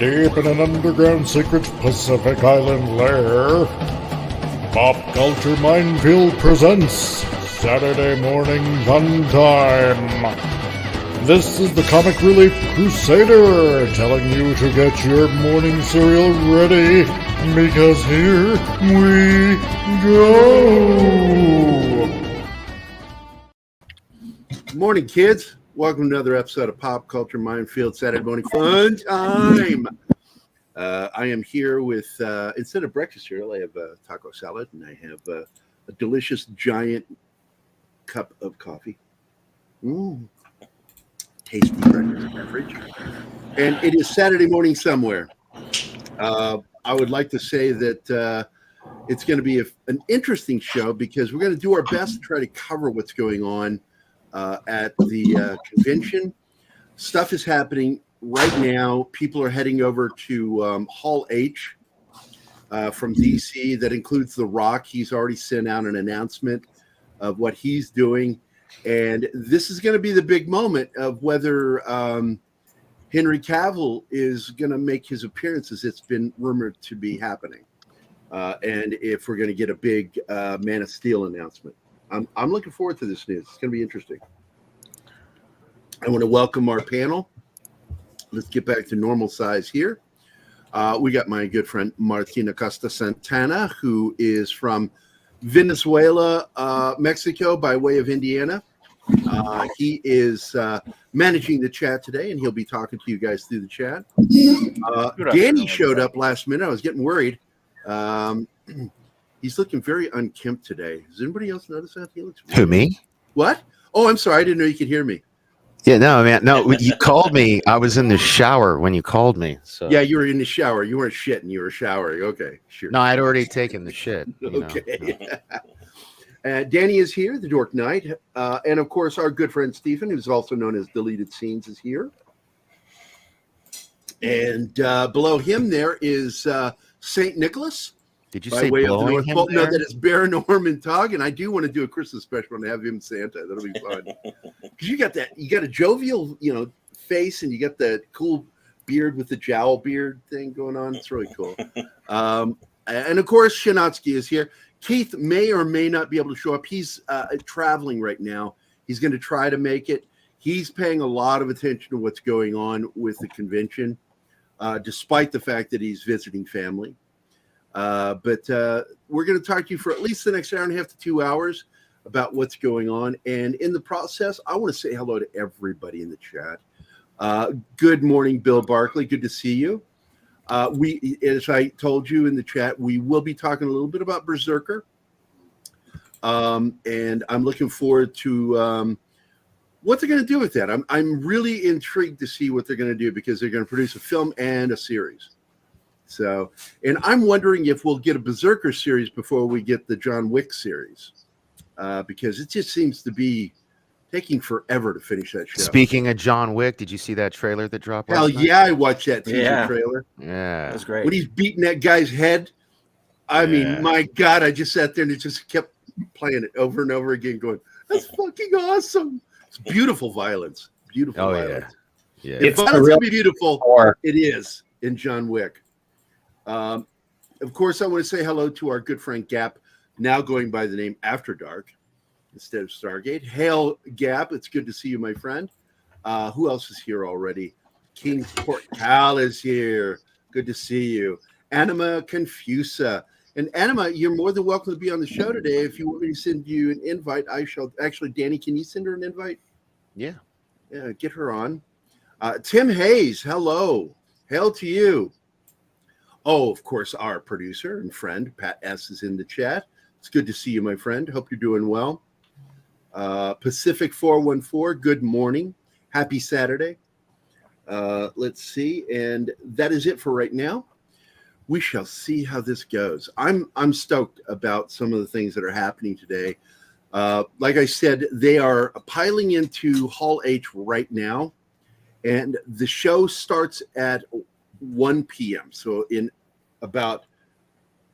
deep in an underground secret Pacific Island lair, Pop Culture Minefield presents Saturday Morning Funtime. This is the Comic Relief Crusader telling you to get your morning cereal ready, because here we go. Good morning, kids. Welcome to another episode of Pop Culture Minefield Saturday Morning Fun Time. I am here with, instead of breakfast cereal, I have taco salad, and I have a delicious giant cup of coffee. Tasty breakfast beverage. And it is Saturday morning somewhere. I would like to say that it's going to be an interesting show, because we're going to do our best to try to cover what's going on at the convention. Stuff is happening right now. People are heading over to Hall H from DC. That includes The Rock. He's already sent out an announcement of what he's doing. And this is going to be the big moment of whether Henry Cavill is going to make his appearances. It's been rumored to be happening. And if we're going to get a big Man of Steel announcement. I'm looking forward to this news. It's going to be interesting. I want to welcome our panel. Let's get back to normal size here. We got my good friend Martin Acosta Santana, who is from Venezuela, Mexico, by way of Indiana. He is managing the chat today, and he'll be talking to you guys through the chat. Danny showed up last minute. I was getting worried. He's looking very unkempt today. Does anybody else notice that? He looks weird. Who, me? What? Oh, I'm sorry. I didn't know you could hear me. Yeah, no, man. No, you called me. I was in the shower when you called me. So Yeah, you were in the shower. You weren't shitting. You were showering. Okay, sure. no, I'd already taken the shit. Okay. Danny is here, the Dork Knight. And, of course, our good friend Stephen, who's also known as Deleted Scenes, is here. And below him there is St. Nicholas. Did you By say way of the blowing North him Pole. No, there? that is Baron Norman Tog, and I do want to do a Christmas special and have him Santa. That'll be fun. Because you got a jovial, face, and you got that cool beard with the jowl beard thing going on. It's really cool. And of course, Shanatsky is here. Keith may or may not be able to show up. He's traveling right now. He's going to try to make it. He's paying a lot of attention to what's going on with the convention, despite the fact that he's visiting family. But we're going to talk to you for at least the next hour and a half to 2 hours about what's going on. And in the process, I want to say hello to everybody in the chat. Good morning, Bill Barkley. Good to see you. As I told you in the chat, we will be talking a little bit about Berserker. And I'm looking forward to what they're going to do with that. I'm really intrigued to see what they're going to do, because they're going to produce a film and a series. So, and I'm wondering if we'll get a Berserker series before we get the John Wick series, because it just seems to be taking forever to finish that show. Speaking of John Wick, did you see that trailer that dropped? Hell last night? yeah, I watched that teaser trailer. Yeah, That's great. When he's beating that guy's head, I mean, my God, I just sat there and it just kept playing it over and over again, going, "That's fucking awesome!" It's beautiful violence, beautiful violence. Yeah. If violence can be beautiful, it is in John Wick. Of course, I want to say hello to our good friend Gap, now going by the name After Dark instead of Stargate. Hail, Gap. It's good to see you, my friend. Who else is here already? King Portal is here. Good to see you. Anima Confusa. And Anima, you're more than welcome to be on the show today. If you want me to send you an invite, I shall. Actually, Danny, can you send her an invite? Yeah. Yeah, get her on. Tim Hayes, hello. Hail to you. Oh, of course, our producer and friend, Pat S. is in the chat. It's good to see you, my friend. Hope you're doing well. Pacific 414, good morning. Happy Saturday. Let's see. And that is it for right now. We shall see how this goes. I'm stoked about some of the things that are happening today. Like I said, they are piling into Hall H right now. And the show starts at 1 p.m. So in about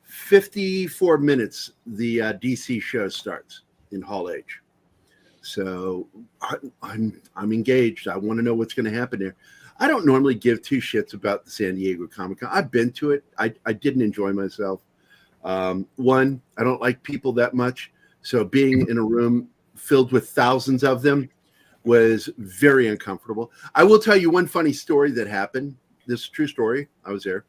54 minutes, the DC show starts in Hall H. So I'm engaged. I want to know what's going to happen there. I don't normally give two shits about the San Diego Comic-Con. I've been to it. I didn't enjoy myself. One, I don't like people that much. So being in a room filled with thousands of them was very uncomfortable. I will tell you one funny story that happened. This is a true story. I was there.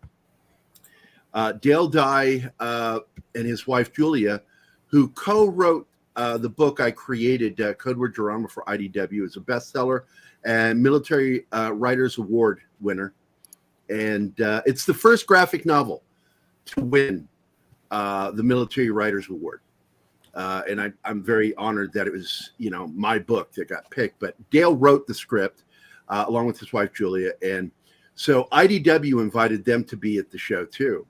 Dale Dye and his wife, Julia, who co-wrote the book I created, Code Word Drama for IDW, is a bestseller and Military Writers Award winner. And it's the first graphic novel to win the Military Writers Award. And I'm very honored that it was, my book that got picked. But Dale wrote the script along with his wife, Julia. And so IDW invited them to be at the show, too.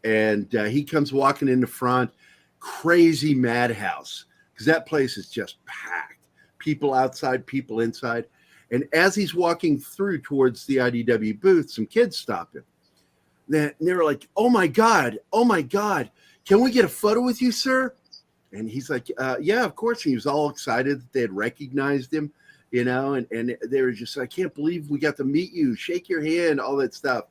And he comes walking in the front, crazy madhouse, because that place is just packed. People outside, people inside. And as he's walking through towards the IDW booth, some kids stop him. And they're like, oh, my God. Can we get a photo with you, sir? And he's like, yeah, of course. And he was all excited that they had recognized him, and they were just, I can't believe we got to meet you. Shake your hand, all that stuff.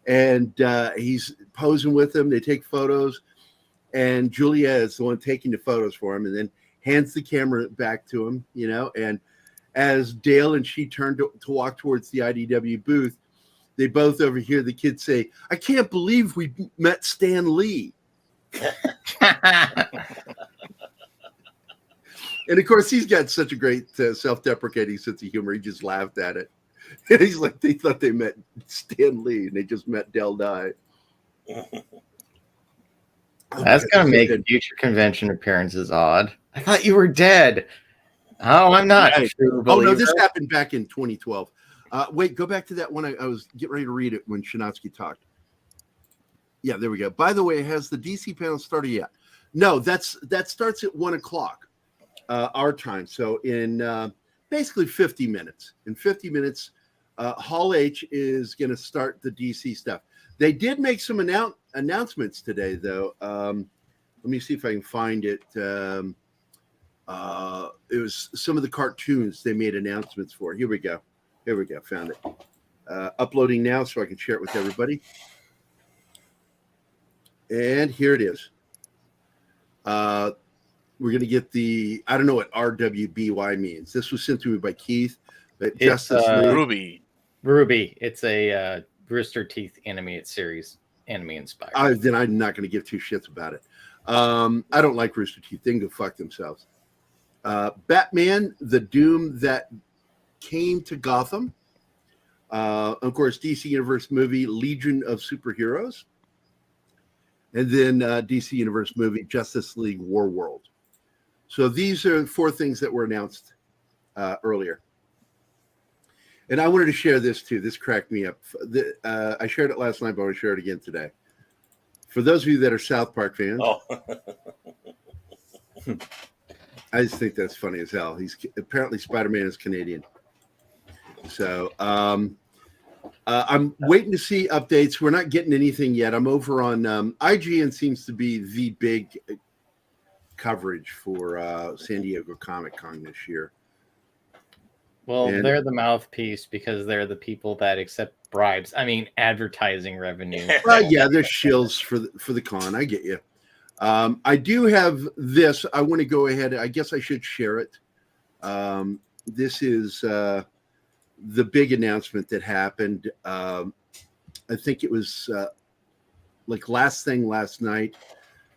And he's posing with them. They take photos. And Julia is the one taking the photos for him and then hands the camera back to him, And as Dale and she turned to walk towards the IDW booth, they both overhear the kids say, I can't believe we met Stan Lee. And of course, he's got such a great self-deprecating sense of humor. He just laughed at it. And he's like, they thought they met Stan Lee and they just met Del Dye. That's going to make future convention appearances odd. I thought you were dead. Oh, I'm not. Right. Oh, no, this happened back in 2012. Wait, go back to that one. I was getting ready to read it when Shinatsky talked. Yeah, there we go. By the way, has the DC panel started yet? No, that starts at 1 o'clock our time. So in basically 50 minutes. In 50 minutes, Hall H is going to start the DC stuff. They did make some announcements today, though. Let me see if I can find it. It was some of the cartoons they made announcements for. Here we go. Found it. Uploading now so I can share it with everybody. And here it is. We're going to get I don't know what RWBY means. This was sent to me by Keith. But Justice League. Ruby. It's a Rooster Teeth animated series, anime inspired. Then I'm not going to give two shits about it. I don't like Rooster Teeth. They can go fuck themselves. Batman, the Doom that came to Gotham. Of course, DC Universe movie, Legion of Superheroes. And then DC Universe movie, Justice League War World. So these are 4 things that were announced earlier. And I wanted to share this too. This cracked me up. I shared it last night, but I want to share it again today. For those of you that are South Park fans, I just think that's funny as hell. Apparently Spider-Man is Canadian. So I'm waiting to see updates. We're not getting anything yet. I'm over on IGN seems to be the big coverage for San Diego Comic-Con this year. Well, they're the mouthpiece because they're the people that accept bribes. I mean, advertising revenue. Well, yeah, they're shills for the con. I get you. I do have this. I want to go ahead. I guess I should share it. This is the big announcement that happened. I think it was like last night,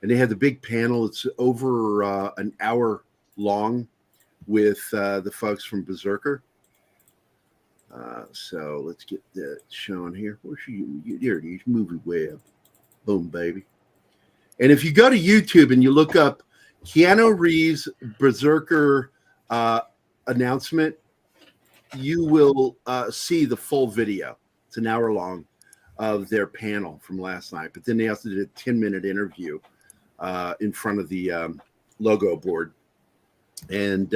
and they had the big panel. It's over an hour long with the folks from Berserker. So let's get that shown here. Where's you? Here it is, Movie Web. Boom, baby. And if you go to YouTube and you look up Keanu Reeves Berserker announcement, you will see the full video. It's an hour long of their panel from last night. But then they also did a 10-minute interview in front of the logo board and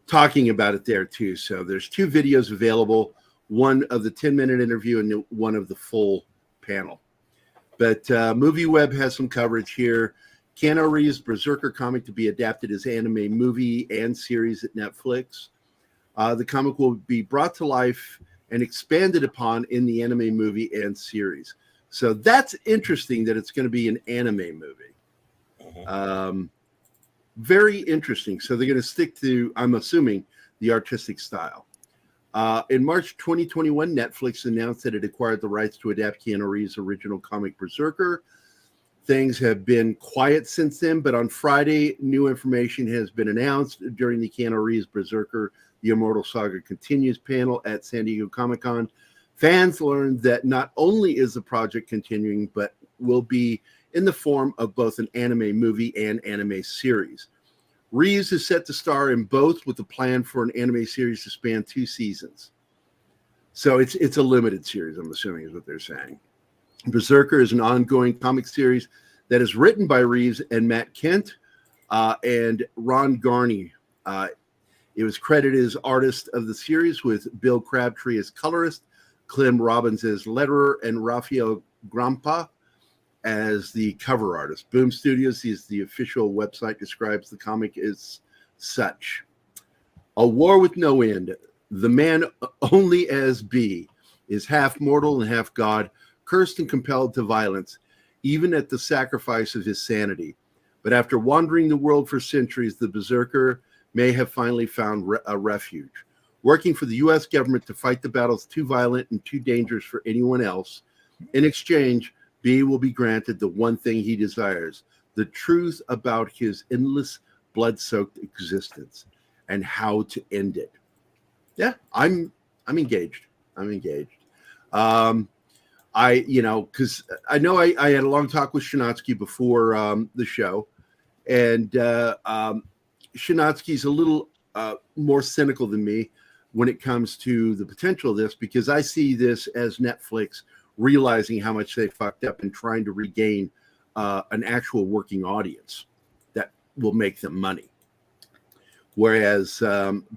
talking about it there too. So there's 2 videos available, one of the 10-minute interview and one of the full panel. But Movie Web has some coverage here. Keanu Reeves' Berserker comic to be adapted as anime movie and series at Netflix. The comic will be brought to life and expanded upon in the anime movie and series. So that's interesting that it's going to be an anime movie. Very interesting. So they're going to stick to, I'm assuming, the artistic style. In March 2021, Netflix announced that it acquired the rights to adapt Keanu Reeves' original comic Berserker. Things have been quiet since then, but on Friday, new information has been announced during the Keanu Reeves Berserker, The Immortal Saga Continues panel at San Diego Comic-Con. Fans learned that not only is the project continuing, but will be in the form of both an anime movie and anime series. Reeves is set to star in both with a plan for an anime series to span 2 seasons. So it's a limited series, I'm assuming, is what they're saying. Berserker is an ongoing comic series that is written by Reeves and Matt Kent and Ron Garney. It was credited as artist of the series, with Bill Crabtree as colorist, Clem Robbins as letterer, and Rafael Grampa as the cover artist. Boom Studios, is the official website, describes the comic as such. A war with no end. The man only as B is half mortal and half god, cursed and compelled to violence, even at the sacrifice of his sanity. But after wandering the world for centuries, the Berserker may have finally found a refuge. Working for the U.S. government to fight the battles too violent and too dangerous for anyone else, in exchange, B will be granted the one thing he desires, the truth about his endless, blood-soaked existence and how to end it. Yeah, I'm engaged. Because I know I had a long talk with Shinatsky before the show, and Shinatsky's a little more cynical than me when it comes to the potential of this, because I see this as Netflix realizing how much they fucked up and trying to regain an actual working audience that will make them money. Whereas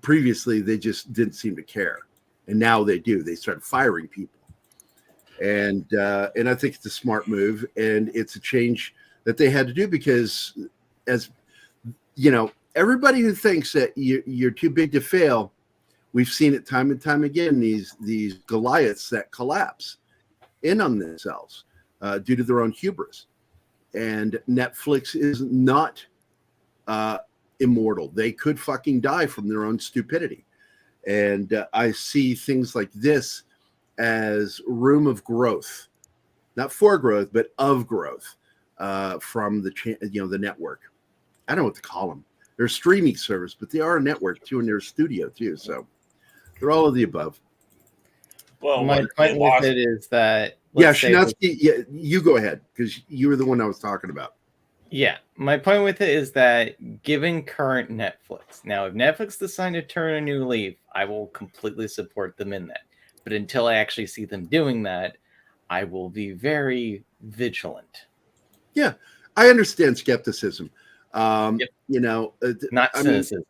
previously they just didn't seem to care, and now they do. They started firing people, and I think it's a smart move, and it's a change that they had to do, because, as you know, everybody who thinks that you're too big to fail, we've seen it time and time again. These Goliaths that collapse in on themselves due to their own hubris, and Netflix is not immortal. They could fucking die from their own stupidity. And I see things like this as room of growth, not for growth, but of growth from the network. I don't know what to call them. They're a streaming service, but they are a network too, and they're a studio too. So they're all of the above. Well, my point with it is that, Shinatsky, you go ahead, because you were the one I was talking about. Yeah, my point with it is that, given current Netflix, now if Netflix decides to turn a new leaf, I will completely support them in that. But until I actually see them doing that, I will be very vigilant. Yeah, I understand skepticism. Not cynicism,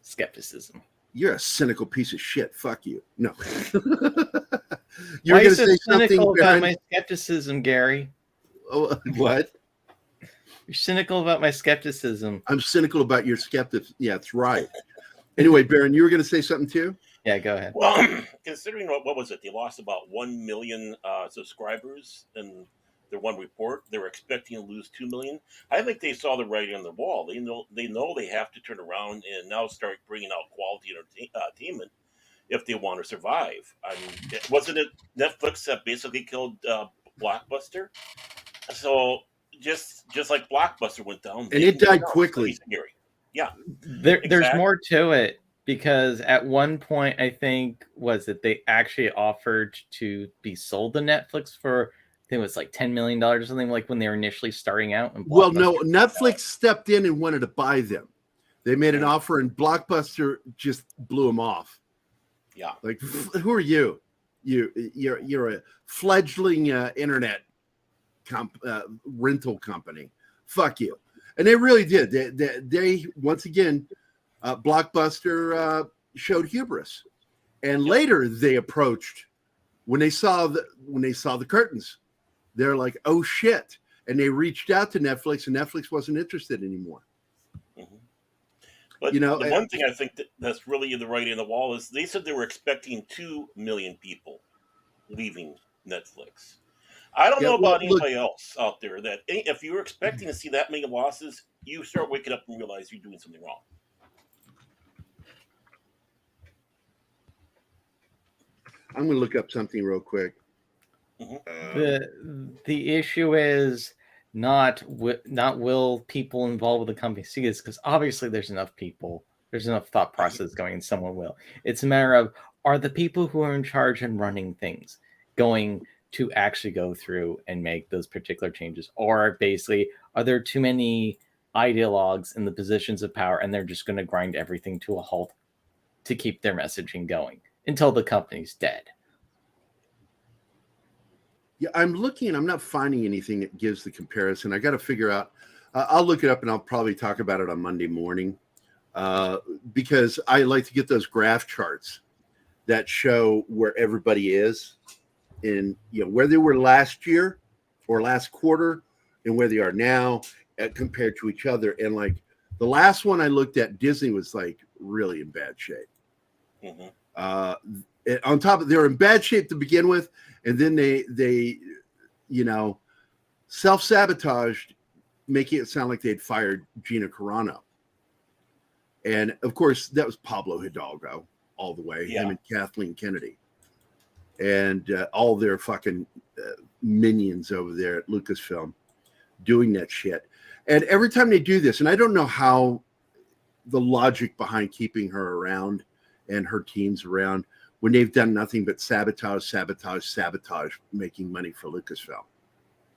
skepticism. You're a cynical piece of shit. Fuck you. No. You're going to say cynical about my skepticism, Gary? Oh, what? You're cynical about my skepticism. I'm cynical about your skepticism. Yeah, that's right. Anyway, Baron, you were going to say something too? Yeah, go ahead. Well, considering what was it? They lost about 1 million subscribers in their one report. They were expecting to lose 2 million. I think they saw the writing on the wall. They know they have to turn around and now start bringing out quality entertainment if they want to survive. I mean, wasn't it Netflix that basically killed Blockbuster? So just like Blockbuster went down, and it died quickly. Yeah, there's more to it, because at one point I think they actually offered to be sold to Netflix for, I think it was like $10 million or something, like when they were initially starting out. And well, no, Netflix stepped in and wanted to buy them. They made an offer, and Blockbuster just blew them off. Yeah, like, who are you? You're a fledgling internet rental company. Fuck you. And they really did. They once again, Blockbuster showed hubris, and later they approached when they saw the curtains. They're like, oh shit, and they reached out to Netflix, and Netflix wasn't interested anymore. Mm-hmm. But You know, the one thing I think that's really in the writing on the wall is they said they were expecting 2 million people leaving Netflix. I don't yeah. know Well, about look, anybody else out there that if you're expecting to see that many losses, you start waking up and realize you're doing something wrong. I'm going to look up something real quick. The issue is not will people involved with the company see this, because obviously there's enough people, there's enough thought process going, and someone will. It's a matter of, are the people who are in charge and running things going to actually go through and make those particular changes, or basically are there too many ideologues in the positions of power and they're just going to grind everything to a halt to keep their messaging going until the company's dead? Yeah, I'm looking and I'm not finding anything that gives the comparison. I got to figure out. I'll look it up and I'll probably talk about it on Monday morning because I like to get those graph charts that show where everybody is in, where they were last year or last quarter and where they are now compared to each other. And like the last one I looked at, Disney was like really in bad shape. On top of, they were in bad shape to begin with, and then they self-sabotaged, making it sound like they'd fired Gina Carano. And of course, that was Pablo Hidalgo all the way, him and Kathleen Kennedy, and all their fucking minions over there at Lucasfilm doing that shit. And every time they do this, and I don't know how the logic behind keeping her around and her teams around when they've done nothing but sabotage, making money for Lucasfilm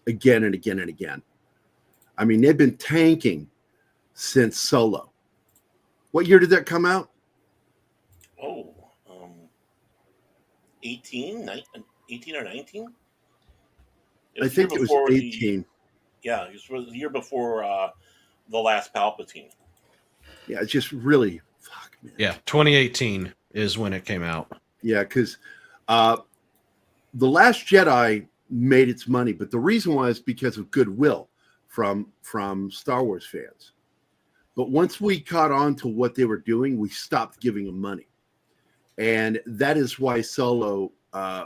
again and again and again. I mean, they've been tanking since Solo. What year did that come out? 18 or 19? I think it was 18. It was the year before the last Palpatine. Yeah, it's just really, fuck, man. Yeah, 2018 is when it came out. Yeah, because The Last Jedi made its money, but the reason was because of goodwill from Star Wars fans. But once we caught on to what they were doing, we stopped giving them money. And that is why Solo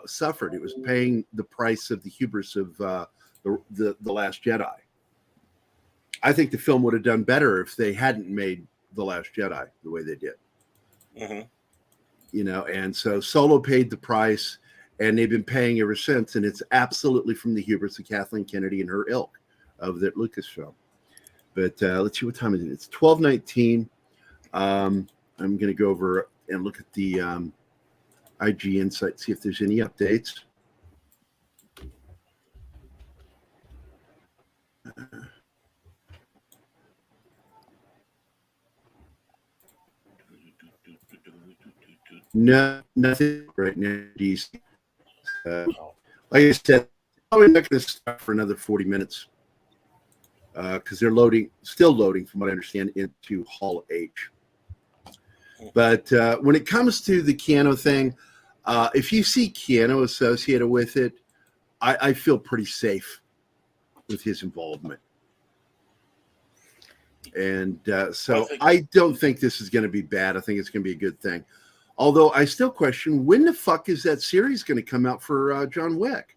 suffered. It was paying the price of the hubris of the Last Jedi. I think the film would have done better if they hadn't made The Last Jedi the way they did. And so Solo paid the price, and they've been paying ever since. And it's absolutely from the hubris of Kathleen Kennedy and her ilk of that Lucasfilm. But let's see, what time is it? It's 12:19. I'm going to go over and look at the IG Insight, see if there's any updates. No, nothing right now. DC. Like I said, probably not going to stop for another 40 minutes because they're still loading, from what I understand, into Hall H. But when it comes to the Keanu thing, if you see Keanu associated with it, I feel pretty safe with his involvement. And so I don't think this is going to be bad. I think it's going to be a good thing. Although I still question, when the fuck is that series going to come out for John Wick,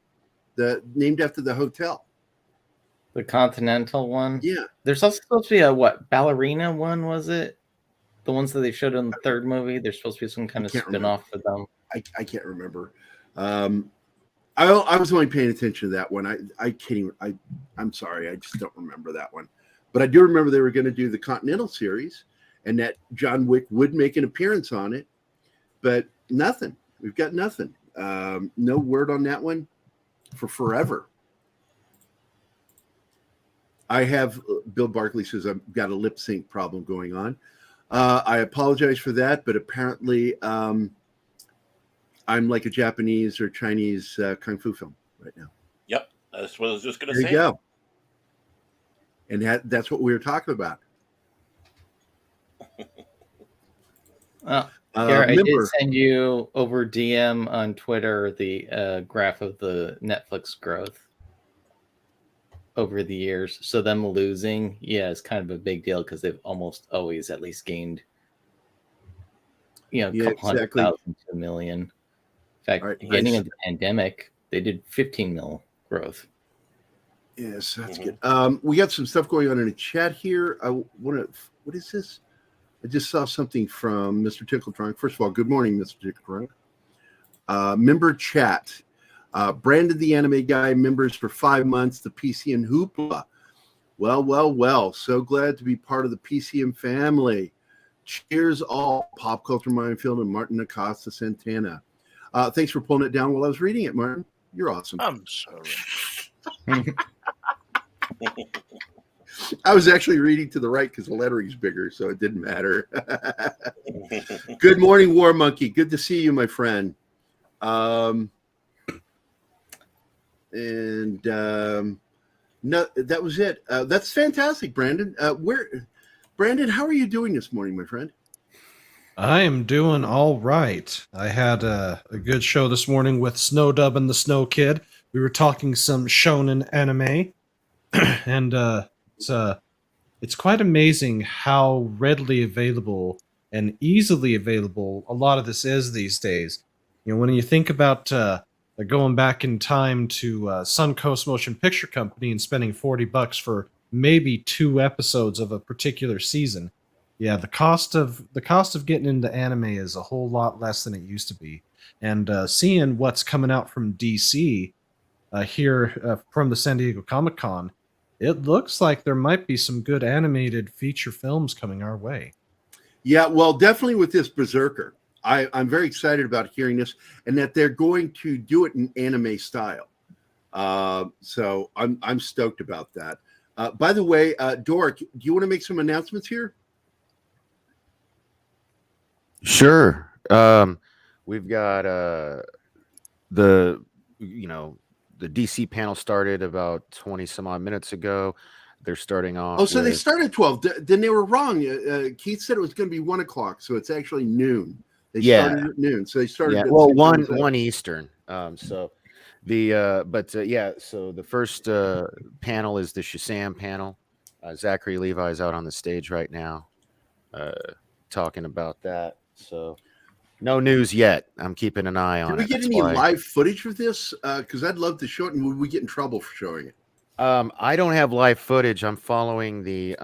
named after the hotel? The Continental one? Yeah. There's also supposed to be a, ballerina one, was it? The ones that they showed in the third movie? There's supposed to be some kind of spin-off for them. I can't remember. I was only paying attention to that one. I can't even, I'm sorry, I just don't remember that one. But I do remember they were going to do the Continental series and that John Wick would make an appearance on it. But nothing. We've got nothing. No word on that one for forever. I have, Bill Barkley says, I've got a lip sync problem going on. I apologize for that, but apparently I'm like a Japanese or Chinese kung fu film right now. Yep, that's what I was just going to say. There you go. And that's what we were talking about. Here, I did send you over DM on Twitter the graph of the Netflix growth over the years. So them losing, is kind of a big deal because they've almost always at least gained a Yeah, couple hundred exactly. thousand to a million. In fact, All right, beginning of the pandemic, they did 15 mil growth. Yes, that's Mhm. good. We got some stuff going on in the chat here. I want to. What is this? I just saw something from Mr. Tickletronic. First of all, good morning, Mr. Tickletronic. Member chat. Brandon the Anime Guy members for 5 months. The PCN Hoopla. Well. So glad to be part of the PCM family. Cheers, all. Pop Culture Minefield and Martin Acosta Santana. Thanks for pulling it down while I was reading it, Martin. You're awesome. I'm sorry. I was actually reading to the right because the lettering's bigger, so it didn't matter. Good morning, War Monkey. Good to see you, my friend. No, that was it. That's fantastic, Brandon. Brandon, how are you doing this morning, my friend? I am doing all right. I had a good show this morning with Snowdub and the Snow Kid. We were talking some shonen anime, and it's quite amazing how readily available and easily available a lot of this is these days. You know, when you think about going back in time to Suncoast Motion Picture Company and spending $40 for maybe 2 episodes of a particular season. Yeah, the cost of getting into anime is a whole lot less than it used to be. And seeing what's coming out from DC here from the San Diego Comic-Con, it looks like there might be some good animated feature films coming our way. Yeah, well, definitely with this Berserker. I'm very excited about hearing this, and that they're going to do it in anime style. So I'm stoked about that. By the way, Doric, do you want to make some announcements here? Sure. We've got the DC panel started about 20 some odd minutes ago. They're starting off. Oh, so they started at 12. Then they were wrong. Keith said it was going to be 1 o'clock, so it's actually noon. They started at noon, so they started. Yeah, at well, 6 one Eastern. So the first panel is the Shazam panel. Zachary Levi is out on the stage right now, talking about that. So no news yet. I'm keeping an eye on it. Can we get any live footage of this? Because I'd love to show it, and would we get in trouble for showing it? I don't have live footage. I'm following the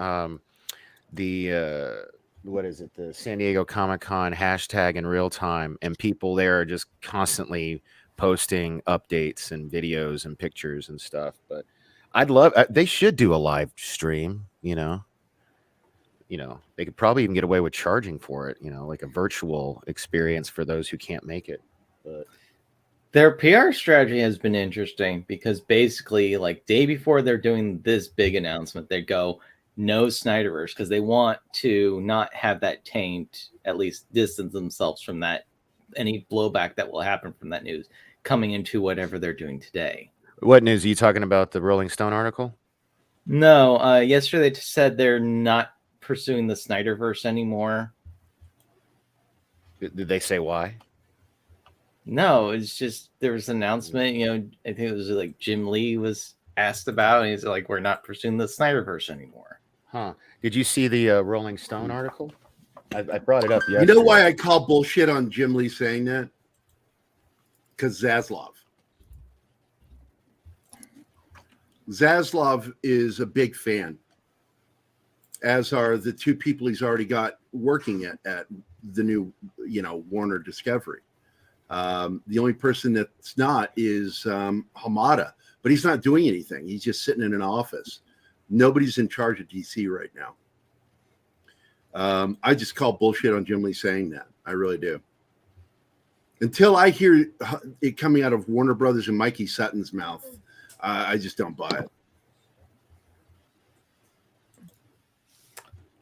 what is it? The San Diego Comic-Con hashtag in real time, and people there are just constantly posting updates and videos and pictures and stuff. But I'd love. They should do a live stream. They could probably even get away with charging for it. Like a virtual experience for those who can't make it. But their PR strategy has been interesting because basically, like day before they're doing this big announcement, they go no Snyderverse because they want to not have that taint, at least distance themselves from that, any blowback that will happen from that news coming into whatever they're doing today. What news are you talking about? The Rolling Stone article? No, yesterday they said they're not pursuing the Snyderverse anymore. Did they say why? No, it's just there was an announcement. I think it was like Jim Lee was asked about, and he's like, "We're not pursuing the Snyderverse anymore." Huh? Did you see the Rolling Stone article? I brought it up yesterday. You know why I call bullshit on Jim Lee saying that? Because Zaslav is a big fan, as are the 2 people he's already got working at the new, Warner Discovery. The only person that's not is Hamada, but he's not doing anything. He's just sitting in an office. Nobody's in charge of DC right now. I just call bullshit on Jim Lee saying that. I really do. Until I hear it coming out of Warner Brothers and Mikey Sutton's mouth, I just don't buy it.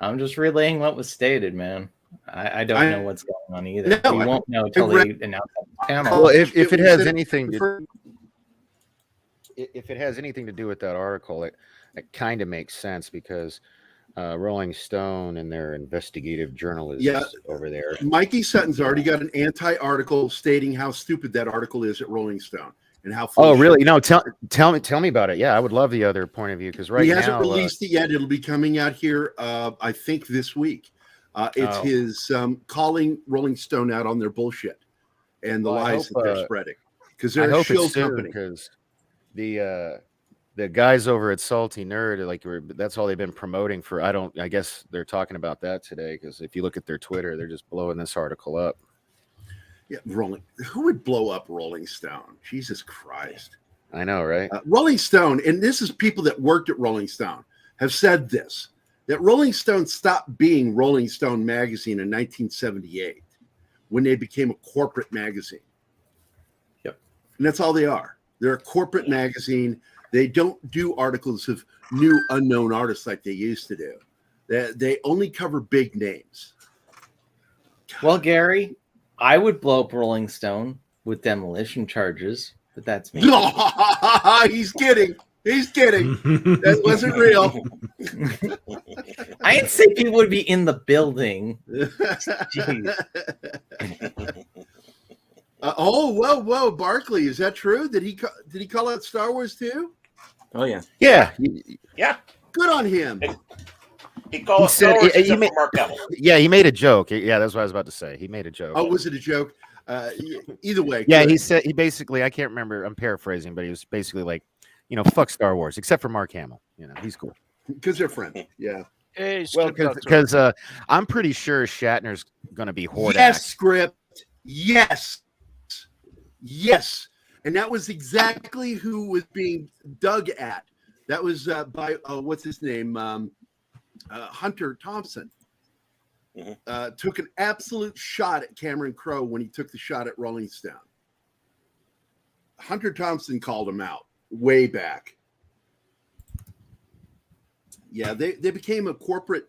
I'm just relaying what was stated, man. I don't know what's going on either. No, we won't know until they announce the panel. Well, if it has anything to do with that article, it kind of makes sense because Rolling Stone and their investigative journalists over there. Mikey Sutton's already got an anti-article stating how stupid that article is at Rolling Stone and how. Oh, really? No, tell me about it. Yeah, I would love the other point of view because he hasn't released it yet. It'll be coming out here, I think, this week. It's his calling Rolling Stone out on their bullshit and the lies that they're spreading, because they're a shill company. Because the guys over at Salty Nerd, like, that's all they've been promoting for. I guess they're talking about that today, because if you look at their Twitter, they're just blowing this article up. Yeah, who would blow up Rolling Stone? Jesus Christ. I know, right? Rolling Stone, and this is people that worked at Rolling Stone, have said this, that Rolling Stone stopped being Rolling Stone magazine in 1978 when they became a corporate magazine. Yep. And that's all they are. They're a corporate magazine. They don't do articles of new unknown artists like they used to do. They only cover big names. Well, Gary, I would blow up Rolling Stone with demolition charges, but that's me. He's kidding. He's kidding. That wasn't real. I didn't say people would be in the building. Jeez. Whoa, Barkley, is that true? Did he call out Star Wars too? Oh yeah. Yeah. Yeah. Good on him. He called Star Wars except for Mark Hamill. Yeah, he made a joke. Yeah, that's what I was about to say. He made a joke. Oh, was it a joke? Either way. Yeah, good. he basically, I can't remember, I'm paraphrasing, but he was basically like, fuck Star Wars, except for Mark Hamill. He's cool. Because they're friends. Yeah. Hey, Well, because I'm pretty sure Shatner's going to be Hordak. Yes, script. Yes. And that was exactly who was being dug at. That was by, what's his name? Hunter Thompson. Mm-hmm. Took an absolute shot at Cameron Crowe when he took the shot at Rolling Stone. Hunter Thompson called him out way back. Yeah, they became a corporate.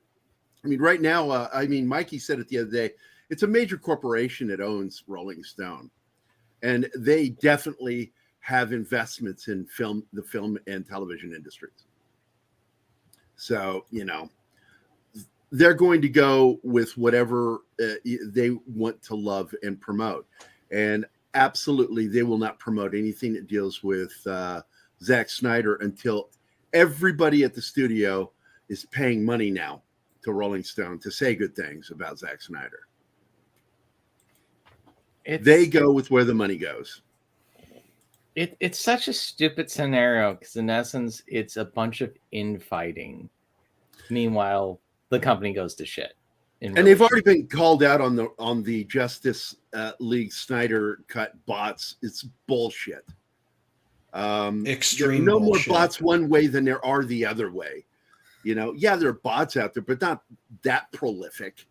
I mean, right now, Mikey said it the other day. It's a major corporation that owns Rolling Stone, and they definitely have investments in the film and television industries. So, they're going to go with whatever they want to love and promote. And absolutely, they will not promote anything that deals with Zack Snyder until everybody at the studio is paying money now to Rolling Stone to say good things about Zack Snyder. They go with where the money goes. It's such a stupid scenario, because in essence, it's a bunch of infighting. Meanwhile, the company goes to shit. And they've already been called out on the Justice League Snyder cut bots. It's bullshit. Extreme no bullshit. more bots one way than there are the other way. Yeah, there are bots out there, but not that prolific.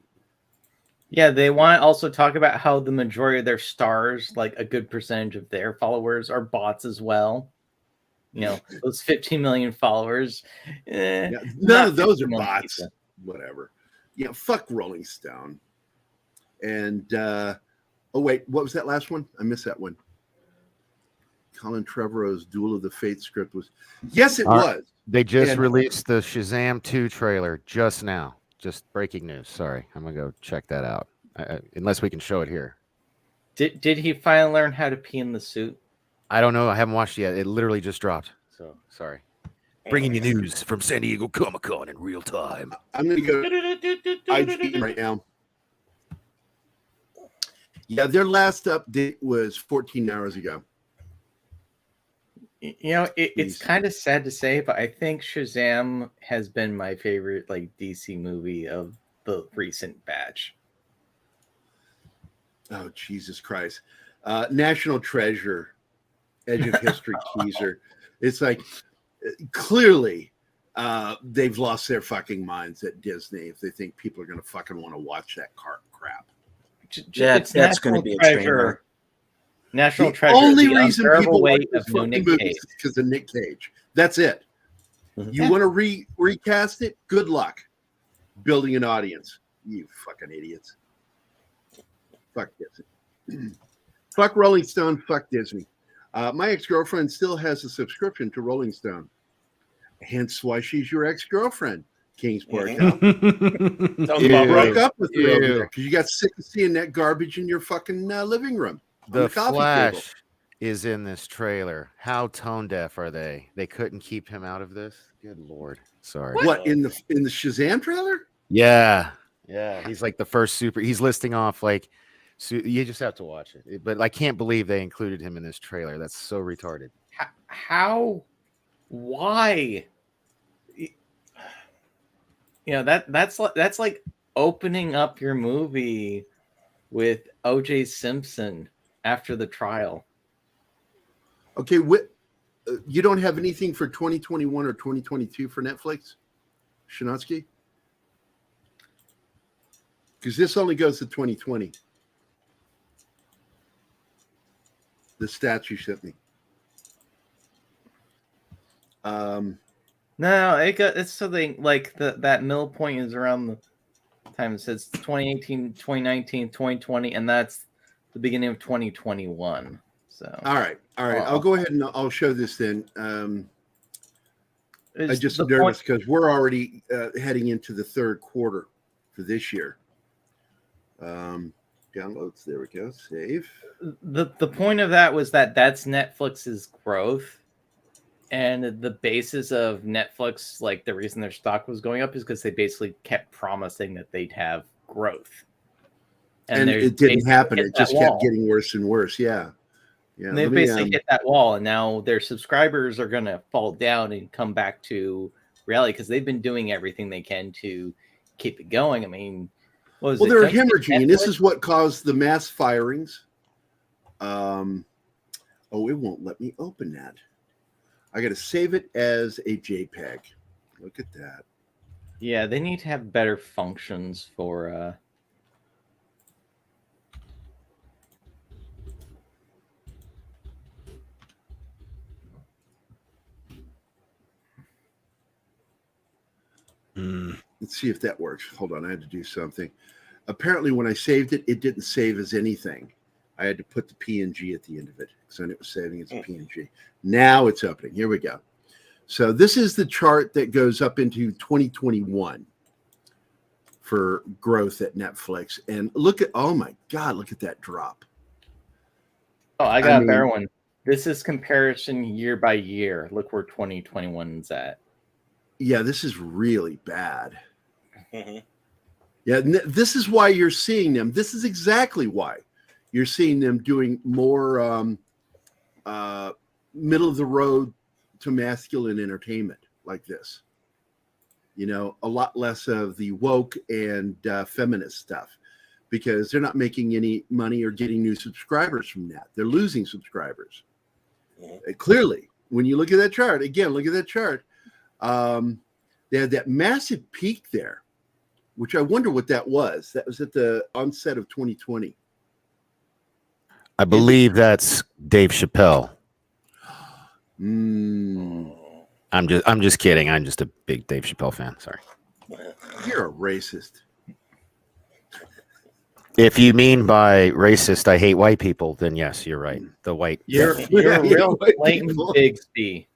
Yeah, they want to also talk about how the majority of their stars, like a good percentage of their followers, are bots as well. Those 15 million followers. None of those are bots. People. Whatever. Fuck Rolling Stone. And what was that last one? I missed that one. Colin Trevorrow's Duel of the Fates script was. Yes, it was. They just released the Shazam 2 trailer just now. Just breaking news. Sorry, I'm gonna go check that out. Unless we can show it here. Did he finally learn how to pee in the suit? I don't know. I haven't watched it yet. It literally just dropped. So sorry. Bringing you news from San Diego Comic-Con in real time. I'm gonna go IG right now. Yeah, their last update was 14 hours ago. It's kind of sad to say, but I think Shazam has been my favorite DC movie of the recent batch. Oh, Jesus Christ. National Treasure, Edge of History teaser. It's like, clearly, they've lost their fucking minds at Disney if they think people are going to fucking want to watch that crap. That's going to be a trainer. National the Treasure. Only the reason people watch weight this of new fucking Nick movie Cage. is because of Nick Cage. That's it. You want to recast it? Good luck building an audience. You fucking idiots. Fuck Disney. Fuck Rolling Stone. Fuck Disney. My ex-girlfriend still has a subscription to Rolling Stone. Hence why she's your ex-girlfriend, Kingsport. Broke up with you over there because you got sick of seeing that garbage in your fucking living room. The coffee Flash table. is in this trailer. How tone deaf are they? They couldn't keep him out of this. Good Lord. Sorry. What in the Shazam trailer? Yeah. Yeah, he's like the first super. He's listing off like, so you just have to watch it. But I can't believe they included him in this trailer. That's so retarded. How? Why? That's like opening up your movie with O.J. Simpson after the trial. Okay, you don't have anything for 2021 or 2022 for Netflix, Shinotsky? Because this only goes to 2020. The stats you sent me. No, it's something like that middle point is around the time it says 2018, 2019, 2020, and that's the beginning of 2021. So all right. I'll go ahead and I'll show this then. I'm just nervous because we're already heading into the third quarter for this year. Downloads. There we go. Save. The point of that was that's Netflix's growth. And the basis of Netflix, like the reason their stock was going up is because they basically kept promising that they'd have growth. And it didn't happen. It just kept getting worse and worse. Yeah. And they basically hit that wall. And now their subscribers are going to fall down and come back to reality because they've been doing everything they can to keep it going. I mean, they're hemorrhaging. And this is what caused the mass firings. It won't let me open that. I got to save it as a JPEG. Look at that. Yeah, they need to have better functions for. Let's see if that works. Hold on, I had to do something. Apparently, when I saved it, it didn't save as anything. I had to put the PNG at the end of it because I knew it was saving as a PNG. Now it's opening. Here we go. So this is the chart that goes up into 2021 for growth at Netflix. And oh my God, look at that drop. Oh, I got a better one. This is comparison year by year. Look where 2021's at. Yeah, this is really bad. Mm-hmm. Yeah, this is why you're seeing them. This is exactly why. You're seeing them doing more middle of the road to masculine entertainment like this. A lot less of the woke and feminist stuff because they're not making any money or getting new subscribers from that. They're losing subscribers. Clearly, when you look at that chart, again, look at that chart. They had that massive peak there, which I wonder what that was. That was at the onset of 2020. I believe that's Dave Chappelle. I'm just kidding. I'm just a big Dave Chappelle fan. Sorry. You're a racist. If you mean by racist, I hate white people, then yes, you're right. The white. You're a real blatant Bigsby.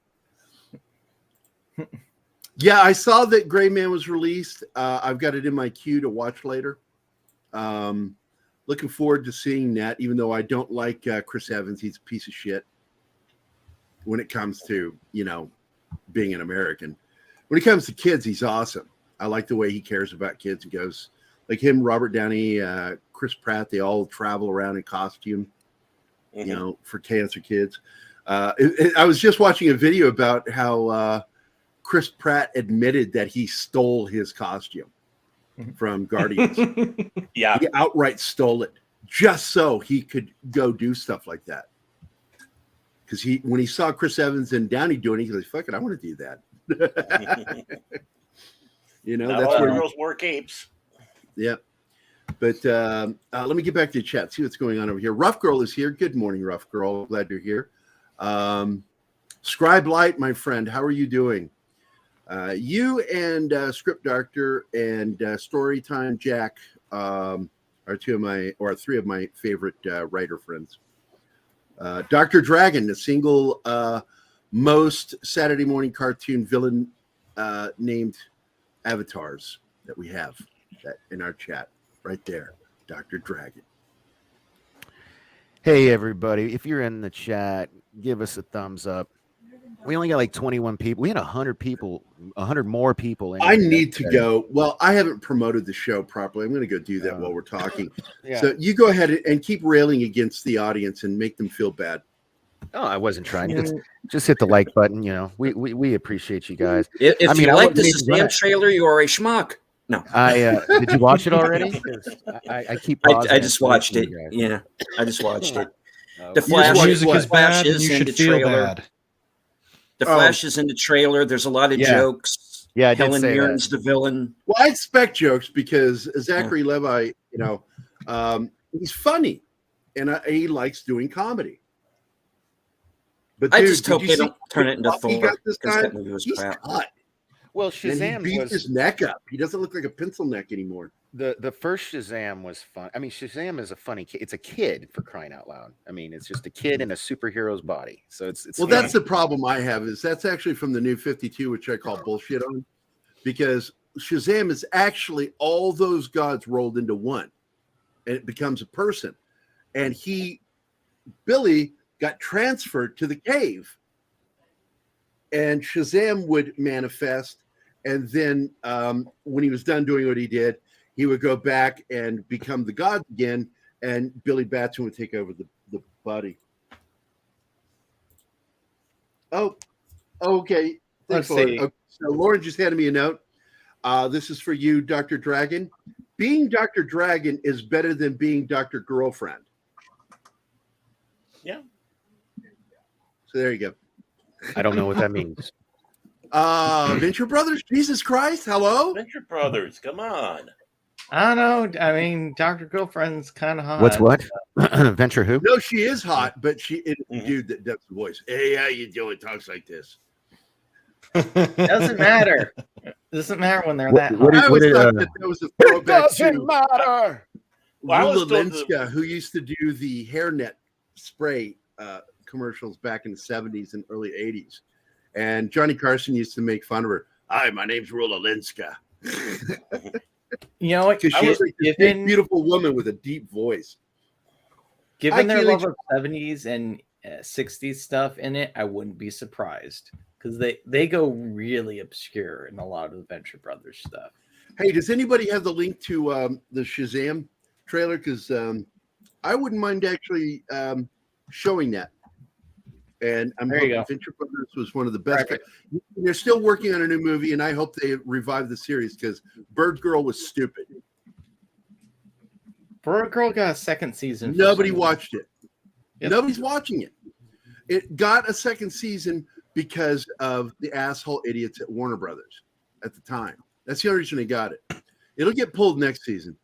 Yeah, I saw that Gray Man was released. I've got it in my queue to watch later. Looking forward to seeing that, even though I don't like Chris Evans. He's a piece of shit when it comes to, being an American. When it comes to kids, he's awesome. I like the way he cares about kids and goes, like him, Robert Downey, Chris Pratt, they all travel around in costume, for cancer kids. I was just watching a video about how Chris Pratt admitted that he stole his costume from Guardians. Yeah. He outright stole it just so he could go do stuff like that. Because when he saw Chris Evans and Downey doing it, he goes, fuck it, I want to do that. That's where girls wear capes. Yeah. But let me get back to the chat, see what's going on over here. Rough Girl is here. Good morning, Rough Girl. Glad you're here. Scribe Light, my friend, how are you doing? You and Script Doctor and Storytime Jack are three of my favorite writer friends. Dr. Dragon, the single most Saturday morning cartoon villain named avatars that we have in our chat right there, Dr. Dragon. Hey, everybody. If you're in the chat, give us a thumbs up. We only got like 21 people. We had 100 people, 100 more people. I need to go. Well, I haven't promoted the show properly. I'm going to go do that while we're talking. Yeah. So you go ahead and keep railing against the audience and make them feel bad. Oh, I wasn't trying. Just hit the like button. You know, we appreciate you guys. If I mean, you I like the wasn't even Shazam trailer, you are a schmuck. No, did you watch it already? 'Cause I keep. pausing I just and watched it. listening to you guys. Yeah, I just watched it. Oh, The okay. Flash, watched music what? is bad, and you in should the feel trailer. bad. The Flash is in the trailer. There's a lot of Yeah. jokes. Yeah, I did Helen say Mirren's the villain. Well, I expect jokes because Zachary Levi, he's funny, and he likes doing comedy. But I dude, just hope did they you see don't turn it into how he Thor got this because time? that movie was He's crap. cut. Well, And Shazam he beat was his neck up. He doesn't look like a pencil neck anymore. the first Shazam was fun. I mean, Shazam is a funny kid. It's a kid, for crying out loud. I mean, it's just a kid in a superhero's body. So it's Well, funny. that's the problem I have is that's actually from the New 52, which I call bullshit on, because Shazam is actually all those gods rolled into one, and it becomes a person. And Billy got transferred to the cave, and Shazam would manifest. And then when he was done doing what he did, he would go back and become the god again, and Billy Batson would take over the body. Oh, okay. Let's Lauren. see. Okay, so Lauren just handed me a note. This is for you, Dr. Dragon. Being Dr. Dragon is better than being Dr. Girlfriend. Yeah. So there you go. I don't know what that means. Venture Brothers, Jesus Christ, hello? Venture Brothers, come on. I don't know. I mean, Dr. Girlfriend's kind of hot. What's what? Venture who? No, she is hot, but it's a Mhm. dude that does the voice. Hey, how you doing? Talks like this. Doesn't matter. Doesn't matter when they're What- that what hot. I always did, thought that was a throwback to matter. Well, I was Lula told Linska, who used to do the hairnet spray commercials back in the 70s and early 80s. And Johnny Carson used to make fun of her. Hi, my name's Rula Linska. You know what? Because she was like this big, Given, beautiful woman with a deep voice. given their Keely- love of 70s and 60s stuff in it, I wouldn't be surprised because they go really obscure in a lot of the Venture Brothers stuff. Hey, does anybody have the link to the Shazam trailer? Because I wouldn't mind actually showing that. And I'm There you hoping go. Venture Brothers was one of the best. Perfect. They're still working on a new movie, and I hope they revive the series because Bird Girl was stupid. Bird Girl got a second season. for Nobody some reason. watched it. Yep. Nobody's watching it. It got a second season because of the asshole idiots at Warner Brothers at the time. That's the only reason they got it. It'll get pulled next season.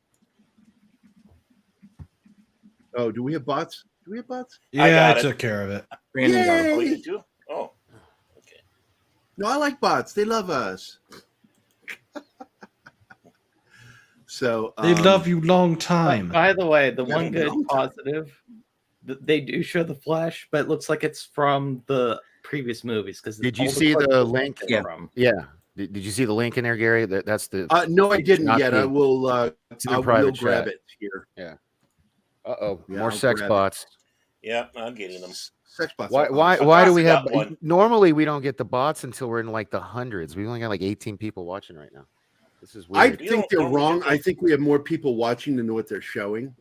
Oh, do we have bots? Do we have bots? Yeah, got I it. took care of it. Brandon got Yay! Oh, you too? Oh, okay. No, I like bots. They love us. So They love you long time. By the way, the Yeah, one good long time. positive, they do show the Flash, but it looks like it's from the previous movies. Because Did you see the link? Yeah. From. Yeah. Did you see the link in there, Gary? That's the. No, I didn't Not yet. the- I will. it's in the I will private grab chat. it here. Uh-oh. Yeah, More I'll sex grab it. bots. Yeah, I'm getting them. Sex bots. Why? are Why? awesome. Why do we have? got one. Normally, we don't get the bots until we're in like the hundreds. We only got like 18 people watching right now. This is I weird. You think don't- they're don't wrong. get I think we have more people watching than what they're showing.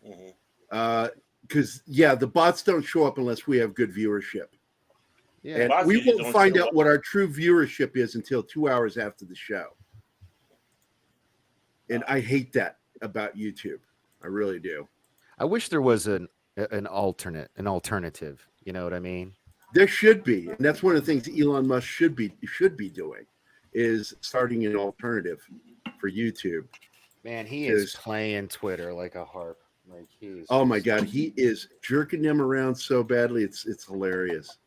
Mhm. Because the bots don't show up unless we have good viewership. Yeah. And Bots we usually won't don't find show out up. what our true viewership is until 2 hours after the show. And I hate that about YouTube. I really do. I wish there was an alternative. You know what I mean? There should be, and that's one of the things Elon Musk should be doing, is starting an alternative for YouTube. Man, he is Is- playing Twitter like a harp. Like he's. Oh my God, he is jerking them around so badly. It's hilarious.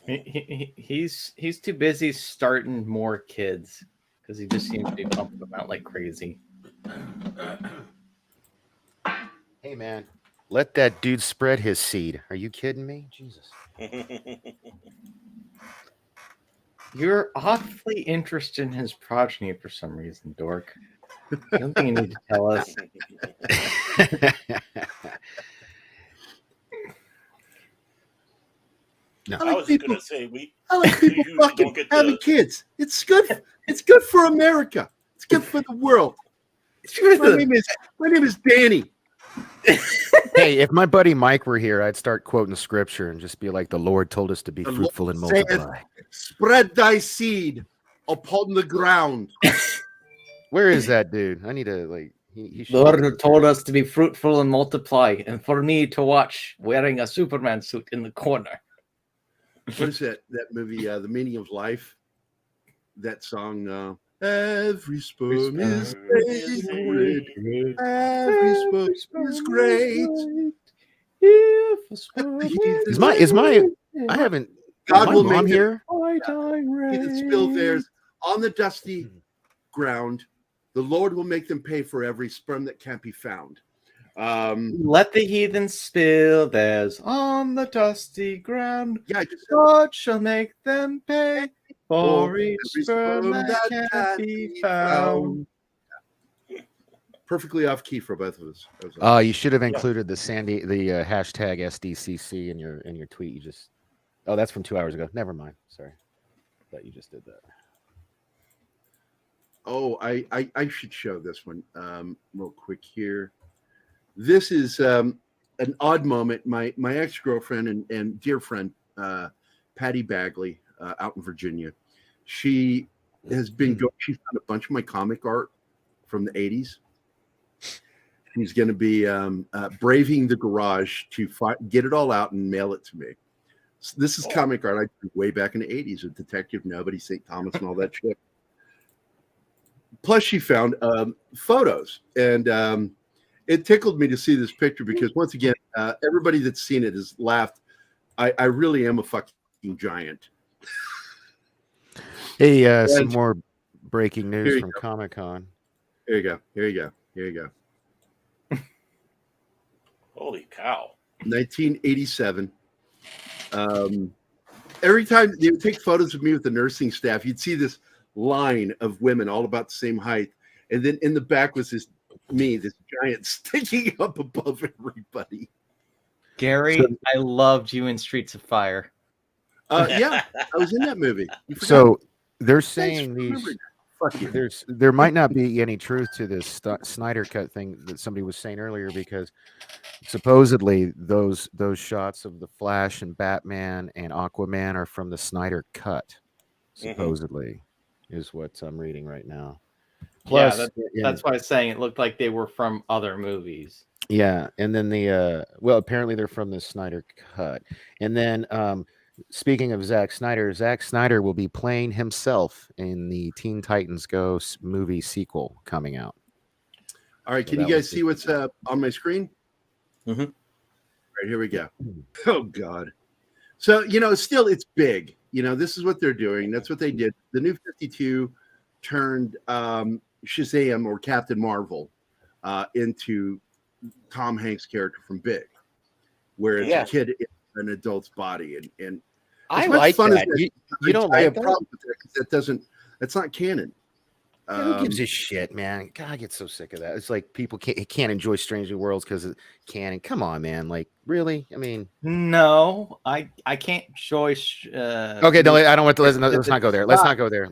He's too busy starting more kids because he just seems to be pumping them out like crazy. Hey man, let that dude spread his seed. Are you kidding me? Jesus. You're awfully interested in his progeny for some reason, Dork. I don't think you need to tell us. No. I I like was people. going to say I like people you fucking don't get having the kids. It's good. It's good for America. It's good for the world. My name is Danny. Hey, if my buddy Mike were here, I'd start quoting scripture and just be like, "The Lord told us to be The fruitful and Lord saith, multiply." Spread thy seed upon the ground. Where is that dude? I need to like. He The should. Lord told us to be fruitful and multiply, and for me to watch wearing a Superman suit in the corner. What is that movie, The Meaning of Life? That song, every sperm is sacred. Every sperm is great. Is my? I haven't. God is my will mom make here? that spill theirs on the dusty ground. The Lord will make them pay for every sperm that can't be found. Let the heathen spill theirs on the dusty ground. Yeah, I just said God shall make them pay for each every sperm that can't be found. Perfectly off key for both of us. You should have included the hashtag SDCC in your tweet. You just. Oh, that's from 2 hours ago. Never mind. Sorry, thought you just did that. Oh, I should show this one real quick here. This is an odd moment. My ex-girlfriend and dear friend Patty Bagley out in Virginia. She has been she's found a bunch of my comic art from the 80s. She's going to be braving the garage to get it all out and mail it to me. So this is comic art I did way back in the 80s with Detective Nobody, St. Thomas, and all that shit. Plus, she found photos, and it tickled me to see this picture because, once again, everybody that's seen it has laughed. I really am a fucking giant. Hey, some more breaking news from Comic-Con. Here you go. holy cow. 1987. Every time they would take photos of me with the nursing staff, you'd see this line of women all about the same height, and then in the back was this giant sticking up above everybody. Gary, I loved you in Streets of Fire. Yeah, I was in that movie. So they're saying Fuck you. there might not be any truth to this Snyder Cut thing that somebody was saying earlier, because supposedly those shots of the Flash and Batman and Aquaman are from the Snyder Cut. Supposedly, is what I'm reading right now. Plus, that's why I was saying it looked like they were from other movies. Yeah, and then apparently they're from the Snyder Cut, and then speaking of Zack Snyder will be playing himself in the Teen Titans Go movie sequel coming out. All right, can you guys see what's on my screen? Mm-hmm. Right, here we go. Oh, God. So, still it's big. This is what they're doing. That's what they did. The New 52 turned Shazam or Captain Marvel into Tom Hanks' character from Big, where it's a kid in an adult's body. And I like that. You don't like that? Problem with that because that's not canon. Who gives a shit, man? God, I get so sick of that. It's like people can't enjoy Strange New Worlds because of canon. Come on, man. Like, really? I mean, no, I can't enjoy. Okay, no, I don't want to. Let's not go there. Let's not go there.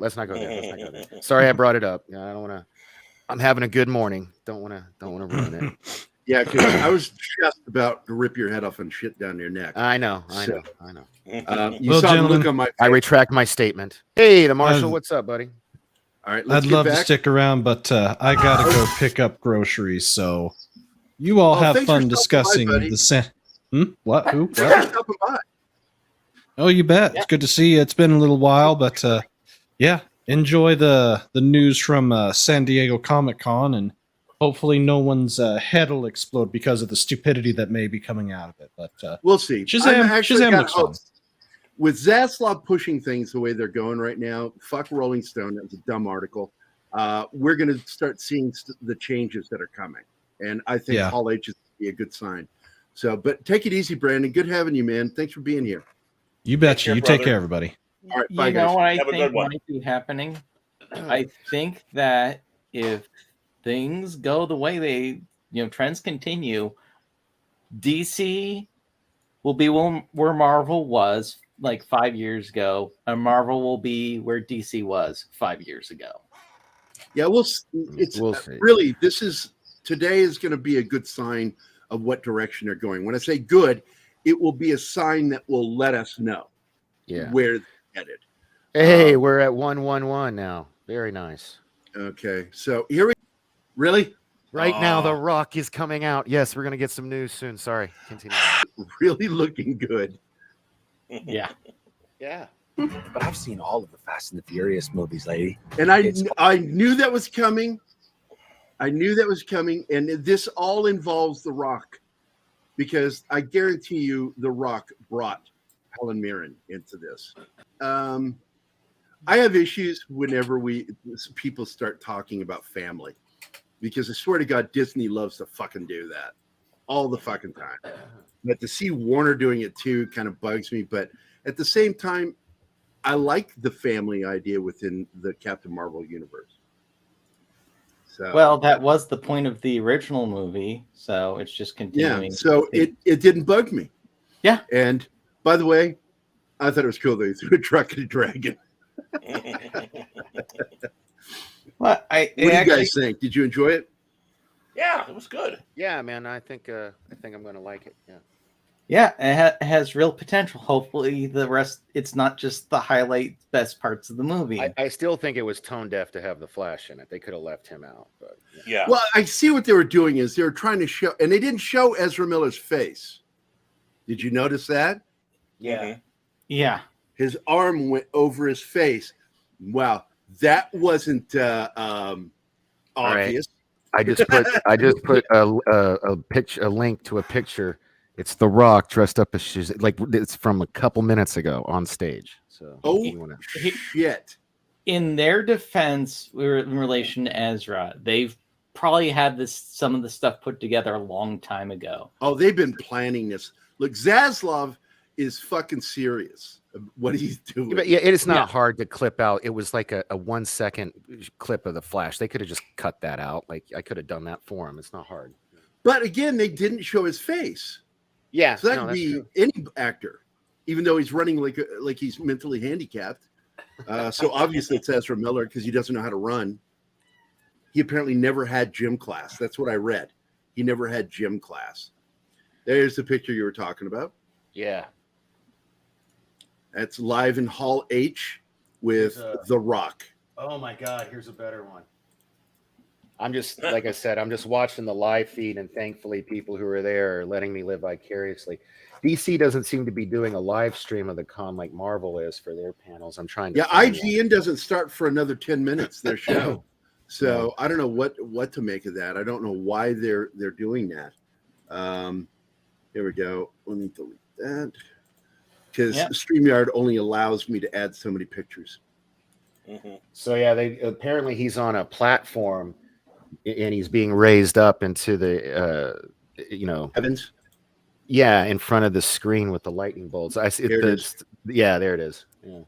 Sorry, I brought it up. I don't want to. I'm having a good morning. Don't want to ruin it. Yeah, because I was just about to rip your head off and shit down your neck. I know. You saw the look on my face. I retract my statement. Hey, the Marshal, what's up, buddy? All right, I'd love to stick around, but I gotta go pick up groceries. So you all have fun discussing the What? Who? What? Oh, you bet. Yeah. It's good to see you. It's been a little while, but yeah, enjoy the news from San Diego Comic-Con, and hopefully no one's head will explode because of the stupidity that may be coming out of it. But we'll see. Shazam looks fun. With Zaslav pushing things the way they're going right now, fuck Rolling Stone. That was a dumb article. We're going to start seeing the changes that are coming. And I think Hall H is be a good sign. So, but take it easy, Brandon. Good having you, man. Thanks for being here. You betcha. You take care, everybody. All right, bye, guys. You know what I think might be happening? I think that if things go the way they, trends continue, DC will be where Marvel was like 5 years ago, and Marvel will be where DC was 5 years ago. Yeah, it's We'll see. really, today is going to be a good sign of what direction they're going. When I say good, it will be a sign that will let us know where they're headed. Hey, we're at 111 now. Very nice. Okay, so here we really Right now, The Rock is coming out. Yes, we're gonna get some news soon. Sorry, continue. really looking good. Yeah. Yeah. But I've seen all of the Fast and the Furious movies, lady. And I knew that was coming. And this all involves The Rock, because I guarantee you The Rock brought Helen Mirren into this. I have issues whenever people start talking about family, because I swear to God, Disney loves to fucking do that all the fucking time. But to see Warner doing it too kind of bugs me. But at the same time, I like the family idea within the Captain Marvel universe. So, Well, that was the point of the original movie, so it's just continuing. yeah, so it didn't bug me. Yeah. And by the way, I thought it was cool that he threw a truck at a dragon. Well, What do you guys think? Did you enjoy it? Yeah, it was good. Yeah, man. I think I'm gonna like it. Yeah. Yeah, it has real potential. Hopefully, the rest, it's not just the highlight best parts of the movie. I still think it was tone deaf to have the Flash in it. They could have left him out. But Yeah. Well, I see what they were doing is they were trying to show, and they didn't show Ezra Miller's face. Did you notice that? Yeah. Yeah. His arm went over his face. Wow, that wasn't obvious. I just put a link to a picture. It's The Rock dressed up as Shazam. Like, it's from a couple minutes ago on stage. So Shit. In their defense, in relation to Ezra, they've probably had some of the stuff put together a long time ago. Oh, they've been planning this. Look, Zaslav is fucking serious. What he's doing. But yeah, it is not hard to clip out. It was like a 1 second clip of the Flash. They could have just cut that out. Like, I could have done that for him. It's not hard. But again, they didn't show his face. Yeah, so that could be any actor, even though he's running like he's mentally handicapped. So obviously it's Ezra Miller because he doesn't know how to run. He apparently never had gym class. That's what I read. He never had gym class. There's the picture you were talking about. Yeah. That's live in Hall H with The Rock. Oh my God, here's a better one. I'm just, like I said, I'm just watching the live feed, and thankfully people who are there are letting me live vicariously. DC doesn't seem to be doing a live stream of the con like Marvel is for their panels. I'm trying to. Yeah, IGN doesn't start for another 10 minutes, their show. So I don't know what to make of that. I don't know why they're doing that. Here we go. Let me delete that. Because StreamYard only allows me to add so many pictures. Mm-hmm. So yeah, apparently he's on a platform, and he's being raised up into the heavens. Yeah, in front of the screen with the lightning bolts. I see. Yeah, there it is. Yeah.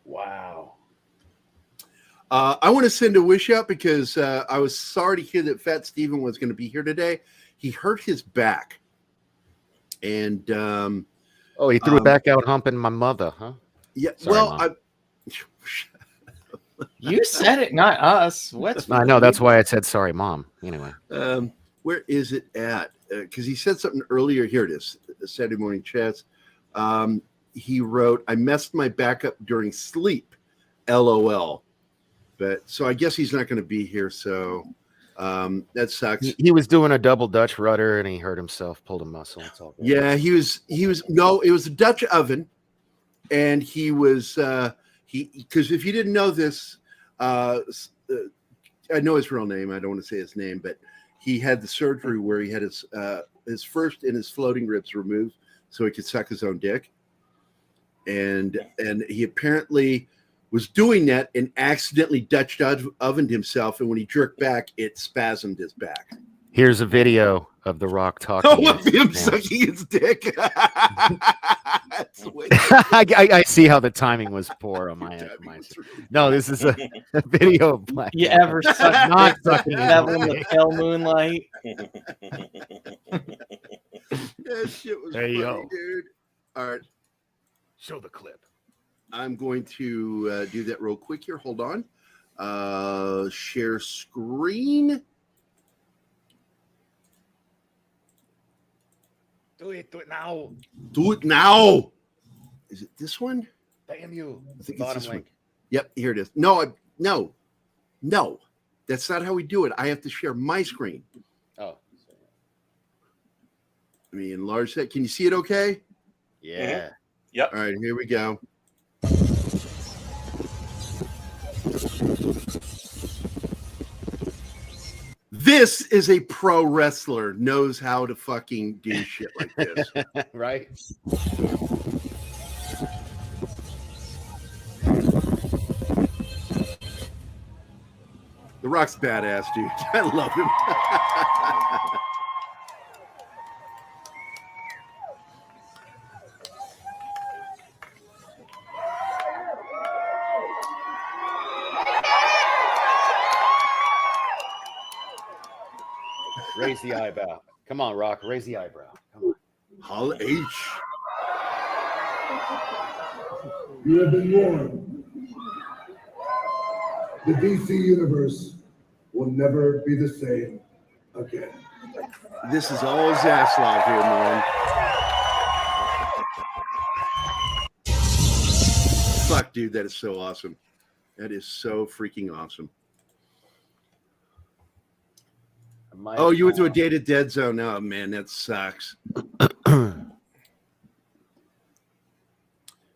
Wow. I want to send a wish out because I was sorry to hear that Fat Steven was going to be here today. He hurt his back. And he threw it back out humping my mother, huh? Yeah. Sorry, well, you said it, not us. I know, that's why I said sorry, Mom. Anyway, where is it at? Because he said something earlier. Here it is. Saturday morning chats. He wrote, "I messed my back up during sleep. LOL." But so I guess he's not going to be here. So that sucks. He was doing a double Dutch rudder and he hurt himself, pulled a muscle. It's all good. Yeah, he was. No, it was a Dutch oven, and he was because if you didn't know this, I know his real name. I don't want to say his name, but he had the surgery where he had his first and his floating ribs removed so he could suck his own dick, and he apparently was doing that and accidentally Dutch ovened himself, and when he jerked back, it spasmed his back. Here's a video of The Rock talking. Oh, of him sucking his dick. I see how the timing was poor on my No, this is a video of Black. You ever not sucking that in the pale moonlight? That shit was Hey, funny, yo. dude. All right, Show the clip. I'm going to do that real quick here. Hold on. Share screen. Do it now. Do it now. Is it this one? Damn you. I think it's Bottom this one. link. Yep, here it is. No. That's not how we do it. I have to share my screen. Oh. Let me enlarge that. Can you see it okay? Yeah. Yep. All right, here we go. This is a pro wrestler, knows how to fucking do shit like this. Right? The Rock's badass, dude. I love him. Raise the eyebrow. Come on, Rock. Raise the eyebrow. Come on. Holla H. You have been warned. The DC universe will never be the same again. This is all Zaslav here, man. Fuck, dude, that is so awesome. That is so freaking awesome. Oh, you went to a dated dead zone. Oh, man, that sucks.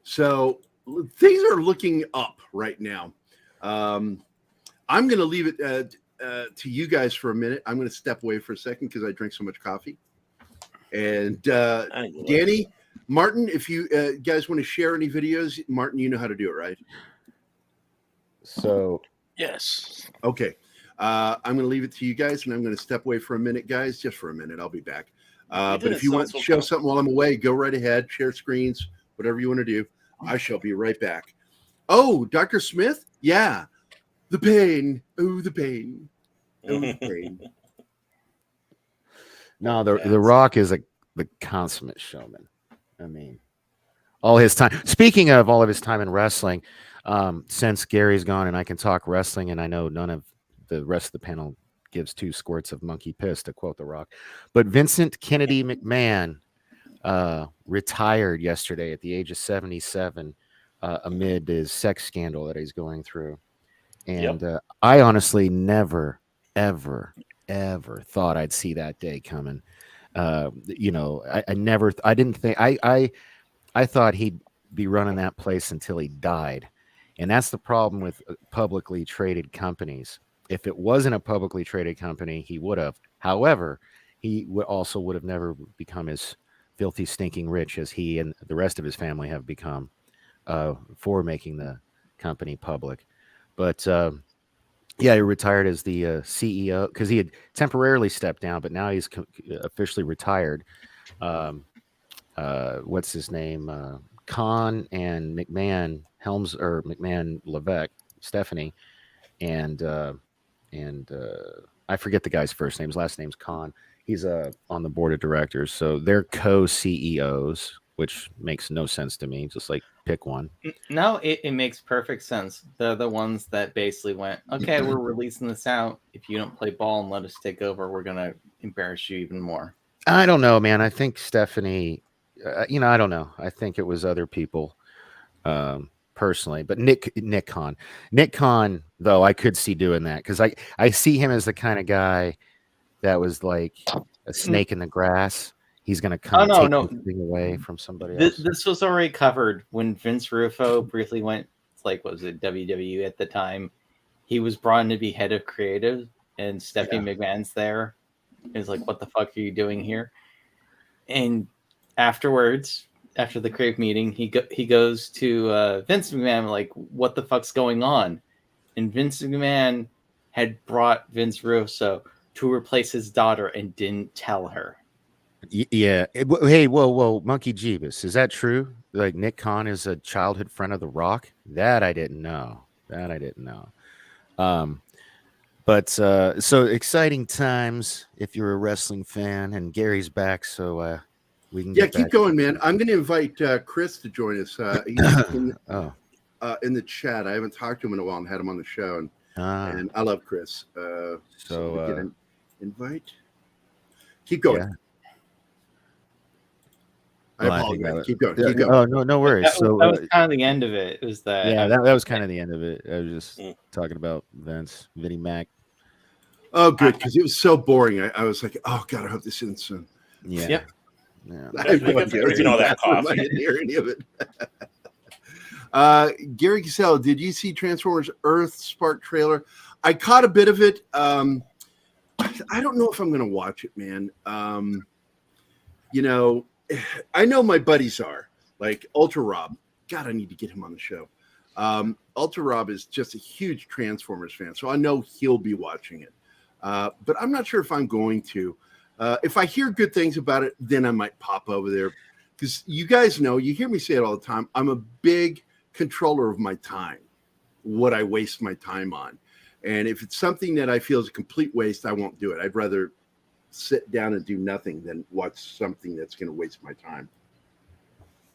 So things are looking up right now. I'm going to leave it to you guys for a minute. I'm going to step away for a second because I drink so much coffee. And Danny, Martin, if you guys want to share any videos, Martin, you know how to do it, right? So, Yes. Okay. I'm going to leave it to you guys, and I'm going to step away for a minute, guys, just for a minute. I'll be back. But if you want to show something while I'm away, go right ahead. Share screens, whatever you want to do. I shall be right back. Oh, Dr. Smith? Yeah. The pain. Oh, the pain. Oh, the pain. no, the Rock is the consummate showman. I mean, all his time. Speaking of all of his time in wrestling, since Gary's gone and I can talk wrestling, and I know none of the rest of the panel gives two squirts of monkey piss, to quote The Rock. But Vincent Kennedy McMahon retired yesterday at the age of 77 amid his sex scandal that he's going through. And I honestly never, ever thought I'd see that day coming. I didn't think, I thought he'd be running that place until he died. And that's the problem with publicly traded companies. If it wasn't a publicly traded company, he would have. However, he would have never become as filthy, stinking rich as he and the rest of his family have become for making the company public. But he retired as the CEO because he had temporarily stepped down, but now he's officially retired. What's his name? Khan and McMahon McMahon Levesque, Stephanie, and I forget the guy's first name. His last name's Khan. He's on the board of directors, so they're co-CEOs, which makes no sense to me. Just like pick one. No, it makes perfect sense. They're the ones that basically went, okay, we're releasing this out. If you don't play ball and let us take over, we're gonna embarrass you even more. I don't know, man. I think Stephanie. I don't know. I think it was other people, personally. But Nick Khan, though, I could see doing that because I see him as the kind of guy that was like a snake in the grass. He's going to come take everything away from somebody else. This was already covered when Vince Russo briefly went, what was it, WWE at the time? He was brought in to be head of creative, and Stephanie McMahon's there. He's like, what the fuck are you doing here? And afterwards, after the creative meeting, he goes to Vince McMahon, like, what the fuck's going on? And Vince McMahon had brought Vince Russo to replace his daughter and didn't tell her. Yeah. Hey, whoa, Monkey Jeebus. Is that true? Like Nick Khan is a childhood friend of The Rock? That I didn't know. But so exciting times if you're a wrestling fan, and Gary's back. So we can. Yeah, get keep back. going, man. I'm going to invite Chris to join us. He's in the chat. I haven't talked to him in a while and had him on the show, and I love Chris. So we get an invite. Keep going. Yeah. I apologize. Keep going. Keep going. Oh, no worries. That was kind of the end of it. Was that? Yeah, that was kind of the end of it. I was just talking about Vince, Vinnie Mac. Oh, good, because it was so boring. I was like, oh god, I hope this ends soon. Yeah. Yep. Yeah. I have no idea. You know that cough. I didn't hear any of it. Gary Casella, did you see Transformers Earth Spark trailer? I caught a bit of it. I don't know if I'm going to watch it, man. You know, I know my buddies are like Ultra Rob. God, I need to get him on the show. Ultra Rob is just a huge Transformers fan, so I know he'll be watching it. But I'm not sure if I'm going to. If I hear good things about it, then I might pop over there. Because you guys know, you hear me say it all the time, I'm a big controller of my time, what I waste my time on. And if it's something that I feel is a complete waste, I won't do it. I'd rather sit down and do nothing than watch something that's going to waste my time.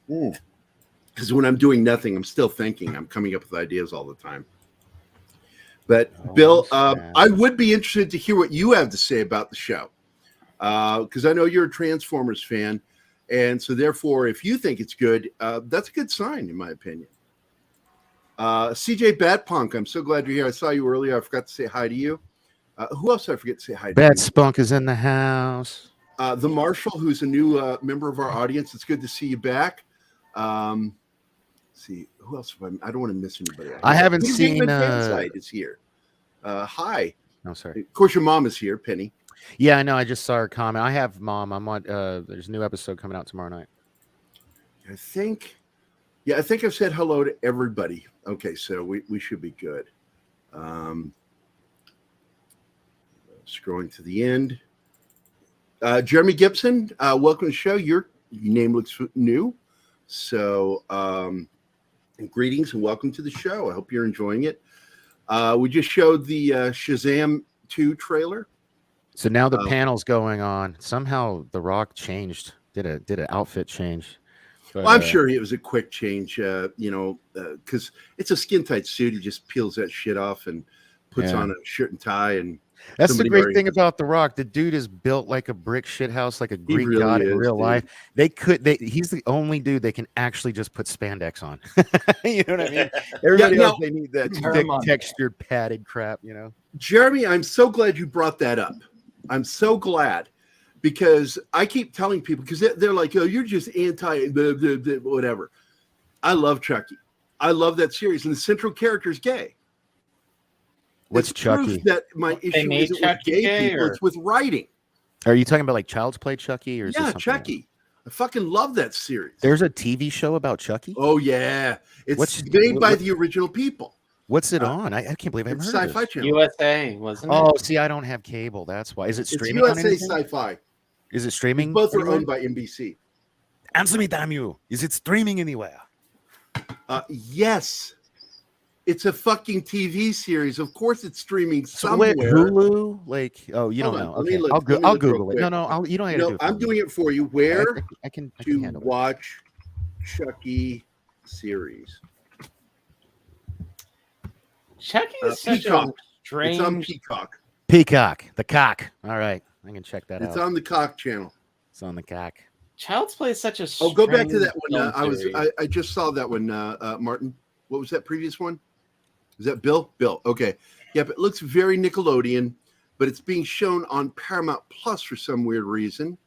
Because when I'm doing nothing, I'm still thinking. I'm coming up with ideas all the time. But Bill, I would be interested to hear what you have to say about the show. Because I know you're a Transformers fan. And so therefore, if you think it's good, that's a good sign, in my opinion. CJ Batpunk, I'm so glad you're here. I saw you earlier. I forgot to say hi to you. Who else did I forget to say hi to? Bat Spunk is in the house. The Marshall, who's a new member of our audience. It's good to see you back. See, who else? I don't want to miss anybody. I haven't seen. Side is here. Hi. No, sorry. Of course, your mom is here, Penny. Yeah, I know. I just saw her comment. I have Mom. I'm on. There's a new episode coming out tomorrow night. I think I've said hello to everybody. Okay, so we should be good. Scrolling to the end. Jeremy Gibson, welcome to the show. Your name looks new. So greetings and welcome to the show. I hope you're enjoying it. We just showed the Shazam 2 trailer. So now the panel's going on. Somehow The Rock changed. Did an outfit change. But, well, I'm sure it was a quick change, because it's a skin tight suit. He just peels that shit off and puts on a shirt and tie. And that's the great thing about The Rock. The dude is built like a brick shit house, like a Greek god in real life. He's the only dude they can actually just put spandex on. You know what I mean? Everybody else, they need that thick, textured, padded crap, you know? Jeremy, I'm so glad you brought that up. I'm so glad. Because I keep telling people, because they're like, oh, you're just anti whatever. I love Chucky. I love that series. And the central character is gay. What's Chucky? That my issue isn't with gay people, it's with writing. Are you talking about like Child's Play Chucky? Or is this Chucky. Else? I fucking love that series. There's a TV show about Chucky? Oh, yeah. It's made by the original people. What's it on? I can't believe I've heard Sci-Fi of this. Channel. USA, wasn't it? Oh, see, I don't have cable. That's why. Is it streaming? It's USA on Sci-Fi. Is it streaming? Both are owned by NBC. Answer me, damn you. Is it streaming anywhere? Yes. It's a fucking TV series. Of course it's streaming somewhere. Hulu? Like, oh, you don't know. Okay. I'll Google it. No, you don't have to do it. I'm doing it for you. Where I can watch Chucky series. Chucky is such Peacock. a strange... It's on Peacock. Peacock. The cock. All right. I can check that out. It's on the Cock channel. It's on the cock. Child's Play is such a strange... Oh, go back to that one. I just saw that one, Martin. What was that previous one? Is that Bill? Bill. Okay. Yeah, but it looks very Nickelodeon, but it's being shown on Paramount Plus for some weird reason.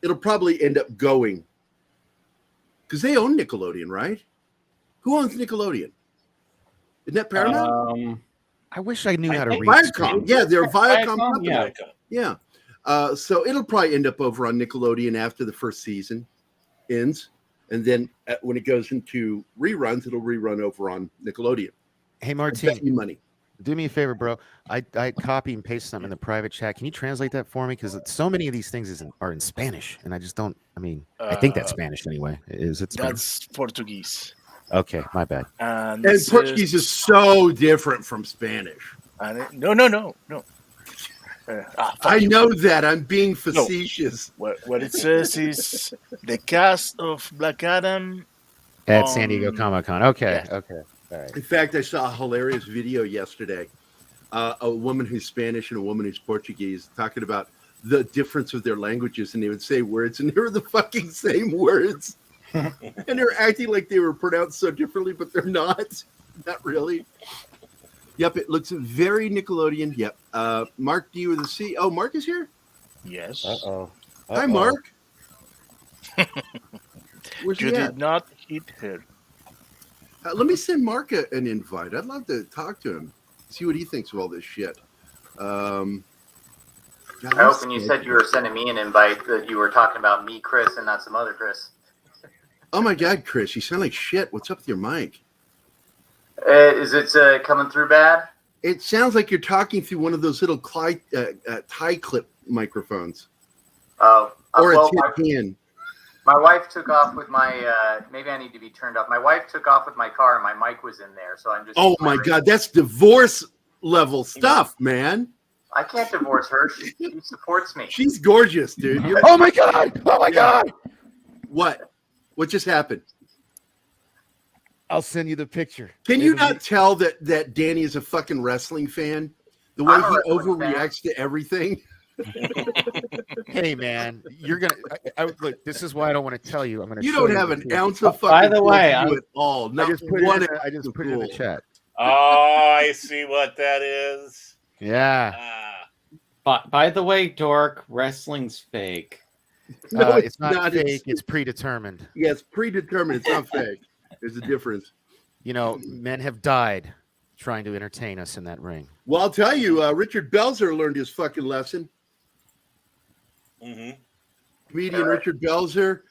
It'll probably end up going because they own Nickelodeon, right? Who owns Nickelodeon? Isn't that Paramount? I wish I knew how to read. Viacom. Yeah, they're Viacom. Viacom, yeah. So it'll probably end up over on Nickelodeon after the first season ends. And then when it goes into reruns, it'll rerun over on Nickelodeon. Hey, Martin, bet you money. Do me a favor, bro. I copy and paste something in the private chat. Can you translate that for me? Because so many of these things are in Spanish, and I just don't. I mean, I think that's Spanish anyway. Is it Spanish? That's Portuguese. Okay, my bad. And Portuguese is so different from Spanish. No. I know that. I'm being facetious. What it says is the cast of Black Adam At San Diego Comic-Con. Okay, yes. okay. All right. In fact, I saw a hilarious video yesterday. A woman who's Spanish and a woman who's Portuguese talking about the difference of their languages, and they would say words, and they were the fucking same words. And they're acting like they were pronounced so differently, but they're not. Not really. Yep, it looks very Nickelodeon. Yep. Mark D with a C. Oh, Mark is here? Yes. Uh-oh. Hi, Mark. Where's You he at? did not hit her. Let me send Mark an invite. I'd love to talk to him, see what he thinks of all this shit. I hope when you said you were sending me an invite that you were talking about me, Chris, and not some other Chris. Oh my God, Chris, you sound like shit. What's up with your mic? Is it coming through bad? It sounds like you're talking through one of those little tie clip microphones. Oh, or well, a tip can. My wife took off with my. Maybe I need to be turned off. My wife took off with my car, and my mic was in there, so I'm just. Oh my God, that's divorce level stuff, man. I can't divorce her. She supports me. She's gorgeous, dude. Oh my God! Oh my God! What? What just happened? I'll send you the picture. Can you not tell that Danny is a fucking wrestling fan? The way he overreacts to everything. Hey man, you're gonna. Look, this is why I don't want to tell you. I'm gonna. You don't have an ounce of fucking. By the way, at all. Not I just put it in the chat. Oh, I see what that is. Yeah. By the way, Dork, wrestling's fake. No, it's not fake. It's predetermined. Yeah, it's predetermined. It's not fake. There's a difference. You know, men have died trying to entertain us in that ring. Well, I'll tell you, Richard Belzer learned his fucking lesson. Mm-hmm. Comedian Richard Belzer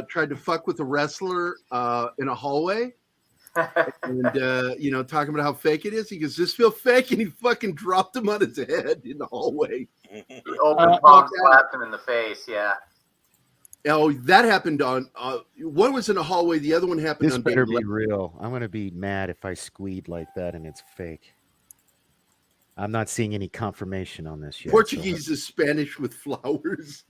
tried to fuck with a wrestler in a hallway. And, talking about how fake it is. He goes, "This feel fake?" And he fucking dropped him on his head in the hallway. The open palm slapped him in the face, yeah. Oh, that happened on one was in a hallway, the other one happened This on better be real. I'm gonna be mad if I squeed like that and it's fake. I'm not seeing any confirmation on this yet. Portuguese is Spanish with flowers.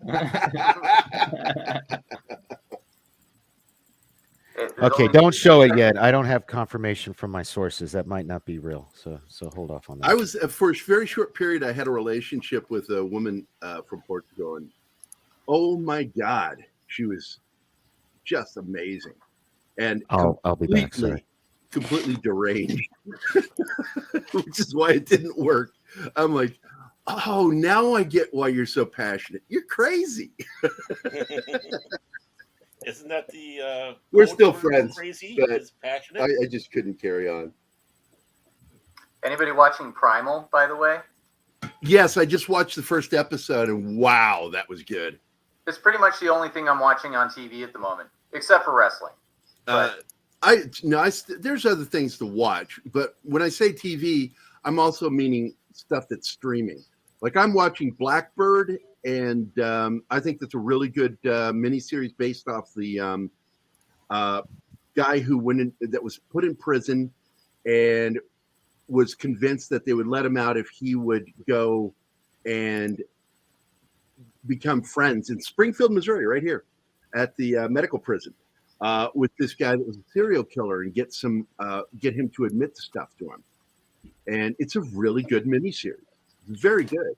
Okay, don't show it yet. I don't have confirmation from my sources. That might not be real. So hold off on that. I was for a very short period. I had a relationship with a woman from Portugal, and oh my God, she was just amazing. And I'll be back. Sorry. Completely deranged, which is why it didn't work. I'm like, oh, now I get why you're so passionate. You're crazy. Isn't that the? We're still friends. Crazy, but is passionate. I just couldn't carry on. Anybody watching Primal, by the way? Yes, I just watched the first episode, and wow, that was good. It's pretty much the only thing I'm watching on TV at the moment, except for wrestling. There's other things to watch, but when I say TV, I'm also meaning stuff that's streaming. Like I'm watching Blackbird, and I think that's a really good miniseries based off the guy who that was put in prison and was convinced that they would let him out if he would go and become friends in Springfield, Missouri, right here at the medical prison. With this guy that was a serial killer and get him to admit the stuff to him. And it's a really good miniseries. It's very good.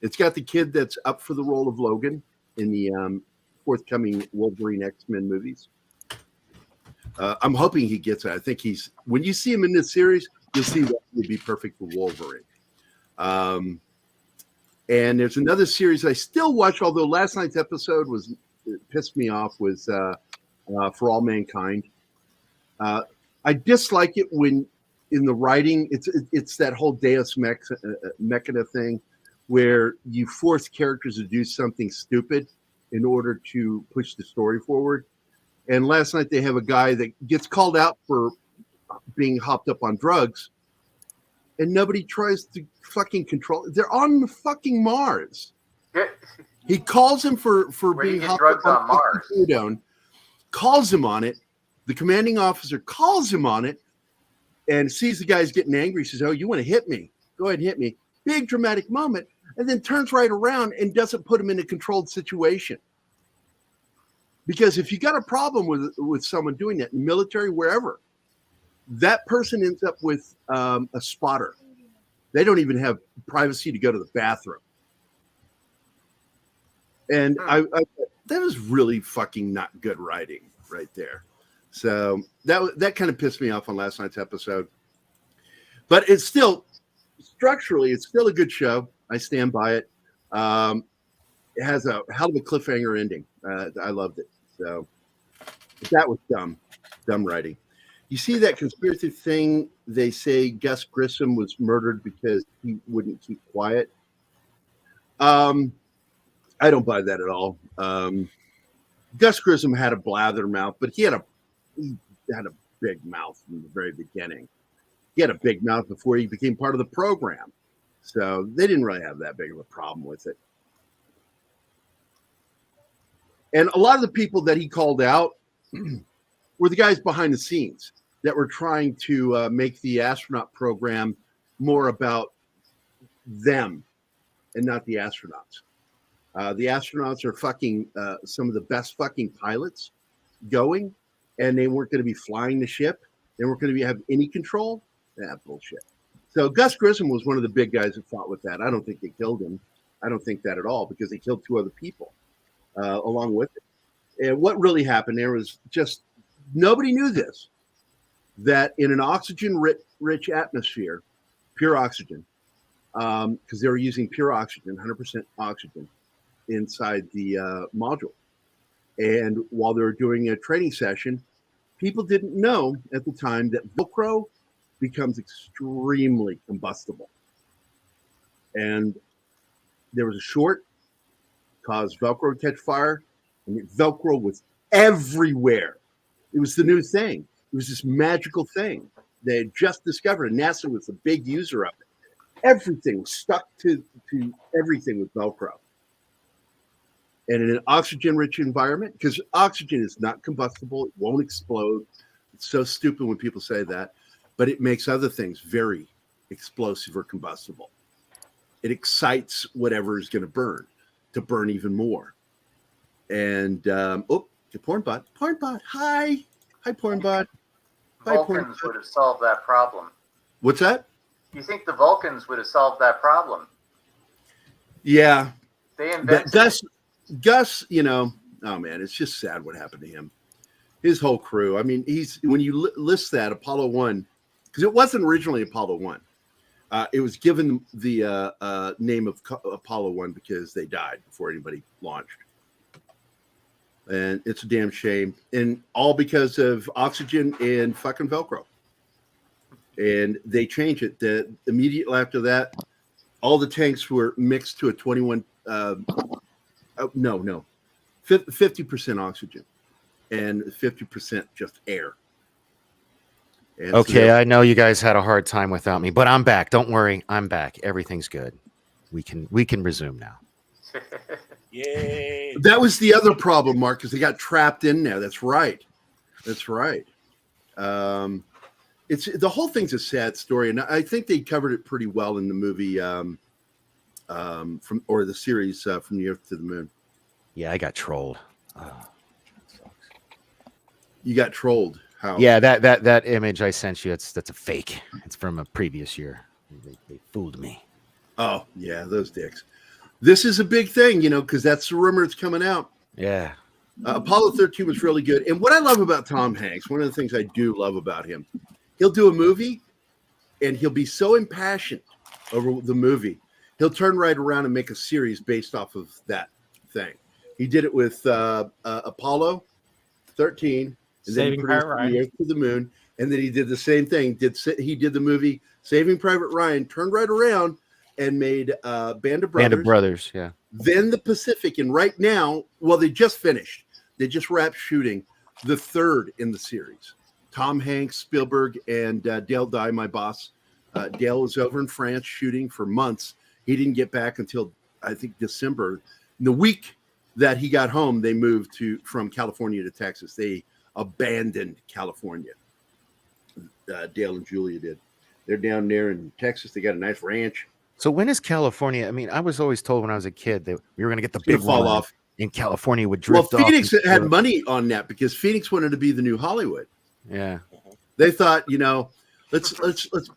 It's got the kid that's up for the role of Logan in the forthcoming Wolverine X-Men movies. I'm hoping he gets it. I think when you see him in this series, you'll see that would be perfect for Wolverine. And there's another series I still watch, although last night's episode pissed me off, was For All Mankind. I dislike it when in the writing it's that whole Deus Machina thing where you force characters to do something stupid in order to push the story forward. And last night they have a guy that gets called out for being hopped up on drugs, and nobody tries to fucking control it. They're on the fucking Mars. He calls him for being hopped up on Mars. Calls him on it. The commanding officer calls him on it and sees the guy's getting angry. He says, "Oh, you want to hit me? Go ahead and hit me." Big dramatic moment. and then turns right around and doesn't put him in a controlled situation. Because if you got a problem with someone doing that in the military, wherever, that person ends up with a spotter. They don't even have privacy to go to the bathroom. And that was really fucking not good writing right there. So that kind of pissed me off on last night's episode. But it's still, structurally, it's still a good show. I stand by it. It has a hell of a cliffhanger ending. I loved it. So that was dumb writing. You see that conspiracy thing? They say Gus Grissom was murdered because he wouldn't keep quiet. I don't buy that at all. Gus Grissom had a blather mouth, but he had a big mouth from the very beginning. He had a big mouth before he became part of the program. So they didn't really have that big of a problem with it. And a lot of the people that he called out were the guys behind the scenes that were trying to make the astronaut program more about them and not the astronauts. The astronauts are fucking some of the best fucking pilots going, and they weren't going to be flying the ship. They weren't going to have any control. Bullshit. So Gus Grissom was one of the big guys that fought with that. I don't think they killed him. I don't think that at all, because they killed 2 other people along with it. And what really happened there was just nobody knew this, that in an oxygen-rich atmosphere, pure oxygen, because they were using pure oxygen, 100% oxygen, inside the module. And while they were doing a training session, people didn't know at the time that Velcro becomes extremely combustible. And there was a short, caused Velcro to catch fire, and Velcro was everywhere. It was the new thing. It was this magical thing they had just discovered, and NASA was a big user of it. Everything was stuck to everything with Velcro. And in an oxygen-rich environment, because oxygen is not combustible, it won't explode. It's so stupid when people say that, but it makes other things very explosive or combustible. It excites whatever is going to burn even more. And the Pornbot, hi, Pornbot. Hi, Vulcans would have solved that problem. What's that? You think the Vulcans would have solved that problem? Yeah. They invented Gus, oh man, it's just sad what happened to him. His whole crew. I mean, when you list that Apollo 1, because it wasn't originally Apollo 1. It was given the name of Apollo 1 because they died before anybody launched. And it's a damn shame. And all because of oxygen and fucking Velcro. And they changed it. Immediately after that, all the tanks were mixed to a 21... 50% oxygen and 50% just air. And okay, I know you guys had a hard time without me, but I'm back. Don't worry, I'm back. Everything's good. We can resume now. Yay! That was the other problem, Mark, because they got trapped in there. That's right. It's the whole thing's a sad story, and I think they covered it pretty well in the movie the series From the Earth to the Moon. Yeah, I got trolled. You got trolled. How? Yeah, that image I sent you, that's a fake. It's from a previous year. They fooled me. Oh, yeah, those dicks. This is a big thing, because that's the rumor that's coming out. Yeah. Apollo 13 was really good. And what I love about Tom Hanks, one of the things I do love about him, he'll do a movie and he'll be so impassioned over the movie. He'll turn right around and make a series based off of that thing. He did it with Apollo 13, and then he produced From the Earth to the Moon, and then he did the same thing. He did the movie Saving Private Ryan, turned right around and made Band of Brothers. Band of Brothers, yeah. Then The Pacific, and right now, well, they just finished. They just wrapped shooting the 3rd in the series. Tom Hanks, Spielberg, and Dale Dye, my boss. Dale was over in France shooting for months. He didn't get back until, I think, December. The week that he got home, they moved from California to Texas. They abandoned California. Dale and Julia did. They're down there in Texas. They got a nice ranch. So when is California? I mean, I was always told when I was a kid that we were going to get the gonna big fall one, off. and California would Well, drift off. Phoenix had money on that because Phoenix wanted to be the new Hollywood. Yeah. They thought, let's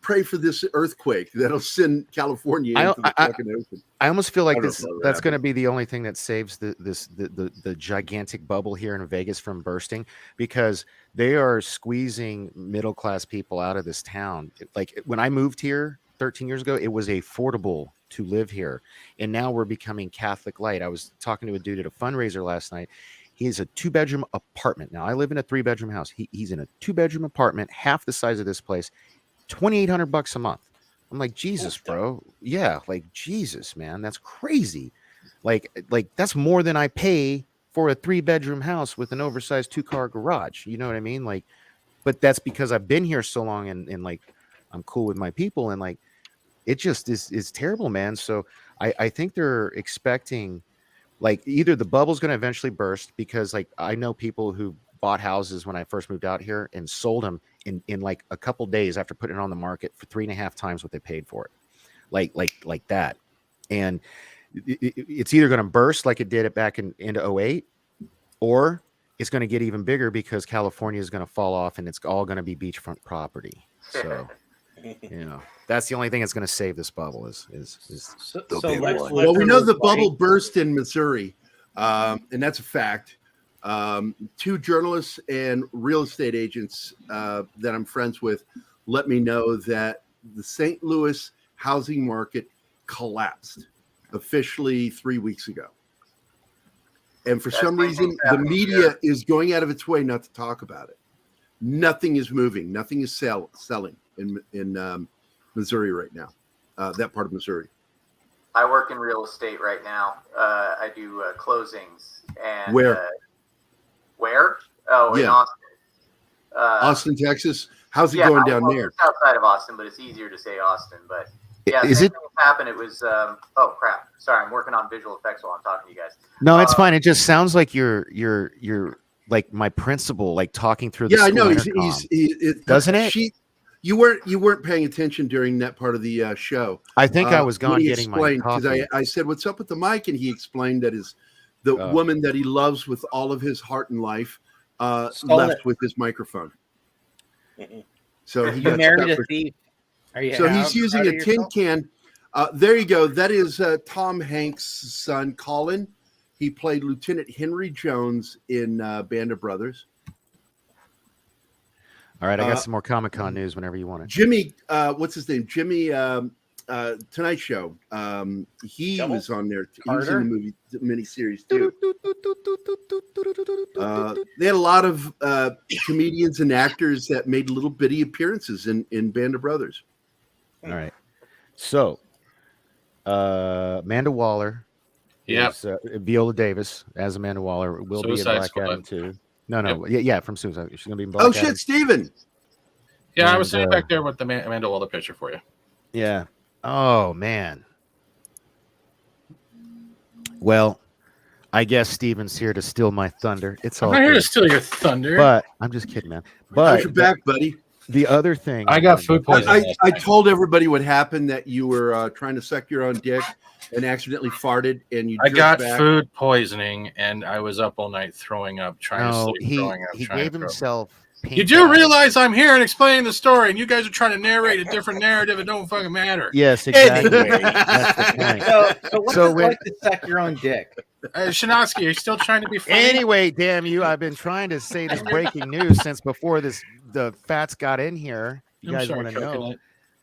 pray for this earthquake that'll send California into the fucking ocean. I almost feel like I don't that's know going to be the only thing that saves the gigantic bubble here in Vegas from bursting, because they are squeezing middle class people out of this town. Like when I moved here 13 years ago, it was affordable to live here, and now we're becoming Catholic light. I was talking to a dude at a fundraiser last night. He's a 2-bedroom apartment. Now I live in a 3-bedroom house. He's in a 2-bedroom apartment, half the size of this place, $2,800 a month. I'm like, Jesus, bro. Yeah, like Jesus, man, that's crazy. Like that's more than I pay for a 3-bedroom house with an oversized 2-car garage. You know what I mean? Like, but that's because I've been here so long, and like I'm cool with my people, and like it just is terrible, man. So I think they're expecting, like, either the bubble's going to eventually burst, because like I know people who bought houses when I first moved out here and sold them in like a couple days after putting it on the market for 3.5 times what they paid for it, like that. And it's either going to burst like it did it back into 2008, or it's going to get even bigger because California is going to fall off and it's all going to be beachfront property. So that's the only thing that's going to save this bubble is the big one. Well, we know the bubble burst in Missouri, and that's a fact. 2 journalists and real estate agents that I'm friends with let me know that the St. Louis housing market collapsed officially 3 weeks ago. And for some reason, the media is going out of its way not to talk about it. Nothing is moving. Nothing is selling in Missouri right now, that part of Missouri. I work in real estate right now. I do closings. And Where? Where? Oh, in Austin. Austin, Texas. How's it going down there? It's outside of Austin, but it's easier to say Austin. But yeah, is it happened? It was. Oh crap! Sorry, I'm working on visual effects while I'm talking to you guys. No, it's fine. It just sounds like you're like my principal, like talking through the I know. Doesn't it? You weren't paying attention during that part of the show. I think I was gone getting my coffee. Because I said, "What's up with the mic?" And he explained that the woman that he loves with all of his heart and life left with his microphone. So he got married a thief. So he's using a tin can. There you go. That is Tom Hanks' son, Colin. He played Lieutenant Henry Jones in Band of Brothers. All right, I got some more Comic-Con news whenever you want it. Jimmy, what's his name? Jimmy Tonight Show. He was on there. He was in the movie miniseries too. They had a lot of comedians and actors that made little bitty appearances in Band of Brothers. All right. So, Amanda Waller. Yes. Viola Davis as Amanda Waller will be in Black Adam too. No. Yeah, from Suicide. She's gonna be in Black Adam. Oh shit, Steven. Yeah, I was sitting back there with the Amanda Waller picture for you. Yeah. Oh man. Well, I guess Steven's here to steal my thunder. It's all I'm not here to steal your thunder. But I'm just kidding, man. But how's your back, buddy? The other thing, I got food poisoning. I told everybody what happened, that you were trying to suck your own dick and accidentally farted, and you. I got food poisoning, and I was up all night throwing up, trying to sleep, throwing up. He gave himself. You do realize I'm here and explaining the story, and you guys are trying to narrate a different narrative. It don't fucking matter. Yes, exactly. Anyway. That's the point. So what's it like to suck your own dick? Shinosky, are you still trying to be funny? Anyway, damn you! I've been trying to say this breaking news since before the fats got in here. You guys want to know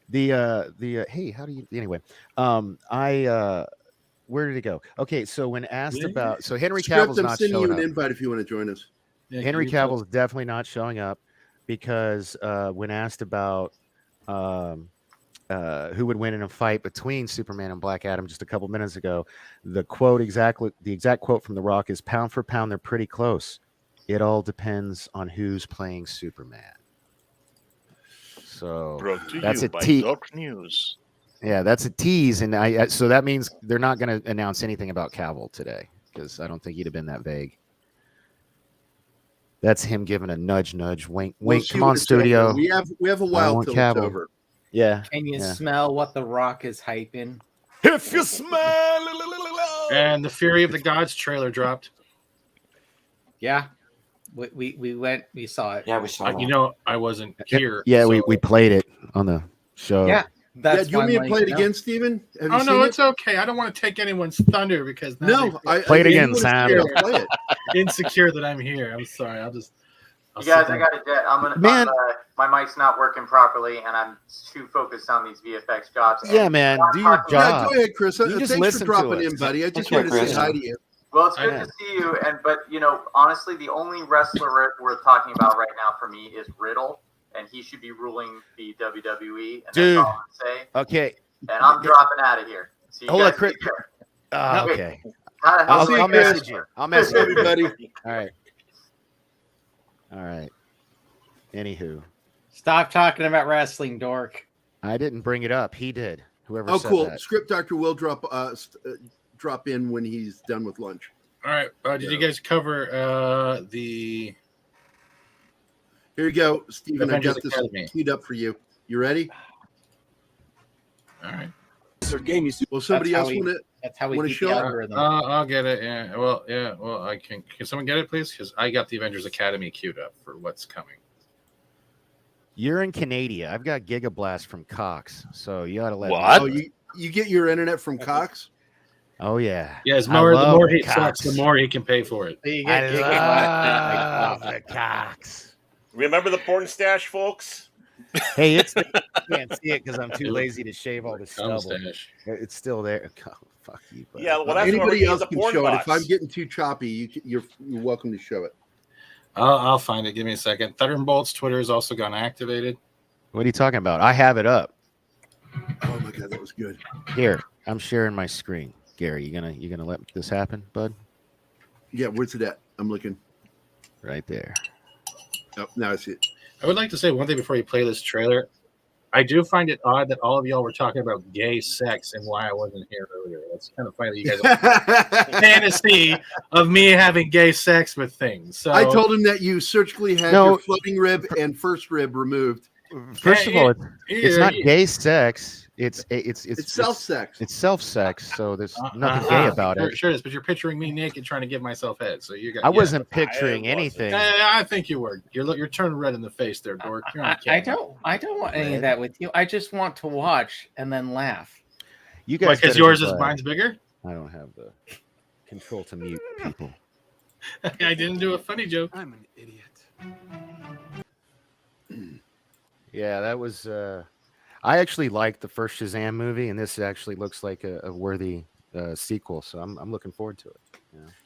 the hey? How do you anyway? Where did it go? Okay, so when asked about Henry Cavill's not showing up. I'm sending you an invite if you want to join us. Yeah, Henry Cavill's definitely not showing up because when asked about who would win in a fight between Superman and Black Adam just a couple minutes ago, the exact quote from The Rock is, "Pound for pound, they're pretty close. It all depends on who's playing Superman." So that's a tease. News. Yeah, that's a tease, and so that means they're not going to announce anything about Cavill today because I don't think he'd have been that vague. That's him giving a nudge, wink. Come on, studio. We have a while till it's over. Yeah. Can you smell what The Rock is hyping? If you smell. And the Fury of the Gods trailer dropped. Yeah, we saw it. Yeah, we saw You know, I wasn't here. Yeah, so- we played it on the show. Yeah, that's do you want me to play it again, Steven? Have you Oh no, seen it's okay. I don't want to take anyone's thunder because now No, Play it if again, you wanna Sam. see it, I'll play it. insecure that I'm here. I'm sorry. I'll You guys, I sit got a I'm gonna. Man. My mic's not working properly, and I'm too focused on these VFX jobs. Yeah, man, do your Yeah, job. go ahead, Chris. You just Thanks listen for to dropping us. in, buddy. I just Thanks, wanted to say Chris. hi to you. Well, it's I good know. to see you, but honestly, the only wrestler we're talking about right now for me is Riddle, and he should be ruling the WWE. And Dude. that's all I'm gonna say. Okay. And I'm dropping out of here. So you Hold on, guys Chris. take care. Okay. I'll see you I'll guys. message you. I'll message you. Everybody. All right. All right. Anywho, Stop talking about wrestling, dork. I didn't bring it up. He did. Whoever Oh, said cool. that. Script Doctor will drop in when he's done with lunch. All right. Did you guys cover the Here you go, Steven. I Avengers got this Academy? queued up for you. You ready? All right. Well, somebody That's how else we- want to? That's how we Wanna keep show the it? algorithm. I'll get it. Yeah. Well, I can. Can someone get it, please? Because I got the Avengers Academy queued up for what's coming. You're in Canada. I've got Gigablast from Cox, so you ought to let Oh, me. you get your internet from Cox? Oh yeah. Yeah, I the more love he Cox. sucks, the more he can pay for it. So you I get love the Cox. Remember the porn stash, folks? Hey, it's you can't see it because I'm too lazy to shave all the stubble. Mustache. It's still there. Oh, fuck you. buddy. Yeah, well, that's Anybody what else the can porn show it. box. If I'm getting too choppy, you're welcome to show it. I'll find it. Give me a second. Thunderbolt's Twitter has also gone activated. What are you talking about? I have it up. Oh my god, that was good. Here, I'm sharing my screen. Gary, you gonna let this happen, bud? Yeah, where's it at? I'm looking. Right there. Oh, now I see it. I would like to say one thing before you play this trailer. I do find it odd that all of y'all were talking about gay sex and why I wasn't here earlier. That's kind of funny that you guys have a fantasy of me having gay sex with things. So I told him that you surgically had No. your floating rib and first rib removed. First of all, it's not yeah. gay sex. It's self-sex. It's self-sex. So there's nothing gay about it. Sure is, but you're picturing me naked trying to give myself head. So you got. I yeah. wasn't picturing anything. I think you were. You're turning red in the face there, dork. You're on I camera. don't want any of that with you. I just want to watch and then laugh. You guys, Because gotta yours be is glad mine's bigger. I don't have the control to mute people. I didn't do a funny joke. I'm an idiot. Yeah, that was. I actually liked the first Shazam movie, and this actually looks like a worthy sequel. So I'm looking forward to it.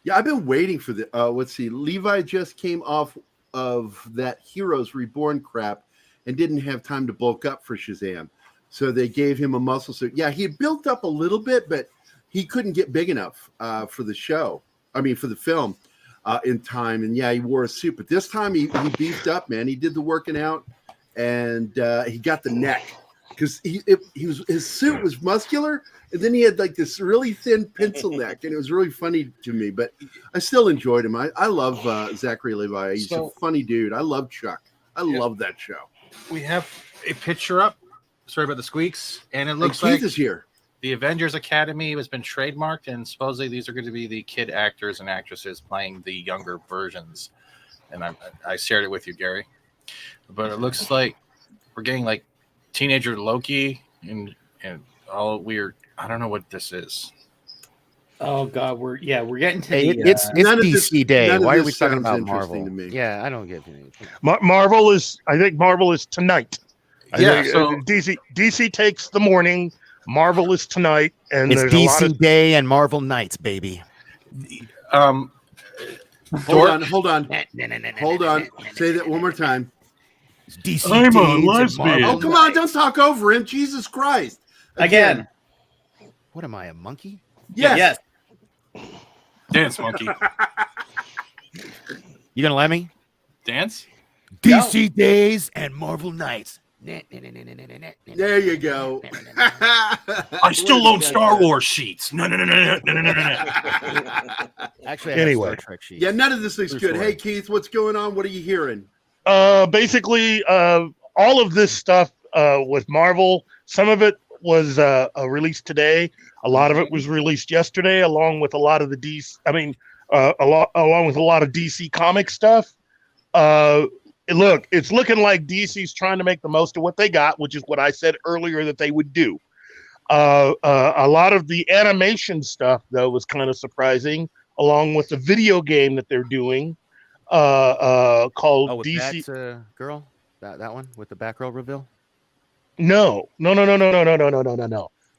Yeah, I've been waiting for the. Let's see. Levi just came off of that Heroes Reborn crap and didn't have time to bulk up for Shazam, so they gave him a muscle suit. Yeah, he had built up a little bit, but he couldn't get big enough for the show. I mean, for the film in time. And yeah, he wore a suit, but this time he beefed up, man. He did the working out, and he got the neck because his suit was muscular. And then he had like this really thin pencil neck, and it was really funny to me. But I still enjoyed him. I love Zachary Levi. He's a funny dude. I love Chuck. I love that show. We have a picture up. Sorry about the squeaks, and it looks Keith like is here. The Avengers Academy has been trademarked, and supposedly these are going to be the kid actors and actresses playing the younger versions. And I shared it with you, Gary. But it looks like we're getting like teenager Loki and all weird. I don't know what this is. Oh God, we're getting to Hey, the, it's DC Day. none of Why are this we talking sounds about interesting Marvel? to me. Yeah, I don't get anything. Marvel is. I think Marvel is tonight. Yeah, so DC takes the morning. Marvel is tonight, and It's there's a lot DC of Day and Marvel Nights, baby. Hold on. Say that one more time. DC I'm a Days and lesbian. Marvel Oh, come on. Don't talk over him. Jesus Christ. again. What am I, a monkey? Yes. Dance monkey. You gonna let me? Dance? DC Days and Marvel Nights. There you go. I still own Star Wars sheets. No. Actually, I Anyway. have Star Trek sheets. Yeah, none of this looks True good. story. Hey, Keith, what's going on? What are you hearing? basically all of this stuff with Marvel. Some of it was released today. A lot of it was released yesterday, along with a lot of the DC. Along with a lot of DC comic stuff. Look, it's looking like DC's trying to make the most of what they got, which is what I said earlier that they would do. A lot of the animation stuff, though, was kind of surprising, along with the video game that they're doing called DC. That, girl, that one with the Batgirl reveal. No.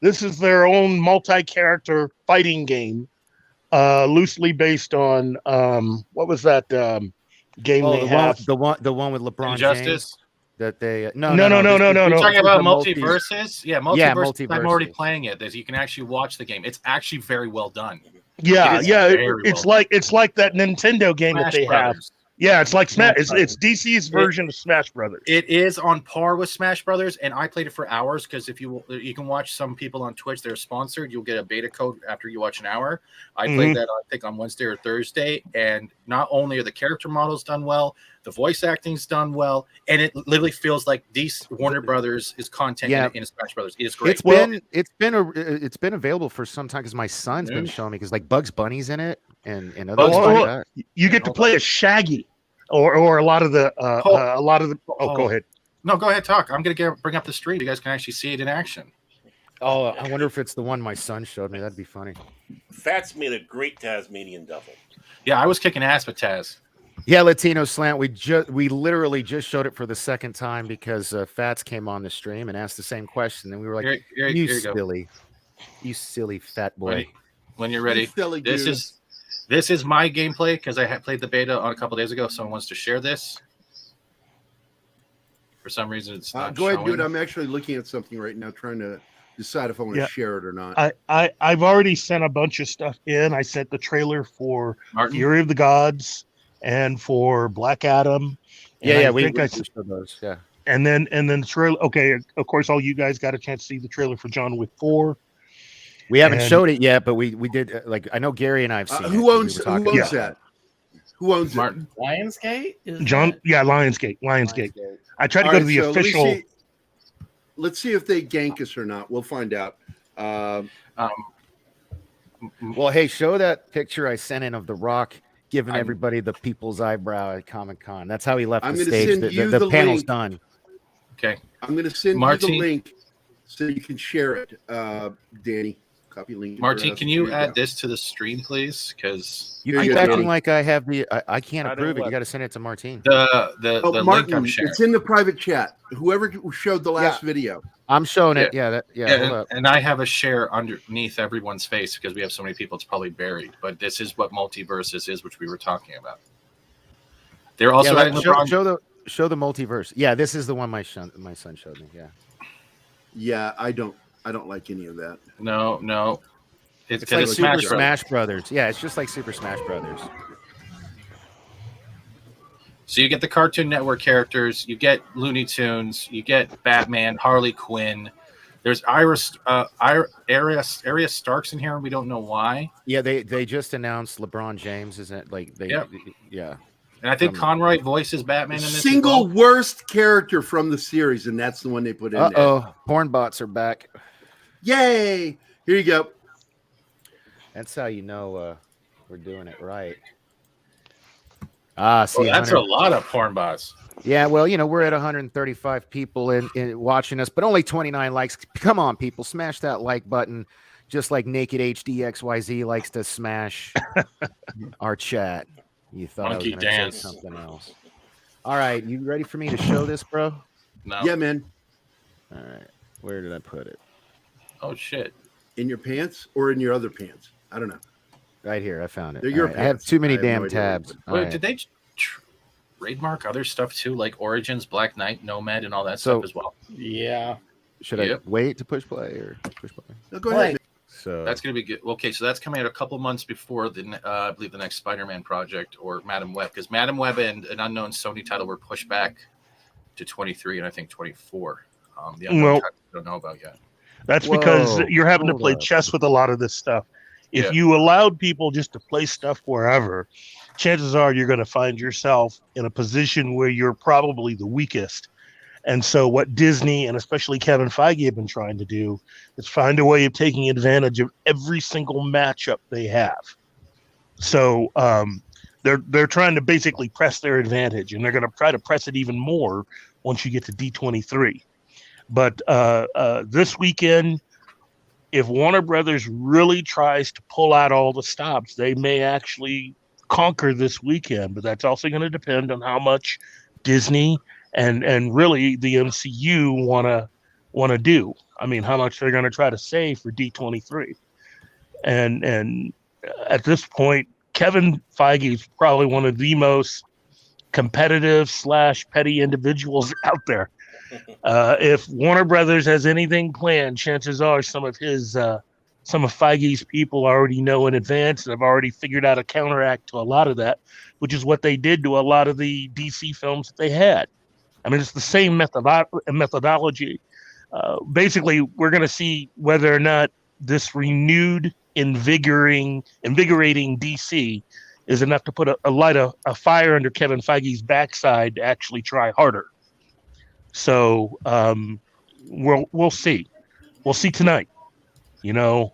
This is their own multi-character fighting game, loosely based on what was that game they have? The one with LeBron Injustice? James. That they no. You're talking about multi- multiverses? Yeah, multiverses. I'm already playing it. You can actually watch the game. It's actually very well done. Yeah. It's like that Nintendo game Smash that they Brothers. have. Yeah, it's like Smash. It's DC's version of Smash Brothers. It is on par with Smash Brothers, and I played it for hours because if you can watch some people on Twitch, they're sponsored. You'll get a beta code after you watch an hour. I played that I think on Wednesday or Thursday, and not only are the character models done well, the voice acting's done well, and it literally feels like Warner Brothers is content in Smash Brothers. It is great. It's been available for some time because my son's been showing me because like Bugs Bunny's in it and other stuff like that. You get to play as Shaggy, or a lot of the go ahead. No, go ahead, talk. I'm gonna bring up the stream. You guys can actually see it in action. Oh, I wonder if it's the one my son showed me. That'd be funny. Fats made a great Tasmanian devil. Yeah, I was kicking ass with Taz. Yeah, Latino Slant. We literally just showed it for the second time because Fats came on the stream and asked the same question, and we were like, "You silly fat boy." When you're ready, this is my gameplay because I played the beta on a couple days ago. If someone wants to share this, for some reason it's not. Go ahead, dude. I'm actually looking at something right now, trying to decide if I want to share it or not. I've already sent a bunch of stuff in. I sent the trailer for Fury of the Gods and for Black Adam. And we showed those. Yeah. And then the trailer. Okay, of course, all you guys got a chance to see the trailer for John Wick 4. We haven't showed it yet, but we did. Like I know Gary and I've seen it. Who owns that? Who owns it? Lionsgate? Lionsgate. I tried to go to the official. Let's see if they gank us or not. We'll find out. Well, hey, show that picture I sent in of The Rock giving everybody the people's eyebrow at Comic-Con. That's how he left the stage. The panel's done. Okay. I'm going to send you the link so you can share it, Danny. Copy link. Martin, can you add this to the stream, please? Because you keep acting like I have the. I can't approve it. You got to send it to Martin. The Martin, link I'm sharing. It's in the private chat. Whoever showed the last video. I'm showing it. Yeah. And I have a share underneath everyone's face because we have so many people. It's probably buried. But this is what multiverses is, which we were talking about. They're also show the multiverse. Yeah, this is the one my son showed me. Yeah. Yeah, I don't like any of that. No. It's like Super Smash Brothers. Yeah, it's just like Super Smash Brothers. So you get the Cartoon Network characters, you get Looney Tunes, you get Batman, Harley Quinn. There's Arya Stark's in here, and we don't know why. Yeah, they just announced LeBron James, isn't it? Like yeah. And I think Conroy voices Batman in this. Single worst character from the series, and that's the one they put in there. Uh-oh, porn bots are back. Yay! Here you go. That's how you know we're doing it right. See, that's a lot of porn bots. Yeah, well, we're at 135 people in watching us, but only 29 likes. Come on, people, smash that like button, just like Naked HDXYZ likes to smash our chat. You thought Monkey I was going to say something else. All right, you ready for me to show this, bro? No. Yeah, man. All right, where did I put it? Oh shit! In your pants or in your other pants? I don't know. Right here, I found it. They're your I have too many damn tabs. Wait, did they trademark other stuff too, like Origins, Black Knight, Nomad, and all that stuff as well? Yeah. Should I wait to push play or push play? No, go ahead. So that's going to be good. Okay, so that's coming out a couple months before I believe the next Spider-Man project or Madam Web, because Madam Web and an unknown Sony title were pushed back to 23 and I think 24. The unknown title I don't know about yet. That's because you're having to play chess with a lot of this stuff. If you allowed people just to play stuff wherever, chances are you're going to find yourself in a position where you're probably the weakest. And so what Disney and especially Kevin Feige have been trying to do is find a way of taking advantage of every single matchup they have. So they're trying to basically press their advantage, and they're going to try to press it even more once you get to D23. But this weekend, if Warner Brothers really tries to pull out all the stops, they may actually conquer this weekend. But that's also going to depend on how much Disney and really the MCU want to do. I mean, how much they're going to try to save for D23. And at this point, Kevin Feige is probably one of the most competitive / petty individuals out there. If Warner Brothers has anything planned, chances are some of Feige's people already know in advance and have already figured out a counteract to a lot of that, which is what they did to a lot of the DC films that they had. I mean, it's the same methodology. Basically, we're going to see whether or not this renewed, invigorating DC is enough to put a fire under Kevin Feige's backside to actually try harder. So we'll see. We'll see tonight. Tonight's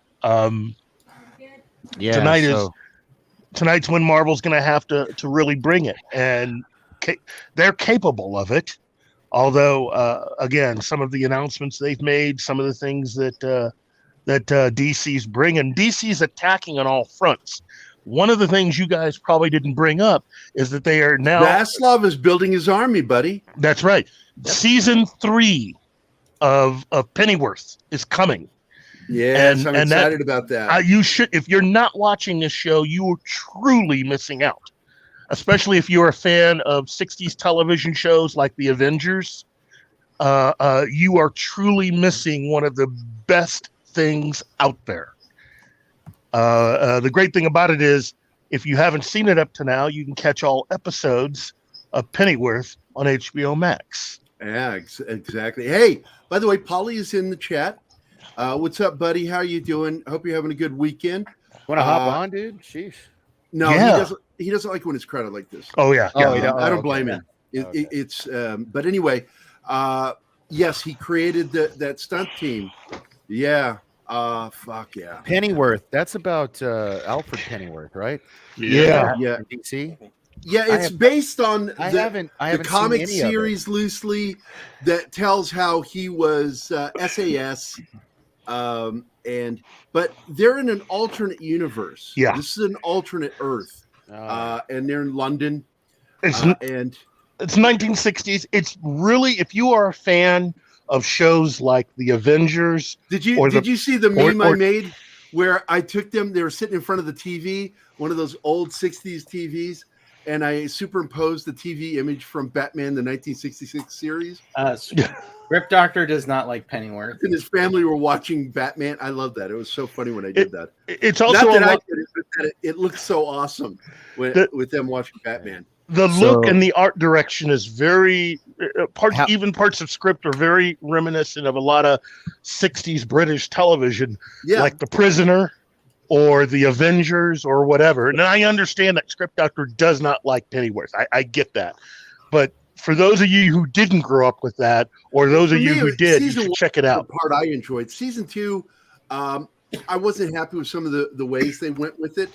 when Marvel's going to have to really bring it, and they're capable of it. Although, again, some of the announcements they've made, some of the things that DC's bringing, DC's attacking on all fronts. One of the things you guys probably didn't bring up is that they are now. Vaslov is building his army, buddy. That's right. Yep. Season 3 of Pennyworth is coming. Yes, I'm excited about that. You should, if you're not watching this show, you are truly missing out. Especially if you're a fan of 60s television shows like The Avengers, you are truly missing one of the best things out there. The great thing about it is, if you haven't seen it up to now, you can catch all episodes of Pennyworth on HBO Max. Yeah, exactly. Hey, by the way, Polly is in the chat. What's up, buddy? How you doing? Hope you're having a good weekend. Want to hop on, dude? Sheesh. No, yeah. He doesn't like when it's crowded like this. Oh yeah, I don't blame him. It's but anyway, yes, he created that stunt team. Yeah. Fuck yeah. Pennyworth. That's about Alfred Pennyworth, right? Yeah. DC. Yeah, it's based on the comic series loosely that tells how he was SAS. But they're in an alternate universe. Yeah, this is an alternate Earth, and they're in London. It's 1960s. It's really, if you are a fan of shows like The Avengers, did you see the meme I made where I took them? They were sitting in front of the TV, one of those old 60s TVs, and I superimposed the TV image from Batman, the 1966 series. Rip Doctor does not like Pennyworth. And his family were watching Batman. I love that. It was so funny when I did that. It's also not that I did it, but that it looked so awesome with them watching Batman. The look and the art direction is very parts of script are very reminiscent of a lot of 60s British television, like The Prisoner or The Avengers or whatever. And I understand that Script Doctor does not like Pennyworth. I get that. But for those of you who didn't grow up with that, or those of you who did, you should check it out. The part I enjoyed. Season 2, I wasn't happy with some of the ways they went with it.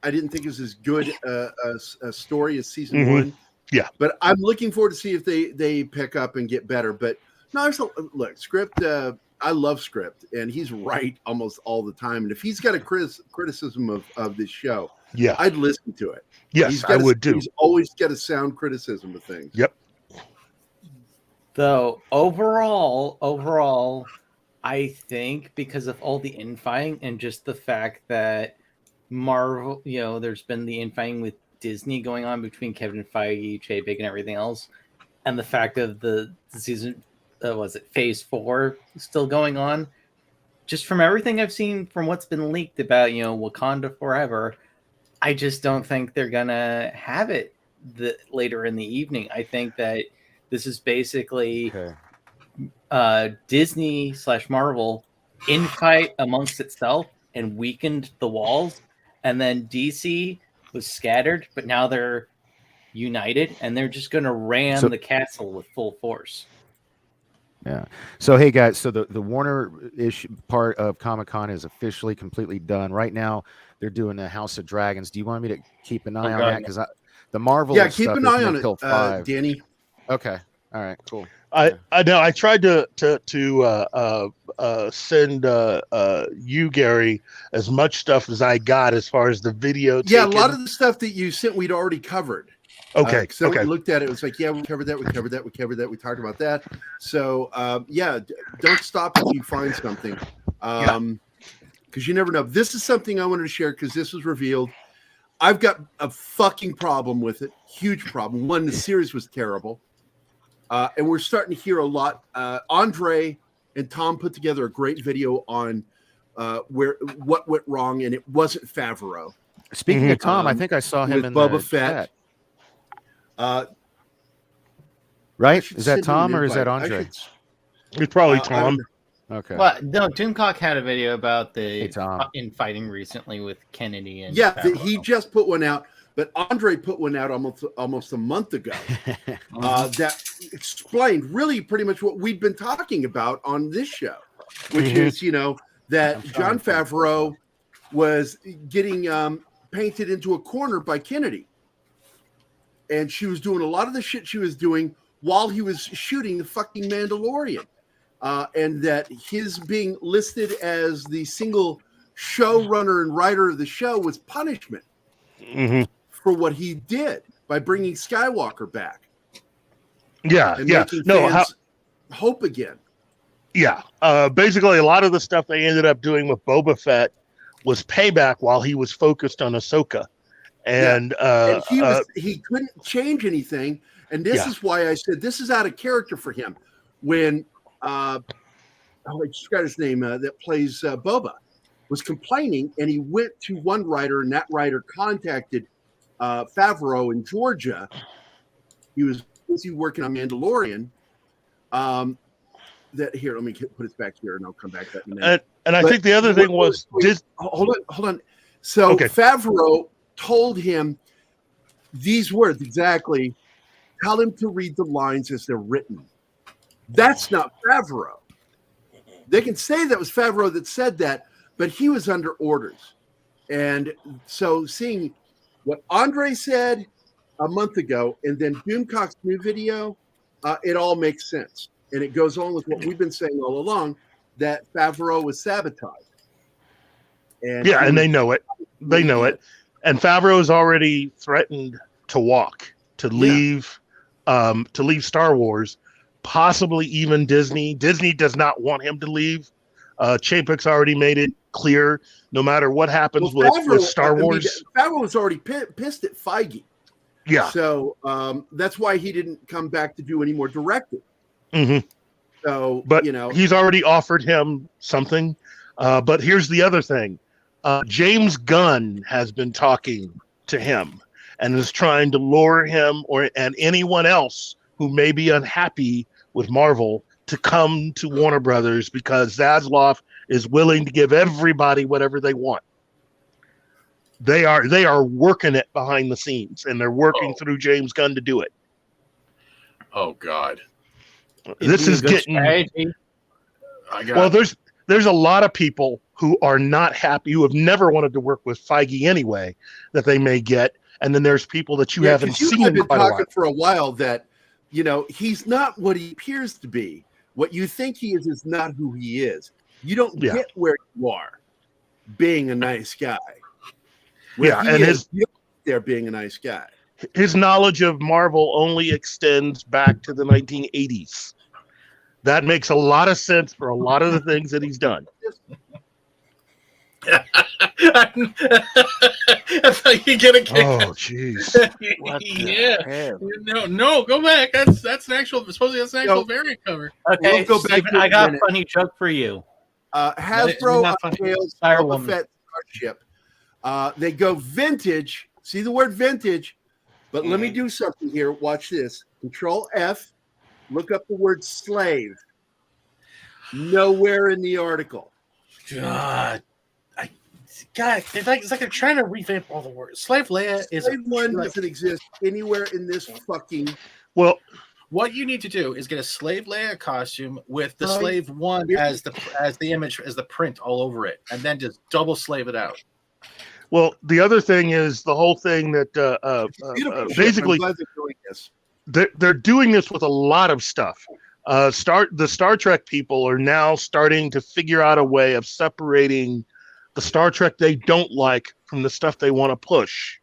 I didn't think it was as good a story as season 1. Yeah, but I'm looking forward to see if they pick up and get better. But no, look, Script. I love Script, and he's right almost all the time. And if he's got a criticism of this show, I'd listen to it. Yes, I would too. He's always got a sound criticism of things. Yep. Though overall, I think because of all the infighting and just the fact that Marvel, there's been the infighting with Disney going on between Kevin Feige, Chapek, and everything else, and the fact of the season, Phase 4 still going on. Just from everything I've seen, from what's been leaked about, Wakanda Forever, I just don't think they're gonna have it later in the evening. I think that this is basically Disney / Marvel infight amongst itself and weakened the walls, and then DC was scattered, but now they're united, and they're just going to ram the castle with full force. Yeah. So hey guys, so the Warner issue part of Comic-Con is officially completely done. Right now, they're doing the House of Dragons. Do you want me to keep an eye on that? Because the Marvel keep stuff an isn't eye on until it, 5. Danny. Okay. All right. Cool. I know. I tried to send you, Gary, as much stuff as I got as far as the video. Yeah, a lot of the stuff that you sent we'd already covered. Okay. So we looked at it. It was like, yeah, we covered that. We covered that. We covered that. We talked about that. So don't stop if you find something, because you never know. This is something I wanted to share because this was revealed. I've got a fucking problem with it. Huge problem. One, the series was terrible. And we're starting to hear a lot. Andre and Tom put together a great video on what went wrong, and it wasn't Favreau. Speaking of Tom, I think I saw him in Boba the Fett. Right? Is that Tom or is that Andre? It's probably Tom. Okay. Well, no, Doomcock had a video about the infighting recently with Kennedy and he just put one out. But Andre put one out almost a month ago that explained really pretty much what we'd been talking about on this show, which is, that Jon Favreau was getting painted into a corner by Kennedy. And she was doing a lot of the shit she was doing while he was shooting the fucking Mandalorian. And that his being listed as the single showrunner and writer of the show was punishment. For what he did by bringing Skywalker back. Making fans hope again. Basically, a lot of the stuff they ended up doing with Boba Fett was payback while he was focused on Ahsoka. And he couldn't change anything. And this is why I said this is out of character for him. When I just got his name that plays Boba was complaining, and he went to one writer, and that writer contacted Favreau in Georgia. He was busy working on Mandalorian. Let me put it back here, and I'll come back to that in a minute. And I think the other thing was hold on. So Favreau told him these words exactly. Tell him to read the lines as they're written. That's not Favreau. They can say that was Favreau that said that, but he was under orders. And so seeing what Andre said a month ago, and then Doomcock's new video, it all makes sense. And it goes on with what we've been saying all along, that Favreau was sabotaged. And they know it. They know it. And Favreau's already threatened to walk, to leave Star Wars, possibly even Disney. Disney does not want him to leave. Chapek's already made it clear, no matter what happens with Star Wars. Favreau was already pissed at Feige. Yeah. So that's why he didn't come back to do any more directing. So, but he's already offered him something. But here's the other thing. James Gunn has been talking to him and is trying to lure him and anyone else who may be unhappy with Marvel to come to Warner Brothers, because Zaslav is willing to give everybody whatever they want. They are working it behind the scenes, and they're working through James Gunn to do it. Oh God. This is getting there's a lot of people who are not happy, who have never wanted to work with Feige anyway, that they may get, and then there's people that you haven't seen. I've been talking for a while that he's not what he appears to be. What you think he is not who he is. You don't get where you are being a nice guy. You don't get there being a nice guy. His knowledge of Marvel only extends back to the 1980s. That makes a lot of sense for a lot of the things that he's done. I thought you get a kick. Oh, jeez. No, go back. That's an actual. Supposedly that's an actual variant cover. Okay, we'll go back. Steven, I got a funny joke for you. Hasbro unveils Boba Fett Starship. They go vintage. See the word vintage, but let me do something here. Watch this. Control F. Look up the word slave. Nowhere in the article. God. God, it's like they're trying to revamp all the words. Slave Leia is Slave One doesn't exist anywhere in this fucking. Well, what you need to do is get a Slave Leia costume with the Slave One as the image, as the print all over it, and then just double slave it out. Well, the other thing is the whole thing that basically I'm glad they're doing this. They're doing this with a lot of stuff. The Star Trek people are now starting to figure out a way of separating the Star Trek they don't like from the stuff they want to push.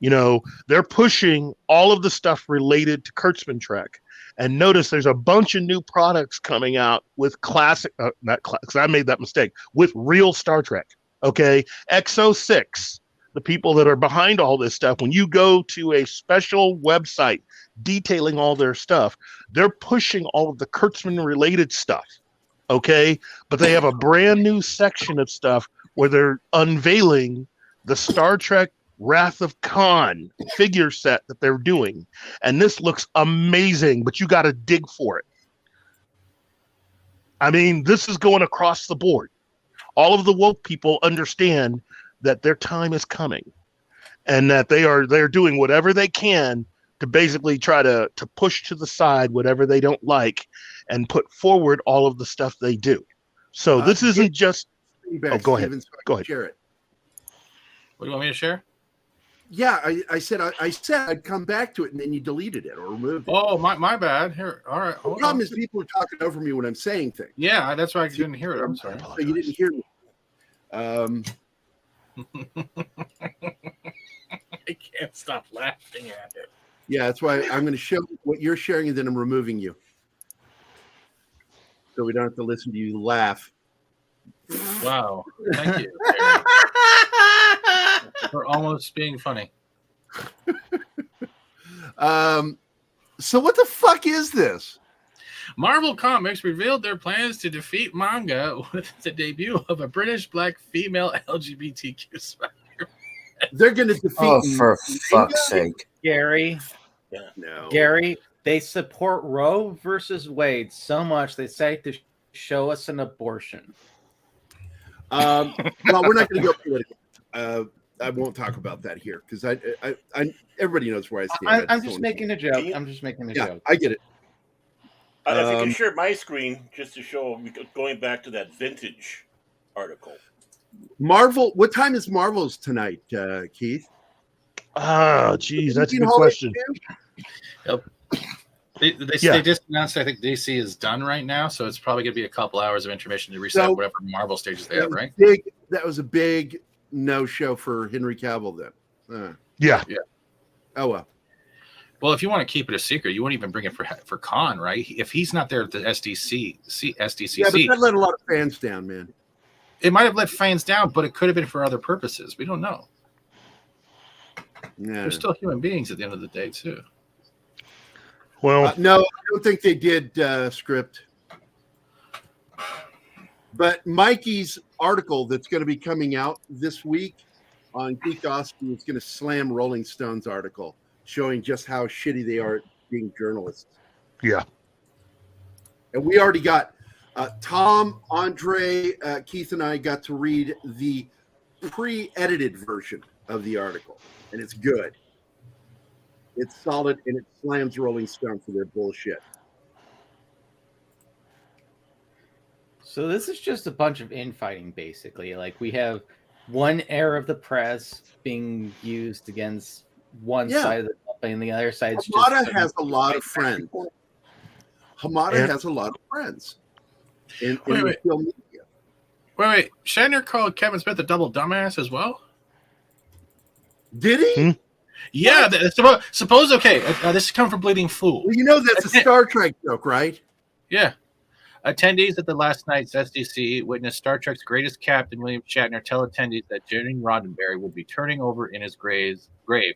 You know, they're pushing all of the stuff related to Kurtzman Trek. And notice there's a bunch of new products coming out with classic, not classic, I made that mistake, with real Star Trek. Okay. XO6, the people that are behind all this stuff, when you go to a special website detailing all their stuff, they're pushing all of the Kurtzman related stuff. Okay. But they have a brand new section of stuff where they're unveiling the Star Trek Wrath of Khan figure set that they're doing. And this looks amazing, but you got to dig for it. I mean, this is going across the board. All of the woke people understand that their time is coming and that they're doing whatever they can to basically try to push to the side whatever they don't like and put forward all of the stuff they do. So this isn't just... Oh, go ahead. Go ahead. Share it. What do you want me to share? Yeah, I said I'd come back to it, and then you deleted it or removed it. Oh, my bad. Here, all right. The problem is people are talking over me when I'm saying things. Yeah, that's why I didn't hear it. I'm sorry. So you didn't hear me. I can't stop laughing at it. Yeah, that's why I'm going to show what you're sharing, and then I'm removing you, so we don't have to listen to you laugh. Wow, thank you for almost being funny. So what the fuck is this? Marvel Comics revealed their plans to defeat manga with the debut of a British black female LGBTQ Spider. They're going to defeat. Oh, for fuck's sake, Gary. Yeah. No, Gary, they support Roe versus Wade so much they say to show us an abortion. Well, we're not going to go political. I won't talk about that here because I everybody knows where I stand. I'm just making a joke. I'm just making a joke. I get it. If you can share my screen just to show, going back to that vintage article. Marvel. What time is Marvel's tonight, Keith? Oh, geez, that's a good question. Yep. They just announced, I think DC is done right now, so it's probably going to be a couple hours of intermission to reset whatever Marvel stages they have, right? That was a big no-show for Henry Cavill then. Yeah. Oh, well. Well, if you want to keep it a secret, you wouldn't even bring it for Con, right? If he's not there at the SDCC. Yeah, but that let a lot of fans down, man. It might have let fans down, but it could have been for other purposes. We don't know. Yeah. They're still human beings at the end of the day, too. Well, no, I don't think they did script. But Mikey's article that's going to be coming out this week on Geekosity is going to slam Rolling Stone's article, showing just how shitty they are at being journalists. Yeah. And we already got Tom, Andre, Keith, and I got to read the pre-edited version of the article, and it's good. It's solid, and it slams Rolling Stone for their bullshit. So this is just a bunch of infighting, basically. Like, we have one air of the press being used against one side of the company, and the other side's Hamada has a lot of friends. Hamada has a lot of friends in the film media. Wait. Shatner called Kevin Smith a double dumbass as well? Did he? Yeah. Suppose, okay, this is coming from Bleeding Fool. Well, you know that's a Star Trek joke, right? Yeah. Attendees at the last night's SDC witnessed Star Trek's greatest captain, William Shatner, tell attendees that Gene Roddenberry would be turning over in his grave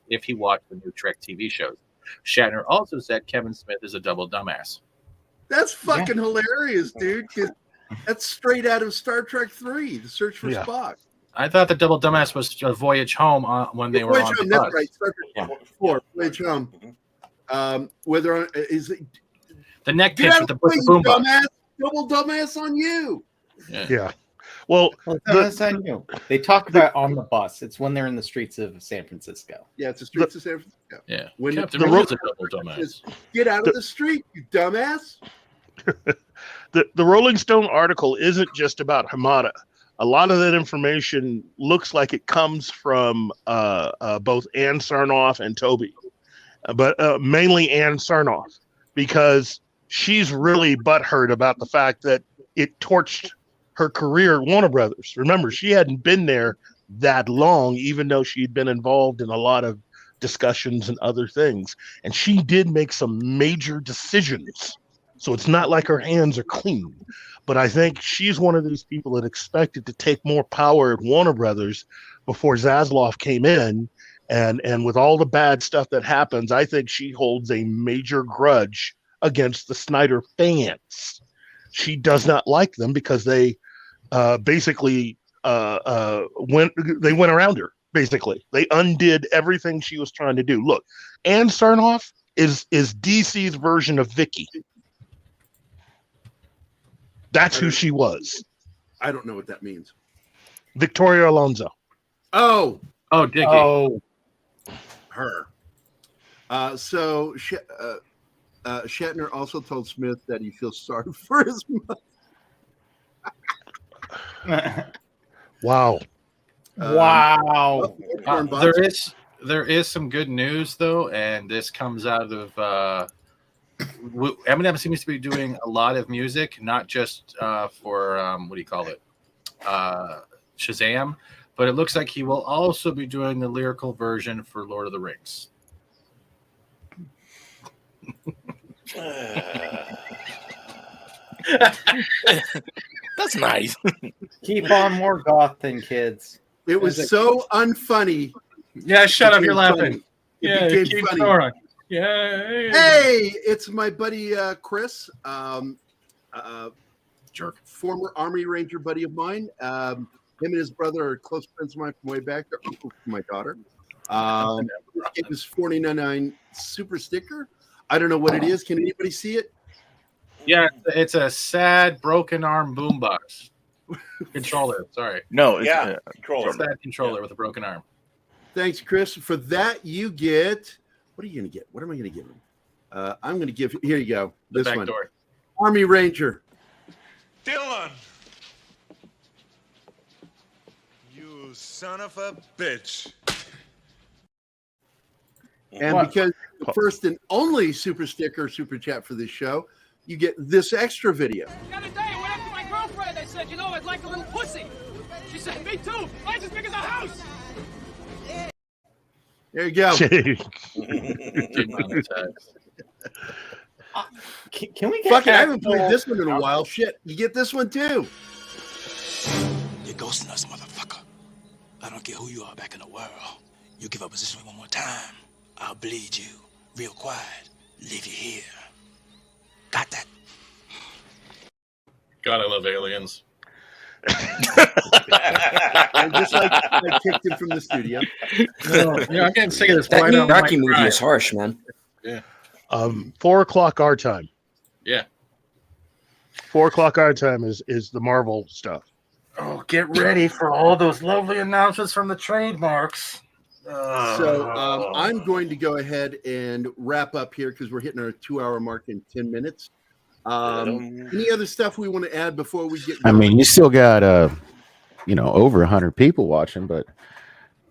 if he watched the new Trek TV shows. Shatner also said Kevin Smith is a double dumbass. That's fucking hilarious, dude. 'Cause that's straight out of Star Trek 3, The Search for Spock. I thought the double dumbass was a Voyage Home when they were on the bus. That's right. Star Trek 4, Voyage Home. Whether is it the neck pitch with the boom box. Double dumbass on you. Yeah. Well, that's not new. They talk about on the bus. It's when they're in the streets of San Francisco. Yeah, it's the streets of San Francisco. Yeah. When Captain the America's a double dumbass. Get out of the street, you dumbass. the Rolling Stone article isn't just about Hamada. A lot of that information looks like it comes from both Ann Sarnoff and Toby, but mainly Ann Sarnoff, because she's really butthurt about the fact that it torched her career at Warner Brothers. Remember, she hadn't been there that long, even though she'd been involved in a lot of discussions and other things. And she did make some major decisions. So it's not like her hands are clean. But I think she's one of these people that expected to take more power at Warner Brothers before Zaslav came in. And with all the bad stuff that happens, I think she holds a major grudge against the Snyder fans. She does not like them because they basically went around her. Basically, they undid everything she was trying to do. Look, Ann Sarnoff is DC's version of Vicky. That's who she was. I don't know what that means. Victoria Alonso. Oh, Dickie. Oh, her. So Shatner also told Smith that he feels sorry for his mother. Wow. Wow. There is some good news though, and this comes out of Eminem seems to be doing a lot of music, not just for what do you call it, Shazam, but it looks like he will also be doing the lyrical version for Lord of the Rings. That's nice. Keep on more goth than kids. It was so unfunny. Yeah, shut up! You're laughing. Funny. Yeah, It keep became funny. going. Yeah. Hey, it's my buddy Chris, jerk, former Army Ranger buddy of mine. Him and his brother are close friends of mine from way back. They're uncle to my daughter. It was $49.99 super sticker. I don't know what it is. Can anybody see it? Yeah, it's a sad broken arm boombox controller. Sorry. No, it's controller. Sad controller with a broken arm. Thanks, Chris. For that, you get. What are you going to get? What am I going to give him? I'm going to give. Here you go. The This back one. door. Army Ranger. Dylan, you son of a bitch. And What? because the first and only super sticker, super chat for this show, you get this extra video. The other day, I went up to my girlfriend. I said, I'd like a little pussy. She said, me too. Mine's as big as a house. There you go. Can we get Fuck it, I haven't played this one in a while. Shit, you get this one too. You're ghosting us, motherfucker. I don't care who you are back in the world. You give up position one more time, I'll bleed you real quiet. Leave you here. Got that? God, I love aliens. And just like I kicked him from the studio. I'm getting sick of this. That Why don't Rocky I movie cry? is harsh, man. Yeah. 4 o'clock our time. Yeah. 4 o'clock our time is the Marvel stuff. Oh, get ready for all those lovely announcements from the trademarks. So I'm going to go ahead and wrap up here because we're hitting our 2-hour mark in 10 minutes. Any other stuff we want to add before we get I going? mean, you still got over 100 people watching, but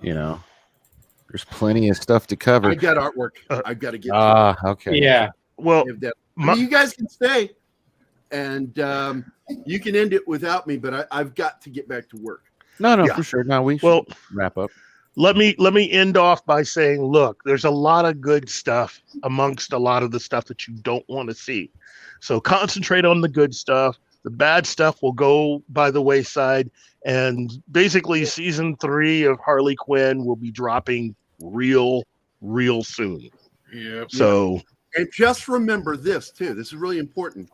there's plenty of stuff to cover. I got artwork. I've got to get. Okay. Yeah. Well, you guys can stay, and you can end it without me. But I've got to get back to work. No, Yeah. for sure. Now we should wrap up. Let me end off by saying, look, there's a lot of good stuff amongst a lot of the stuff that you don't want to see. So concentrate on the good stuff. The bad stuff will go by the wayside. And basically season 3 of Harley Quinn will be dropping real soon. Yep. So, and just remember this too. This is really important.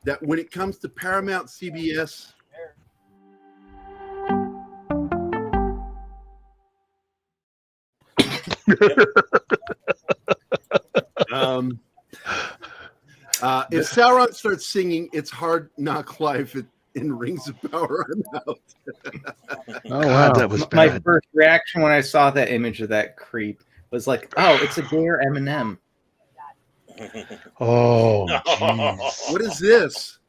That when it comes to Paramount, CBS, if Sauron starts singing "It's Hard Knock Life" in Rings of Power. I'm out. Oh wow, that was My bad. first reaction when I saw that image of that creep was like, "Oh, it's a gayer Eminem." Oh, jeez. What is this?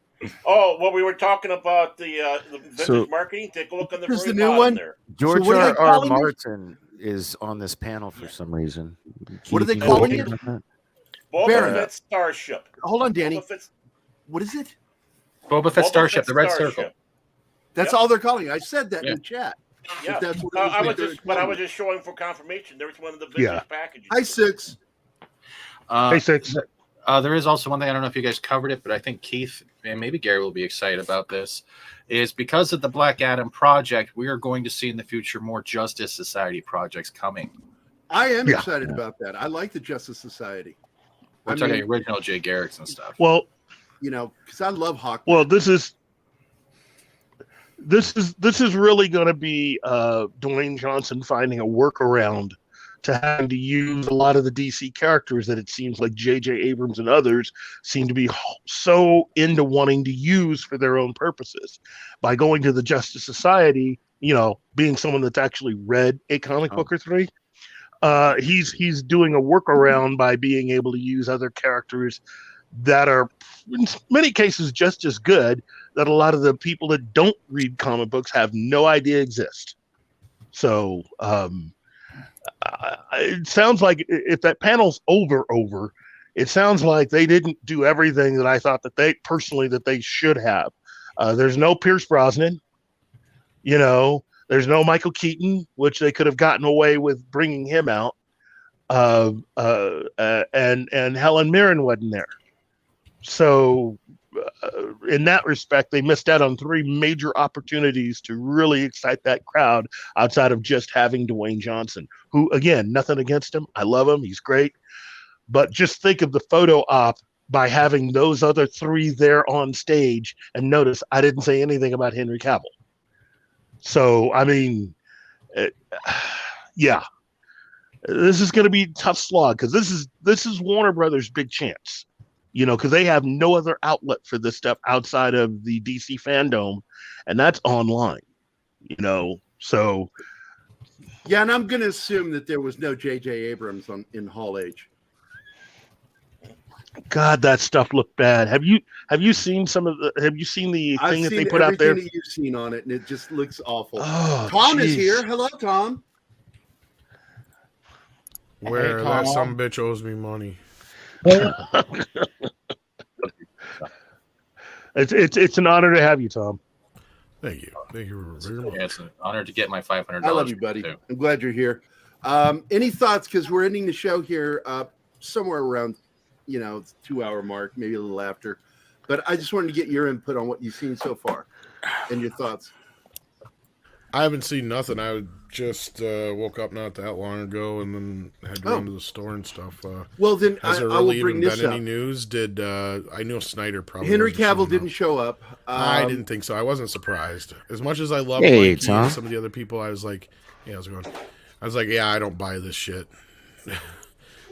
Oh, well, we were talking about the vintage So- marketing. Take a look on the Here's very the new bottom one? there. George what are they R. R. calling it? Martin is on this panel for some reason. What are they Keith, you know calling anything it? about that? Boba Baron. Fett Starship. Hold on, Danny. Boba Fett's- What is it? Boba Fett Boba Starship, Fett the Red Starship. Circle. That's Yep. all they're calling it. I said that Yeah. in the chat. Yeah, That's what I was they're just, but I calling was it. just showing for confirmation. There's one of the vintage Yeah. packages. Hi, Six. Hey, Six. There is also one thing, I don't know if you guys covered it, but I think Keith and maybe Gary will be excited about this, is because of the Black Adam project, we are going to see in the future more Justice Society projects coming. I am Yeah. excited about that. I like the Justice Society. We're I talking mean, original Jay Garricks and stuff. Well, you know, because I love Hawk. well, this is really going to be Dwayne Johnson finding a workaround to having to use a lot of the DC characters that it seems like J.J. Abrams and others seem to be so into wanting to use for their own purposes. By going to the Justice Society, you know, being someone that's actually read a comic book or three, he's doing a workaround by being able to use other characters that are in many cases just as good, that a lot of the people that don't read comic books have no idea exist. So it sounds like if that panel's over, it sounds like they didn't do everything that I thought that they should have. There's no Pierce Brosnan, you know, there's no Michael Keaton, which they could have gotten away with bringing him out. And Helen Mirren wasn't there. So in that respect, they missed out on three major opportunities to really excite that crowd outside of just having Dwayne Johnson, who, again, nothing against him. I love him. He's great. But just think of the photo op by having those other three there on stage. And notice I didn't say anything about Henry Cavill. So, I mean, yeah, this is going to be a tough slog because this is Warner Brothers' big chance. You know, because they have no other outlet for this stuff outside of the DC fandom, and that's online. You know, so Yeah, and I'm going to assume that there was no J.J. Abrams in Hall H. God, that stuff looked bad. Have you seen some of the? Have you seen the I've thing that seen they put out there? everything that you've seen on it, and it just looks awful. Oh, Tom is geez. here. Hello, Tom. Where Hey, that Tom. some bitch owes me money. It's an honor to have you, Tom. Thank you very much. Yeah, it's an honor to get my $500. I love you, buddy. I'm glad you're here. Any thoughts? Because we're ending the show here somewhere around, you know, the 2-hour mark, maybe a little after. But I just wanted to get your input on what you've seen so far and your thoughts. I haven't seen nothing. I just woke up not that long ago and then had to run to the store and stuff. Well, then has there I will really bring even this been any up. news? Did I know Snyder probably Henry wasn't showing Cavill up. didn't show up. I didn't think so. I wasn't surprised. As much as I love Hey, Mikey Tom. and some of the other people, I was like, yeah, how's it going? I was like, yeah, I don't buy this shit.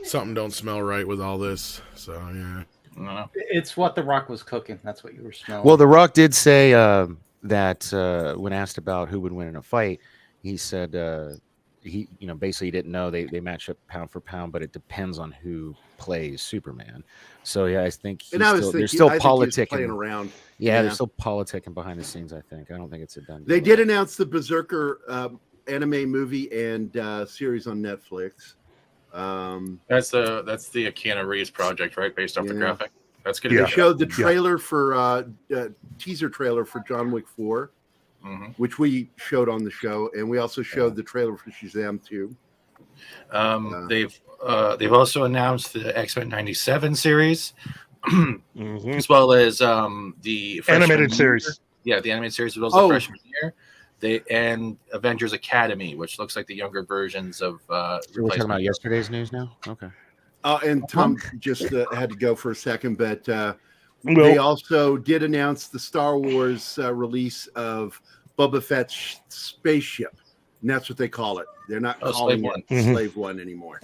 Something don't smell right with all this. So yeah. It's what The Rock was cooking. That's what you were smelling. Well, The Rock did say that when asked about who would win in a fight, he said he, you know, basically didn't know. They match up pound for pound, but it depends on who plays Superman. So yeah, I think And I was they're thinking- still I think he was politicking playing around. Yeah, Yeah. they're still politicking behind the scenes. I think. I don't think it's a done. They did announce the Berserker anime movie and series on Netflix. That's the Keanu Reeves project, right? Based off the graphic. That's good. They showed the trailer for teaser trailer for John Wick 4, which we showed on the show, and we also showed the trailer for Shazam 2. They've also announced the X-Men '97 series, as well as the freshman Animated year. series. Yeah, the animated series was also freshman year. And Avengers Academy, which looks like the younger versions of. We're talking about yesterday's news now. Okay. And Tom just had to go for a second, but Well- they also did announce the Star Wars release of Boba Fett's spaceship, and that's what they call it. They're not calling Slave it One. Slave One anymore,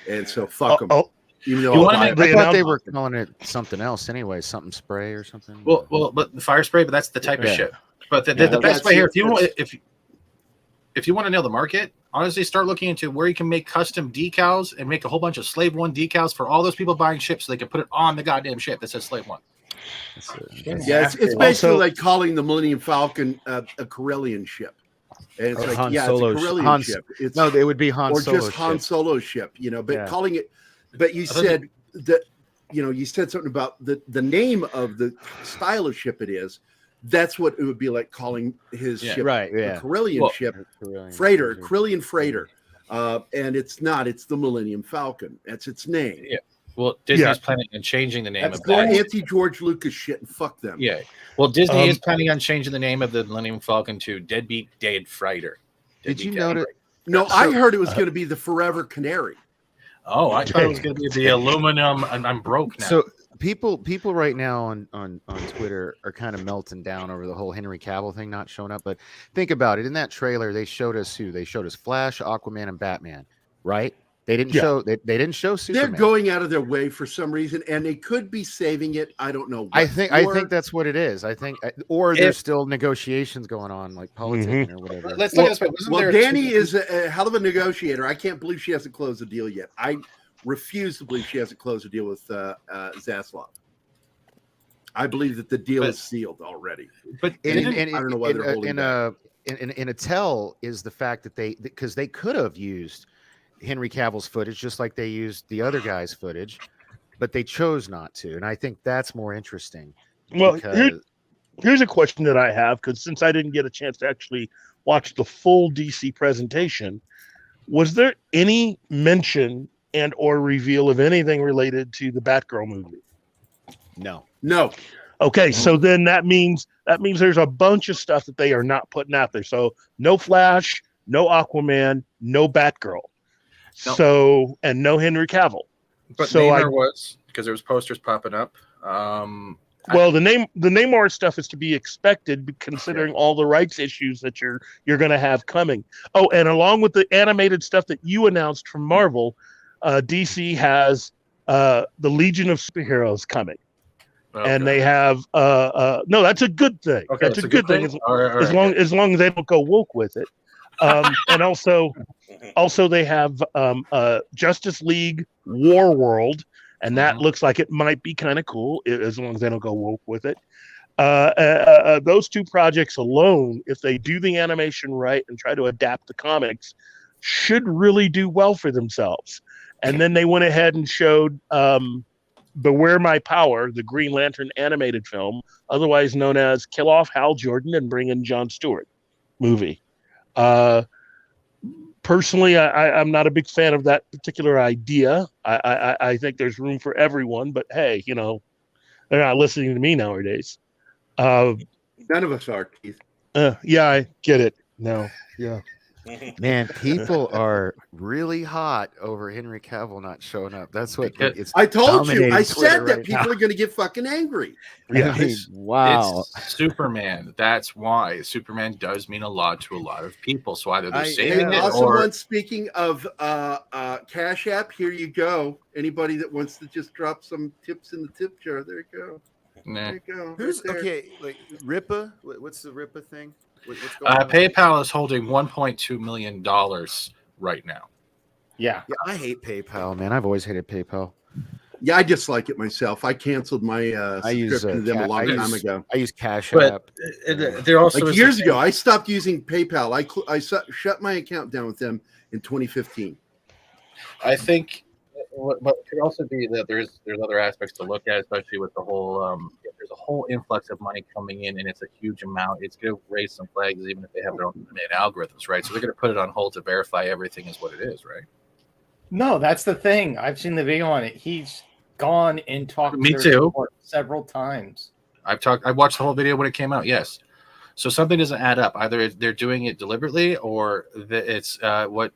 and so fuck them. Even though You wanna make- I thought they were calling it something else anyway, something spray or something. Well, but the fire spray, but that's the type of Yeah. ship. But the Yeah. best way here, if you want, that's- if you want to nail the market, honestly, start looking into where you can make custom decals and make a whole bunch of Slave One decals for all those people buying ships, so they can put it on the goddamn ship that says Slave One. Yeah, it's basically like calling the Millennium Falcon a Corellian ship. And it's like, Han yeah, Solo it's a Corellian Han- ship. It's, no, it would be Han or Solo just Han ship. Solo ship, you know, but Yeah. calling it, but you said that, you know, you said something about the name of the style of ship it is. That's what it would be like calling his ship right, yeah. a Corellian ship, freighter, Corellian freighter. And it's not, it's the Millennium Falcon. That's its name. Yeah. Well, Disney's planning on changing the name That's of that. anti-George Lucas shit, and fuck them. Yeah. Well, Disney is planning on changing the name of the Millennium Falcon to Deadbeat Dead Freighter. Did you Deadbeat notice? No, I heard it was going to be the Forever Canary. Oh, I thought it was going to be the aluminum. I'm broke now. So people right now on Twitter are kind of melting down over the whole Henry Cavill thing not showing up. But think about it. In that trailer, they showed us who? They showed us Flash, Aquaman, and Batman, right? They didn't show. They didn't show Superman. They're going out of their way for some reason, and they could be saving it. I don't know. I think that's what it is. I think, or there's still negotiations going on, like politicking or whatever. Let's look at this way. Well, Danny is a hell of a negotiator. I can't believe she hasn't closed the deal yet. I refuse to believe she hasn't closed the deal with Zaslav. I believe that the deal is sealed already. But I don't know why they're holding back. In a tell is the fact that because they could have used Henry Cavill's footage just like they used the other guy's footage, but they chose not to, and I think that's more interesting. Well, here's a question that I have, because since I didn't get a chance to actually watch the full DC presentation, was there any mention and or reveal of anything related to the Batgirl movie? No. Okay, so then that means there's a bunch of stuff that they are not putting out there. So no Flash, no Aquaman, no Batgirl. No. So, and no Henry Cavill. But so Namor was, because there was posters popping up. Well, the Namor stuff is to be expected, considering all the rights issues that you're going to have coming. Oh, and along with the animated stuff that you announced from Marvel, DC has the Legion of Superheroes coming, and they have no. That's a good thing. Okay, that's a good thing. As long as they don't go woke with it, and also they have Justice League War World. And that looks like it might be kind of cool, as long as they don't go woke with it. Those two projects alone, if they do the animation right and try to adapt the comics, should really do well for themselves. And then they went ahead and showed Beware My Power, the Green Lantern animated film, otherwise known as Kill Off Hal Jordan and Bring in Jon Stewart movie. Personally, I'm not a big fan of that particular idea. I think there's room for everyone, but hey, you know, they're not listening to me nowadays. None of us are, Keith. Yeah, I get it. No, yeah. Man, people are really hot over Henry Cavill not showing up. That's what it's. I told you. I said Twitter that right people now. are going to get fucking angry. Yeah. Wow. It's Superman. That's why Superman does mean a lot to a lot of people. So either they're saving Hey, it also, or one speaking of Cash App, here you go. Anybody that wants to just drop some tips in the tip jar, there you go. Nah. There you go. Who's right there. okay? Like Ripa? What's the Ripa thing? What's going on? PayPal is holding $1.2 million right now. Yeah, I hate PayPal, man. I've always hated PayPal. Yeah, I dislike it myself. I canceled my I use subscription to them a long time ago. I use Cash But App. they're also Like is years the ago, I stopped using PayPal. I shut my account down with them in 2015. I think, but it could also be that there's other aspects to look at, especially with the whole if there's a whole influx of money coming in and it's a huge amount. It's going to raise some flags, even if they have their own algorithms, right? So they're going to put it on hold to verify everything is what it is, right? No, that's the thing. I've seen the video on it. He's gone and talked Me to their too. support several times. I watched the whole video when it came out. Yes. So something doesn't add up. Either they're doing it deliberately, or it's what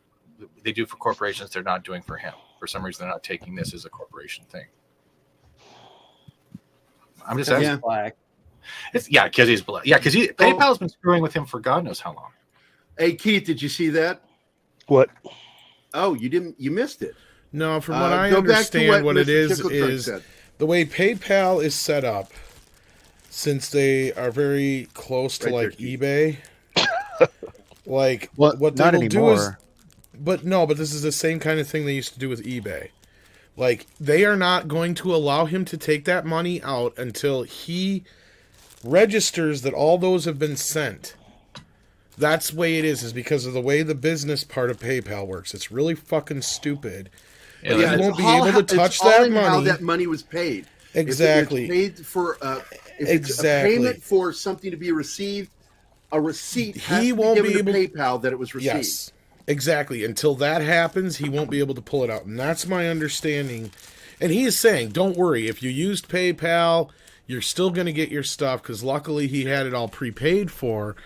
they do for corporations they're not doing for him. For some reason, they're not taking this as a corporation thing. I'm just asking. Black. Because he's black. Yeah, because PayPal's been screwing with him for God knows how long. Hey, Keith, did you see that? What? Oh, you didn't. You missed it. No, from what I Go back to understand, what it Mr. is Tickletrunk said. the way PayPal is set up, since they are very close to like eBay, like what they not will do is, anymore. but this is the same kind of thing they used to do with eBay. Like, they are not going to allow him to take that money out until he registers that all those have been sent. That's the way it is because of the way the business part of PayPal works. It's really fucking stupid. Yeah, you won't be able to touch that money. How that money was paid. Exactly. If it's paid for it's a payment for something to be received, a receipt has to be given to PayPal that it was received. Yes, exactly. Until that happens, he won't be able to pull it out. And that's my understanding. And he is saying, don't worry, if you used PayPal, you're still going to get your stuff because luckily he had it all prepaid for.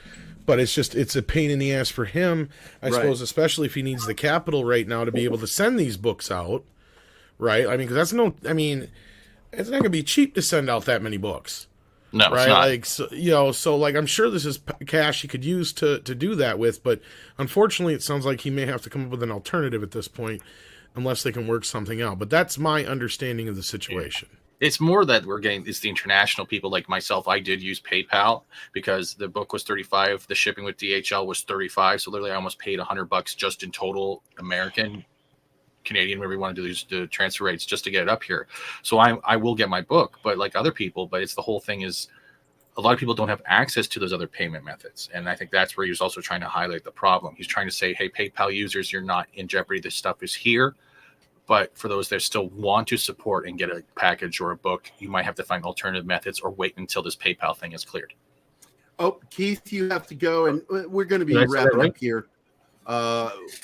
But it's a pain in the ass for him, I suppose, especially if he needs the capital right now to be able to send these books out, right? I mean, because it's not going to be cheap to send out that many books. No, right? It's not. Like, so like, I'm sure this is cash he could use to do that with, but unfortunately, it sounds like he may have to come up with an alternative at this point, unless they can work something out. But that's my understanding of the situation. It's more that it's the international people like myself. I did use PayPal because the book was $35. The shipping with DHL was $35. So literally I almost paid $100 just in total American, Canadian, whatever you want to do the transfer rates just to get it up here. So I will get my book, but like other people, but it's the whole thing is a lot of people don't have access to those other payment methods. And I think that's where he's also trying to highlight the problem. He's trying to say, hey, PayPal users, you're not in jeopardy. This stuff is here. But for those that still want to support and get a package or a book, you might have to find alternative methods or wait until this PayPal thing is cleared. Oh, Keith, you have to go, and we're going to be wrapping up here.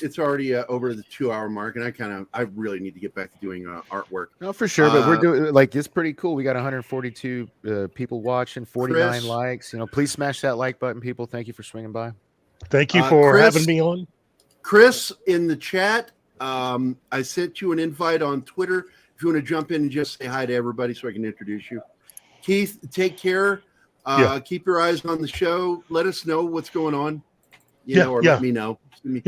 It's already over the 2-hour mark, and I really need to get back to doing artwork. No, for sure, but we're doing it's pretty cool. We got 142 people watching, 49 Chris, likes. Please smash that like button, people. Thank you for swinging by. Thank you for having me on. Chris, in the chat, I sent you an invite on Twitter. If you want to jump in and just say hi to everybody so I can introduce you. Keith, take care. Keep your eyes on the show. Let us know what's going on. Let me know.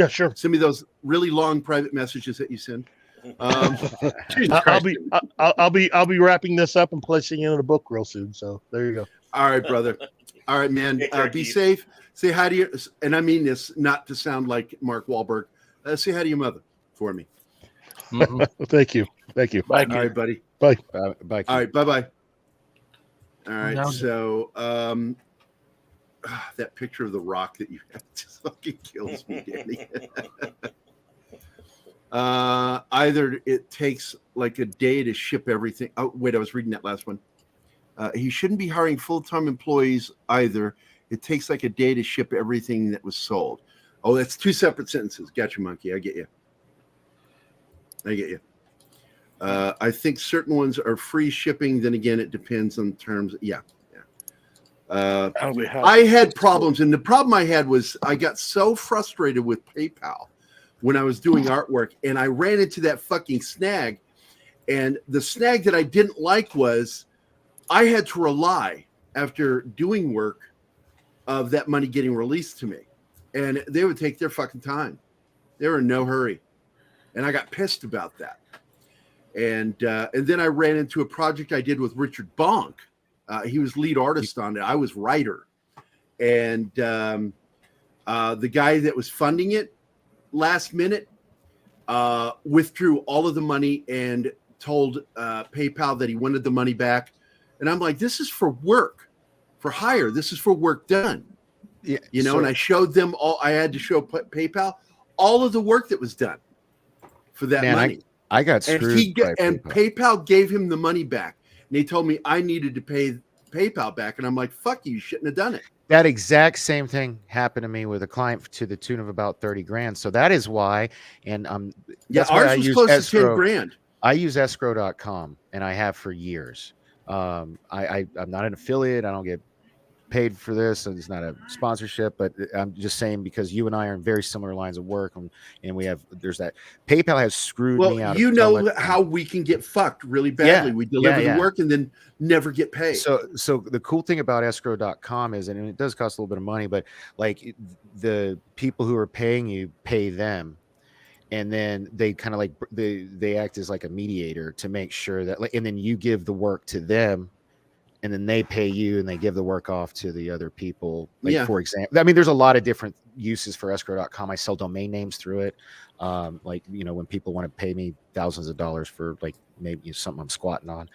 Sure. Send me those really long private messages that you send. I'll be wrapping this up and placing it in a book real soon. So there you go. All right, brother. All right, man. Be safe. Say hi to your, and I mean this not to sound like Mark Wahlberg. Say hi to your mother for me. Thank you. Bye, all right, buddy. Bye. Bye. All right. Bye. All right. So, that picture of the Rock that you have just fucking kills me, Danny. Either it takes like a day to ship everything. Oh, wait, I was reading that last one. He shouldn't be hiring full-time employees either. It takes like a day to ship everything that was sold. Oh, that's two separate sentences. Gotcha, monkey. I get you. I think certain ones are free shipping. Then again, it depends on terms. Yeah. I had problems, and the problem I had was I got so frustrated with PayPal when I was doing artwork, and I ran into that fucking snag. And the snag that I didn't like was I had to rely, after doing work, of that money getting released to me. And they would take their fucking time. They were in no hurry. And I got pissed about that. And then I ran into a project I did with Richard Bonk. He was lead artist on it. I was writer. And the guy that was funding it last minute withdrew all of the money and told PayPal that he wanted the money back. And I'm like, this is for work, for hire. This is for work done. Yeah, and I showed them all. I had to show PayPal all of the work that was done for that money. I got screwed. And PayPal gave him the money back. And he told me I needed to pay PayPal back. And I'm like, fuck you shouldn't have done it. That exact same thing happened to me with a client to the tune of about 30 grand. So that is why. And that's why ours was close to 10 grand. I use escrow.com and I have for years. I'm not an affiliate. I don't get paid for this, and it's not a sponsorship, but I'm just saying because you and I are in very similar lines of work, and there's that. PayPal has screwed me out. You know how we can get fucked really badly. We deliver the work and then never get paid. So the cool thing about escrow.com is, and it does cost a little bit of money, but like the people who are paying you pay them. and then they kind of like they act as like a mediator to make sure that, like, and then you give the work to them, and then they pay you, and they give the work off to the other people. Like, Yeah. for example, I mean, there's a lot of different uses for escrow.com. I sell domain names through it. Like, you know, when people want to pay me thousands of dollars for like maybe something I'm squatting on.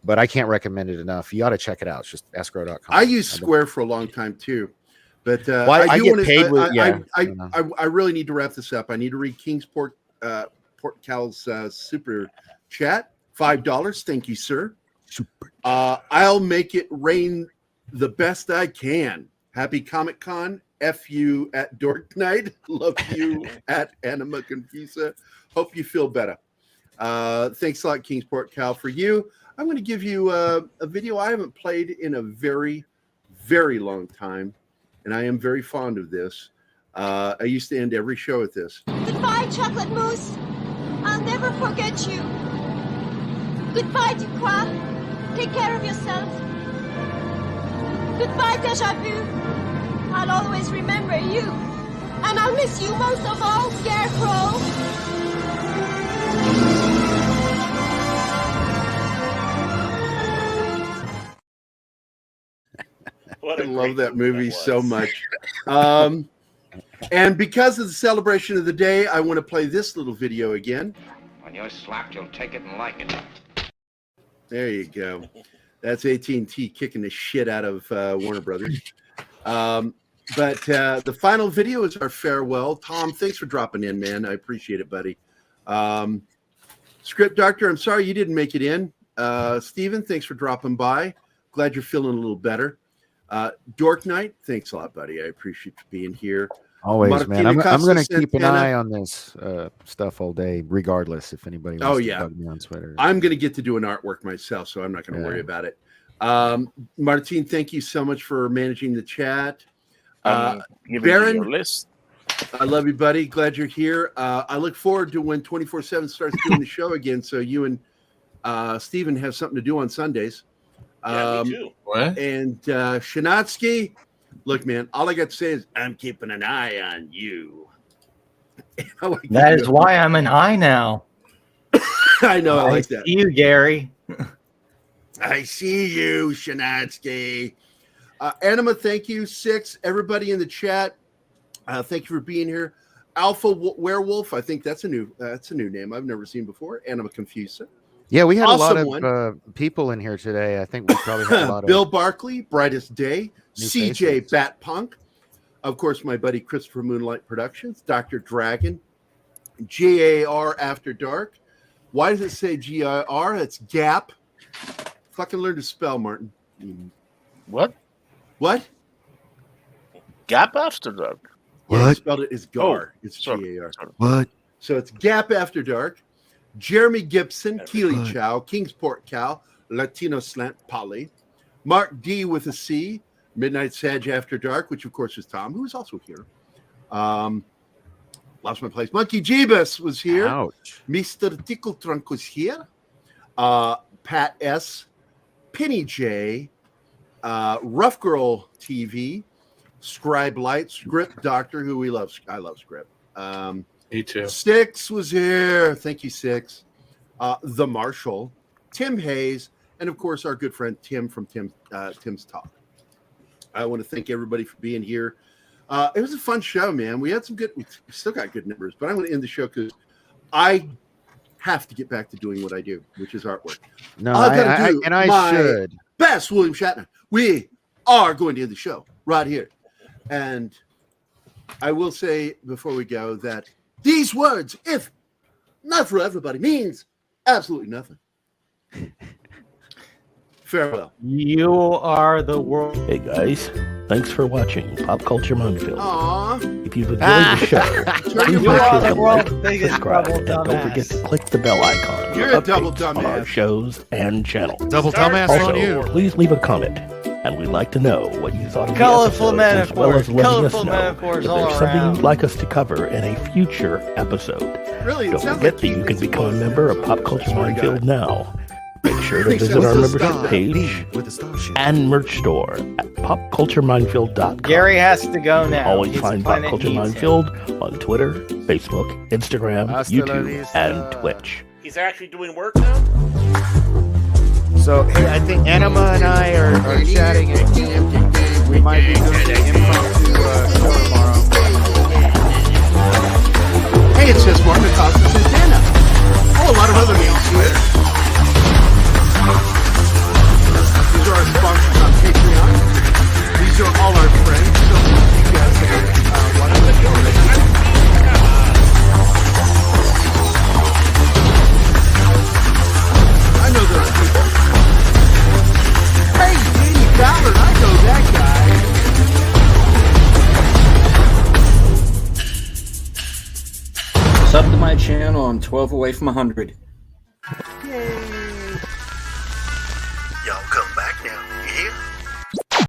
But I can't recommend it enough. You ought to check it out. It's just escrow.com. I used Square for a long time too, but Well, I do get wanna- paid with- I really need to wrap this up. I need to read King's Port Cal's super chat. $5. Thank you, sir. Super. I'll make it rain the best I can. Happy Comic Con. F you at Dork Night. Love you at Anima Confusa. Hope you feel better. Thanks a lot, Kingsport Cal. For you, I'm going to give you a video I haven't played in a very, very long time, and I am very fond of this. I used to end every show with this. Goodbye, Chocolate Mousse. I'll never forget you. Goodbye, Ducroix. Take care of yourself. Goodbye, Deja Vu. I'll always remember you. And I'll miss you most of all, Scarecrow. I love that movie so much. And because of the celebration of the day, I want to play this little video again. When you're slapped, you'll take it and like it. There you go. That's AT&T kicking the shit out of Warner Brothers. But the final video is our farewell. Tom, thanks for dropping in, man. I appreciate it, buddy. Script Doctor, I'm sorry you didn't make it in. Steven, thanks for dropping by. Glad you're feeling a little better. Dork Knight, thanks a lot, buddy. I appreciate you being here. Always, Martina man. I'm going to Costa keep an Santana. eye on this stuff all day, regardless if anybody wants to bug me on Twitter. I'm going to get to do an artwork myself, so I'm not going to worry about it. Martine, thank you so much for managing the chat. Giving you Baron, your list. I love you, buddy. Glad you're here. I look forward to when 24/7 starts doing the show again, so you and Steven have something to do on Sundays. Yeah, me too. What? And Shanatsky, look, man, all I got to say is I'm keeping an eye on you. That is why I'm an I now. I know, I like that. See you, Gary. I see you, Shanatsky. Anima, thank you. 6, everybody in the chat, thank you for being here. Alpha Werewolf, I think that's a new name I've never seen before. Anima Confusa. Yeah, we had Awesome a one. lot of people in here today. I think we probably had a lot of Bill Barkley, Brightest Day, New CJ faces. Batpunk, of course, my buddy Christopher Moonlight Productions, Dr. Dragon, GAR After Dark. Why does it say GAR? It's Gap. Fucking learn to spell, Martin. What? What? Gap After Dark. Yeah, What? I spelled it as Gar. It's sorry. GAR. What? So it's Gap After Dark. Jeremy Gibson, Keely Chow, Kingsport Cal, Latino Slant Polly, Mark D with a C, Midnight Sag After Dark, which of course is Tom, who is also here. Lost my place. Monkey Jeebus was here. Ouch. Mr. Tickle Trunk was here. Pat S, Penny J, Rough Girl TV, Scribe Light, Script Doctor, who we love. I love Script. Me too. 6 was here. Thank you, 6. The Marshall, Tim Hayes, and of course our good friend Tim from Tim's Talk. I want to thank everybody for being here. It was a fun show, man. We had some good. We still got good numbers, but I'm going to end the show because I have to get back to doing what I do, which is artwork. No, gotta do I my should. best, William Shatner. We are going to end the show right here, and I will say before we go that these words, if not for everybody, means absolutely nothing. Farewell. You are the world. Hey guys, thanks for watching Pop Culture Minefield. Aww. If you've enjoyed the show, please You make are sure the to world's like, biggest subscribe, double and don't dumbass. forget to click the bell icon for You're a double updates on our dumbass. shows and channels. Double dumbass also, on you. please leave a comment, and we'd like to know what you thought of the Colorful episode, as well as metaphors, letting us colorful know metaphors if all there's something around. you'd like us to cover in a future episode. Really, it Don't sounds forget like that you can become a member of Pop Culture Minefield now. Make sure to Makes visit sense. our With a membership star. page With a starship. and merch store at popcultureminefield.com. Gary has to go now. Always He's find Pop Planet Culture Needs Minefield on Twitter, Facebook, Instagram, Hasta la YouTube, vista. and Twitch. He's actually doing work now? So, hey, I think Anima and I are chatting, and we might be doing an impromptu show tomorrow. Hey, it says Martin Acosta Santana. Oh, a lot of other names here. These are our sponsors on Patreon. These are all our friends. So you guys are one of the shows. I know those people. Hey, Danny Ballard, I know that guy. Sub to my channel. I'm 12 away from 100. Y'all come back now. You hear?